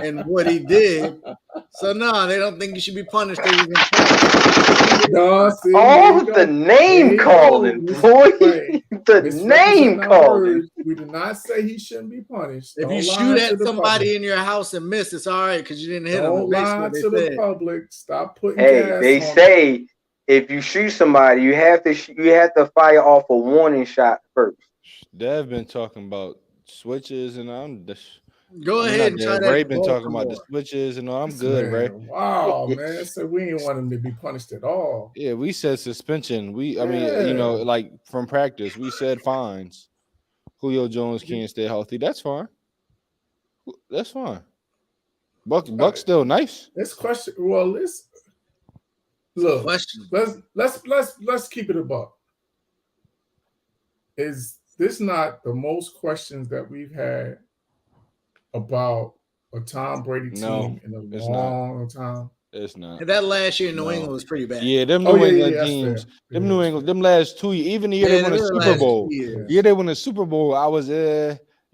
in what he did. So, no, they don't think he should be punished. The name calling, boy. The name calling. We did not say he shouldn't be punished. If you shoot at somebody in your house and miss, it's all right because you didn't hit them. Don't lie to the public. Stop putting they say if you shoot somebody, you have to fire off a warning shot first. Dev been talking about switches, and Go ahead and try that. Ray been talking about the switches, and I'm good, Ray. Wow, man. So we didn't want him to be punished at all. Yeah, we said suspension. I mean, like from practice, we said fines. Julio Jones can't stay healthy. That's fine. That's fine. Buck's still nice. This question. Well, look. Question. Let's keep it a buck. Is this not the most questions that we've had about a Tom Brady team in a long time? It's not. And that last year in New England was pretty bad. Yeah, them New England teams. Them New England. Them last 2 years. Even the year they won a Super Bowl. Yeah, they won a Super Bowl. I was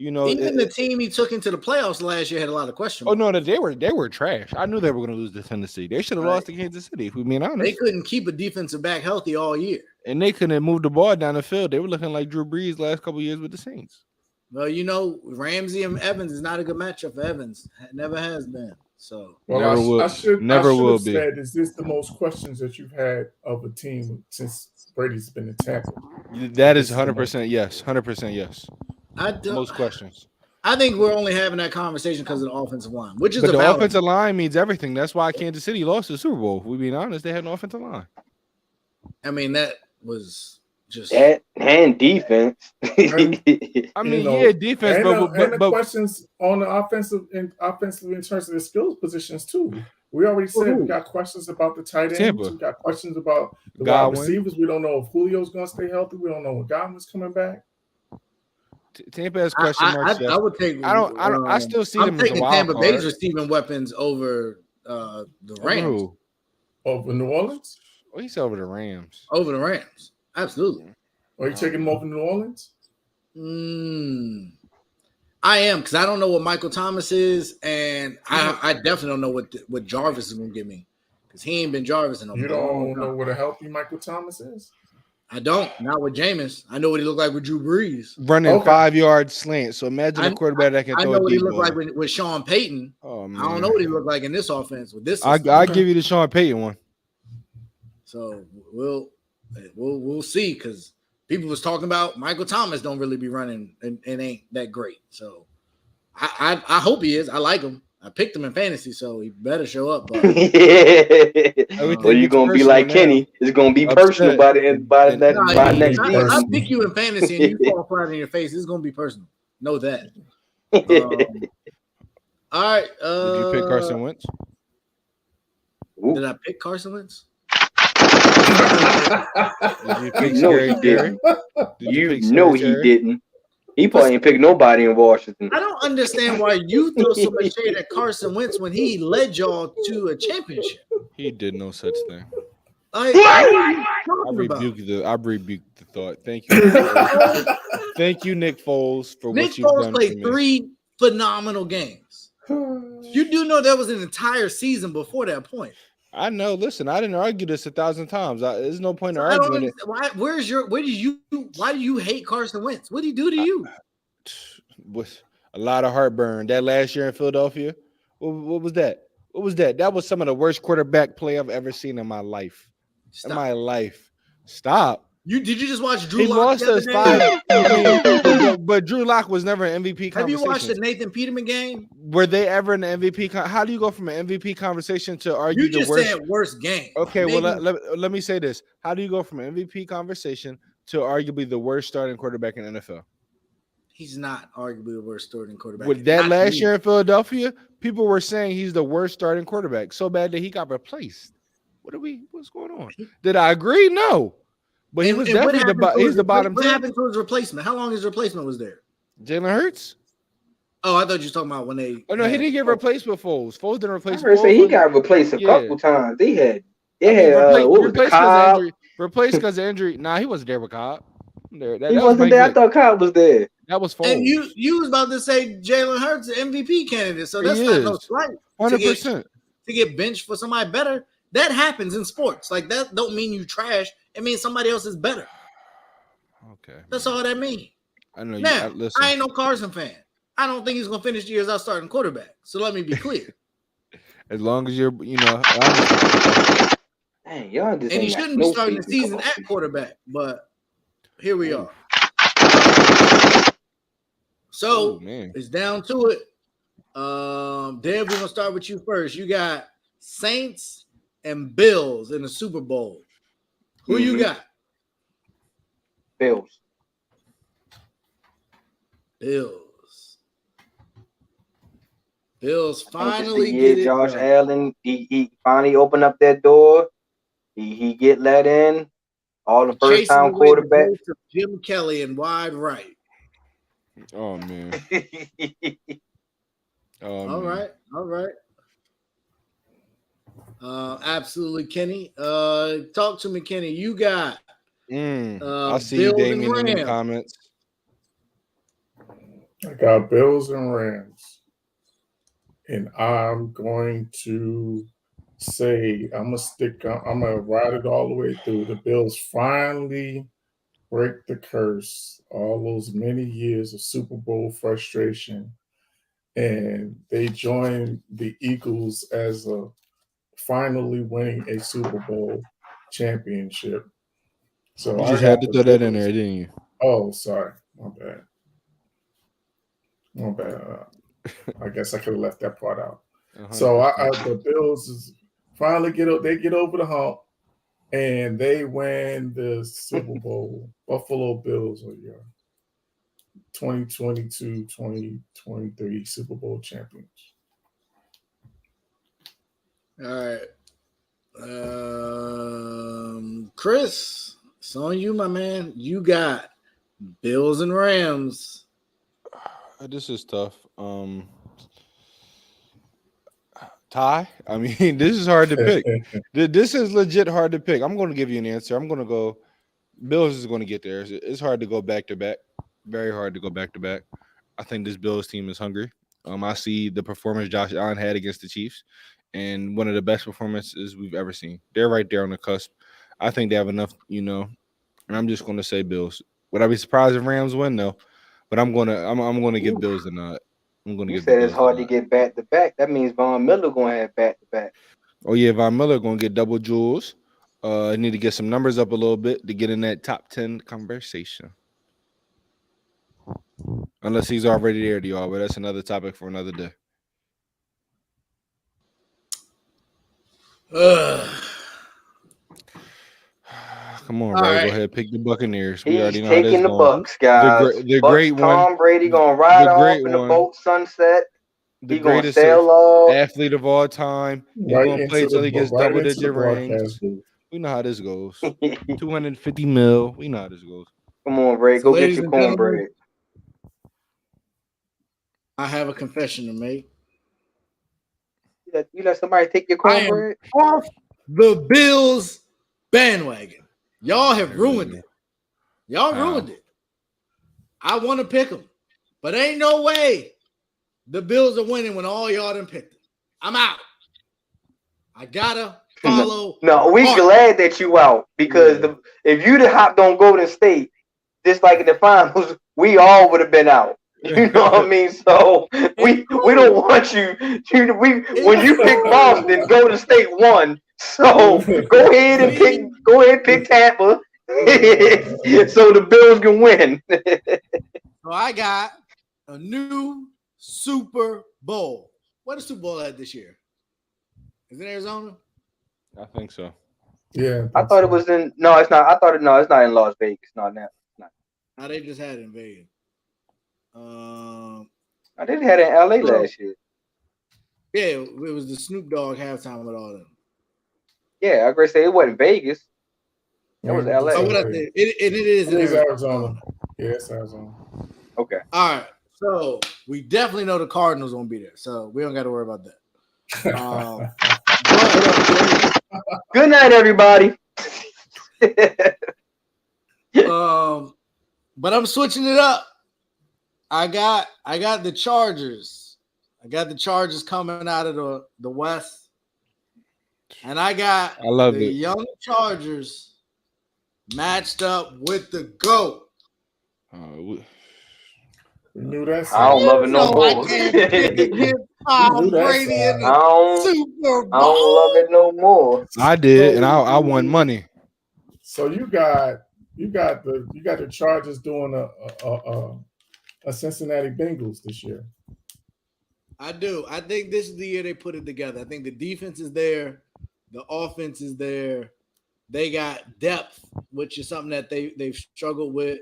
even the team he took into the playoffs last year had a lot of questions. Oh no, they were trash. I knew they were going to lose to Tennessee. They should have lost to Kansas City. If we being honest, they couldn't keep a defensive back healthy all year, and they couldn't move the ball down the field. They were looking like Drew Brees last couple of years with the Saints. Well, Ramsey and Evans is not a good matchup for Evans. It never has been. So I should have said, is this the most questions that you've had of a team since Brady's been in Tampa? That is 100% yes. 100% yes. Most questions. I think we're only having that conversation because of the offensive line, which is the offensive line means everything. That's why Kansas City lost the Super Bowl. If we're being honest, they had an offensive line. I mean, that was just that and defense. I mean, defense, but the questions on the offensive in terms of the skills positions too. We already said we got questions about the tight ends. We got questions about the wide receivers. We don't know if Julio's going to stay healthy. We don't know if Godwin's coming back. Tampa has question marks. I would take. I still see them as a wild Tampa card. Bay's receiving weapons over the Rams. Over New Orleans? Oh, he's over the Rams. Over the Rams, absolutely. Are you taking them over New Orleans? I am, because I don't know what Michael Thomas is, and I definitely don't know what Jarvis is going to give me, because he ain't been Jarvis in a long time. You don't know what a healthy Michael Thomas is? I don't. Not with Jameis. I know what he looked like with Drew Brees. Running 5-yard slant. So imagine a quarterback that can throw a deep ball. I know what he looked like with Sean Payton. Oh, man. I don't know what he looked like in this offense. With this, I'll give you the Sean Payton one. So we'll see, because people was talking about Michael Thomas don't really be running and ain't that great. So I hope he is. I like him. I picked him in fantasy, so he better show up. But well, you're gonna be like Kenny. It's gonna be personal by next season. I pick you in fantasy and you fall flat in your face. It's gonna be personal. Know that. All right. Did you pick Carson Wentz? Did I pick Carson Wentz? Did you pick Scary Terry? He didn't. He probably ain't picked nobody in Washington. I don't understand why you throw so much shade at Carson Wentz when he led y'all to a championship. He did no such thing. I rebuked the thought. Thank you. Thank you, Nick Foles, for what you've done. Nick Foles played 3 phenomenal games. You do know there was an entire season before that point. I know. Listen, I didn't argue this 1,000 times. There's no point in arguing it. Why do you hate Carson Wentz? What did he do to you? With a lot of heartburn. That last year in Philadelphia, what was that? What was that? That was some of the worst quarterback play I've ever seen in my life. Stop. Did you just watch Drew Lock? He lost us 5. But Drew Lock was never an MVP conversation. Have you watched the Nathan Peterman game? Were they ever in the MVP? How do you go from an MVP conversation to argue you just said worst game? Okay, maybe. Well, let me say this. How do you go from an MVP conversation to arguably the worst starting quarterback in the NFL? He's not arguably the worst starting quarterback. With that last year in Philadelphia, people were saying he's the worst starting quarterback. So bad that he got replaced. What's going on? Did I agree? No. But he was definitely he's the bottom 10. What happened to his replacement? How long his replacement was there? Jalen Hurts? Oh, I thought you were talking about when they. Oh no, he didn't get replaced with Foles. Foles didn't replace. I say he got replaced a couple times. Replaced because of injury. Nah, he wasn't there with Cobb. He wasn't there. I thought Cobb was there. That was Foles. And you was about to say Jalen Hurts, the MVP candidate. So that's not no slight. 100%. To get benched for somebody better. That happens in sports. Like, that don't mean you trash. It means somebody else is better. Okay. That's all that means. I know. Now, I ain't no Carson fan. I don't think he's going to finish the year as our starting quarterback. So let me be clear. As long as you're, Dang, y'all just and he shouldn't be starting the season at quarterback. But here we are. So Ooh, man. it's down to it. Dave, we're gonna start with you first. You got Saints and Bills in the Super Bowl. Who you got? Bills. Bills I think this finally the year get it Josh done. Allen. He finally opened up that door. He get let in. All the first Chasing time away the quarterback. ghost of Jim Kelly and wide right. Oh man. All right. Absolutely, Kenny. Talk to me, Kenny. You got I see you, Bills and Damien, in the Rams. comments. I got Bills and Rams. And I'm going to say, I'm going to ride it all the way through. The Bills finally break the curse, all those many years of Super Bowl frustration. And they join the Eagles as finally winning a Super Bowl championship. So You I just got had to the throw that in Bills. there, didn't you? Oh, sorry. My bad. I guess I could have left that part out. 100%. So the Bills finally get over the hump, and they win the Super Bowl. Buffalo Bills are your 2022-2023 Super Bowl champions. All right. Chris, it's on you, my man. You got Bills and Rams. This is tough. Ty, I mean, this is hard to pick. This is legit hard to pick. I'm going to give you an answer. I'm going to go. Bills is going to get there. It's hard to go back to back. Very hard to go back to back. I think this Bills team is hungry. I see the performance Josh Allen had against the Chiefs, and one of the best performances we've ever seen. They're right there on the cusp. I think they have enough, and I'm just going to say Bills. Would I be surprised if Rams win? No, but I'm going to give Bills the nod. I'm going to You give said the it's Bills hard the to nod. get back to back. That means Von Miller gonna have back to back. Oh yeah, Von Miller going to get double jewels. I need to get some numbers up a little bit to get in that top 10 conversation. Unless he's already there to y'all, but that's another topic for another day. Come on, All Ray. right. Go ahead, pick the Buccaneers. We He's already know how this taking the going. Bucks, guys. The Bucks, great one. Tom Brady gonna ride the off great in the one. boat sunset. The He gonna greatest sail off. athlete of all time. He's Right going to play into until he gets right into the double-digit broadcast rings. booth. We know how this goes. 250 mil. We know how this goes. Come on, Ray. So, Go get ladies your and gentlemen, cornbread. I have a confession to make. You let somebody take your I am cornbread? off the Bills bandwagon. Y'all have ruined it. Y'all ruined it. I want to pick them, but ain't no way the Bills are winning when all y'all done picked them. I'm out. I gotta follow. No, we glad that you out because if you'd have hopped on Golden State, just like in the finals, we all would have been out. You know what I mean? So we don't want you. When you pick Boston, Golden State won. So go ahead and pick Tampa, so the Bills can win. So I got a new Super Bowl. What is Super Bowl at this year? Is it Arizona? I think so. Yeah, I thought it was in. No, it's not. It's not in Las Vegas. No, they just had it in Vegas. I did had it in LA last year. Yeah, it was the Snoop Dogg halftime with all them. Yeah, I agree. Say it wasn't Vegas. That was LA. Oh, what I said. It is in Arizona. Yeah, it's Arizona. Okay. All right. So we definitely know the Cardinals won't be there. So we don't got to worry about that. Good night, everybody. But I'm switching it up. I got the Chargers. I got the Chargers coming out of the West. And I love the young Chargers matched up with the GOAT. We knew that. I don't love it no more. I don't love it no more. I did, and I won money. So you got the Chargers doing Cincinnati Bengals this year. I do. I think this is the year they put it together. I think the defense is there, the offense is there. They got depth, which is something that they've struggled with.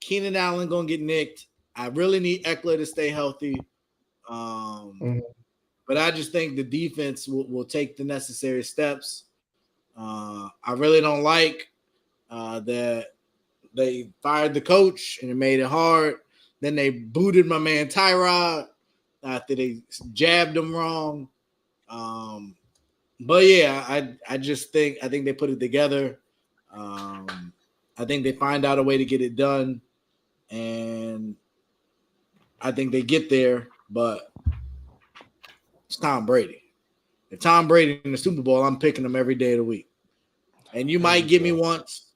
Keenan Allen gonna get nicked. I really need Eckler to stay healthy. But I just think the defense will take the necessary steps. I really don't like that they fired the coach and it made it hard. Then they booted my man Tyrod after they jabbed him wrong. But yeah, I think they put it together. I think they find out a way to get it done, and I think they get there. But it's Tom Brady. If Tom Brady in the Super Bowl, I'm picking him every day of the week. And you might get me once,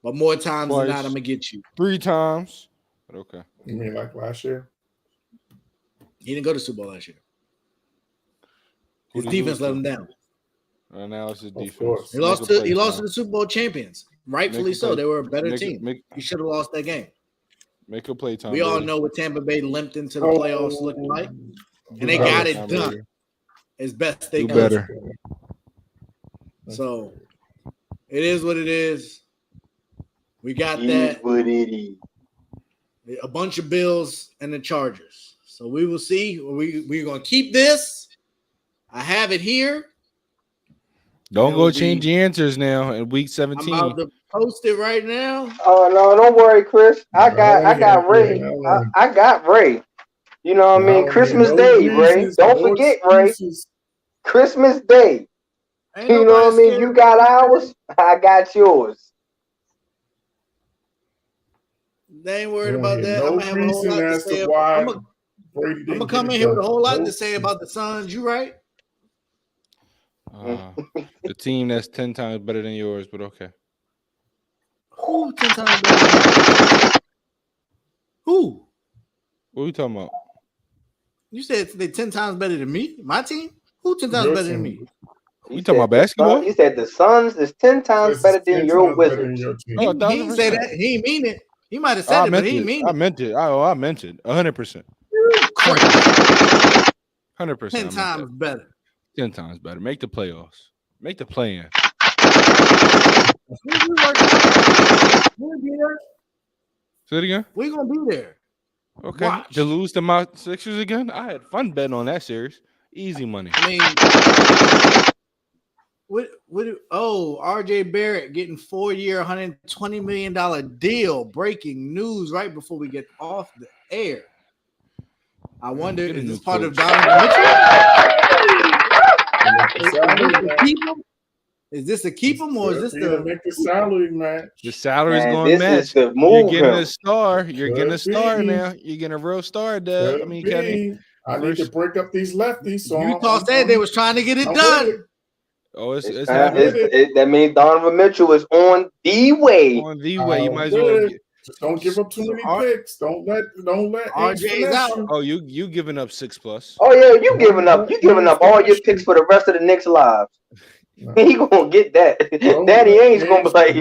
but more times than not, I'm gonna get you 3 times. But okay. You mean like last year? He didn't go to Super Bowl last year. His defense let him down. Right now it's his defense. Course. He lost to the Super Bowl champions. Rightfully so. They were a better team. He should have lost that game. Make a play time. We all know what Tampa Bay limped into the playoffs looking like. And they got it done as best they could. Better. So it is what it is. We got It that. is what it is. A bunch of Bills and the Chargers. So we will see. We're going to keep this. I have it here. Don't go change the answers now in week 17. I'm about to post it right now. Oh no, don't worry, Chris. I got Ray. I got Ray. You know what I mean? Christmas Day, Ray. Don't forget, Ray. Christmas Day. You know what I mean? You got ours, I got yours. They ain't worried about that. I'm gonna have a whole lot to say. I'm gonna come in here with a whole lot to say about the Suns. You right? The team that's 10 times better than yours, but okay. Who 10 times better? Who? What are we talking about? You said they 10 times better than me? My team? Who 10 times better than me? You talking about basketball? He said the Suns is 10 times better than your Wizards. He didn't say that. He ain't mean it. He might have said it, but he didn't mean it. I meant it. I meant it. 100%. 100%. 10 times better. 10 times better. Make the playoffs. Make the play-in. Say it again. We're gonna be there. Okay. Watch. To lose to my Sixers again? I had fun betting on that series. Easy money. I mean, RJ Barrett getting 4-year, $120 million deal. Breaking news right before we get off the air. I wonder, is this part of Donovan Mitchell? Is this a keep him or is this the make the salary match? The salary's going to match. You're getting a star. You're getting a star now. You're getting a real star, Dad. I mean, Kenny. I need to break up these lefties. So Utah said they was trying to get it done. Oh, it's that means Donovan Mitchell is on the way. On the way, you might as well. Just don't give up too many picks. Don't let RJ's out. Oh, you giving up 6+. Oh yeah, you giving up all your picks for the rest of the Knicks' lives. No. He gonna get that. Daddy Ainge's gonna be like,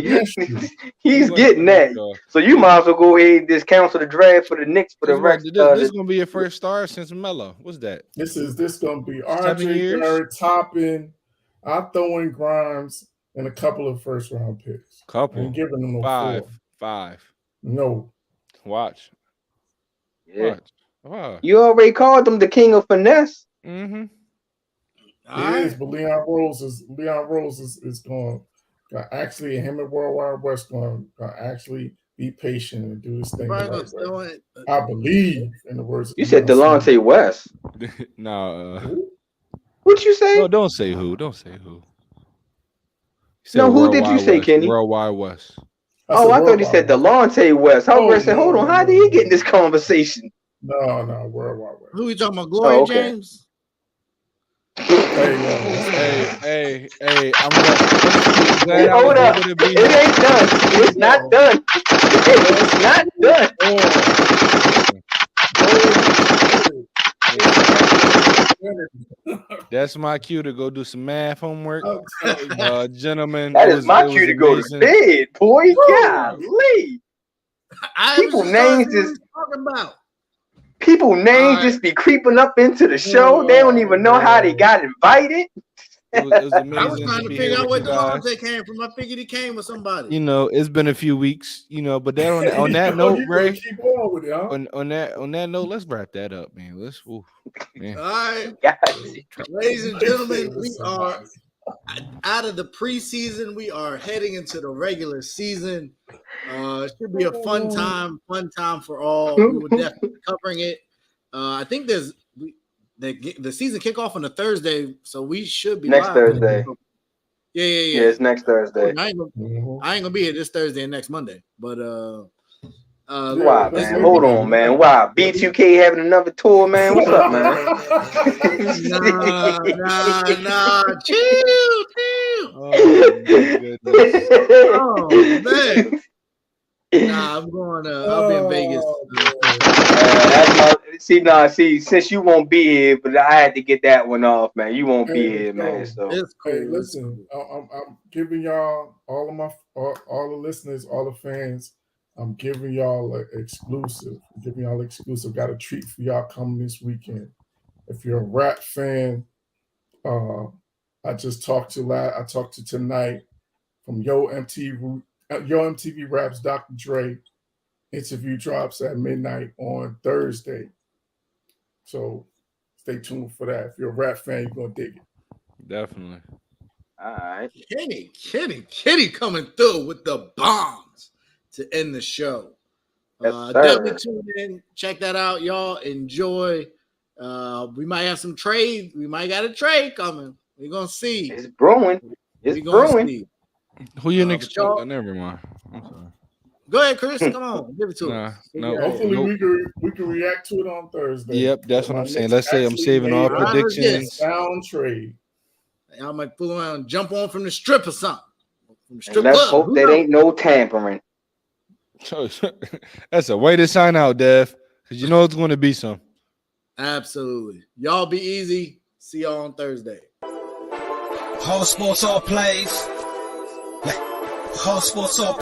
he's getting that. So you might as well go ahead and just cancel the draft for the Knicks for the rest. This is gonna be your first star since Melo. What's that? This gonna be RJ Barrett topping. I'm throwing Grimes and a couple of first round picks. And giving them a 5. No. Watch. Yeah. Wow. You already called them the king of finesse. Mm-hmm. It is, but Leon Rose is going to actually, him and World Wide West going to actually be patient and do this thing. Right way. I believe in the words. You said Delonte West. No. What you say? No, don't say who. Don't say who. No, who did you say, Kenny? World Wide West. I thought he said Delonte West. I was going to say, hold on, how did he get in this conversation? No, World Wide West. Who you talking about, Glory James? Hey, I'm glad hold up. It ain't done. It's not done. It's not done. That's my cue to go do some math homework. Gentlemen. That is my cue to go to bed, boy. Golly. People names is talking about. People names just be creeping up into the show. They don't even know how they got invited. It was amazing. I was trying to figure out where guys. Devontae came from. I figured he came with somebody. You know, it's been a few weeks, you know, but that on that note, Ray. Keep on with it, huh? On that note, let's wrap that up, man. Man. All right, Guys. ladies and gentlemen, we are out of the preseason. We are heading into the regular season. It should be a fun time for all. We will definitely be covering it. I think the season kickoff on a Thursday, so we should be Next live. Thursday. Yeah. It's next Thursday. I ain't gonna be here this Thursday and next Monday, but Wow, man. Hold on, man. Wow. B2K having another tour, man. What's up, man? Nah. Chill. Oh, my goodness. Oh man. Nah, I'm going. I'll be in Vegas. See, since you won't be here, but I had to get that one off, man. You won't be here, man. So It's cool. Hey, listen, I'm giving y'all all the listeners, all the fans. I'm giving y'all an exclusive. Got a treat for y'all coming this weekend. If you're a rap fan, I talked to tonight from Yo MTV Raps Dr. Dre. Interview drops at midnight on Thursday. So stay tuned for that. If you're a rap fan, you're gonna dig it. Definitely. all right. Kenny coming through with the bombs to end the show. Yes, Definitely tune in. Check that out, y'all. Enjoy. We might have some trade. We might got a trade coming. We're gonna see. It's brewing. It's brewing. See. Who you next? y'all- Never mind. I'm sorry. Go ahead, Chris. Come on, give it to us. No. Hopefully we can react to it on Thursday. Yep, that's what I'm saying. Let's say I'm saving all made predictions. Sound trade. I might fool around and jump on from the strip or something. From the strip And let's club. hope that ain't no tampering. That's a way to sign out, Dev, because you know it's going to be some. Absolutely. Y'all be easy. See y'all on Thursday. Whole sports all plays. Whole sports all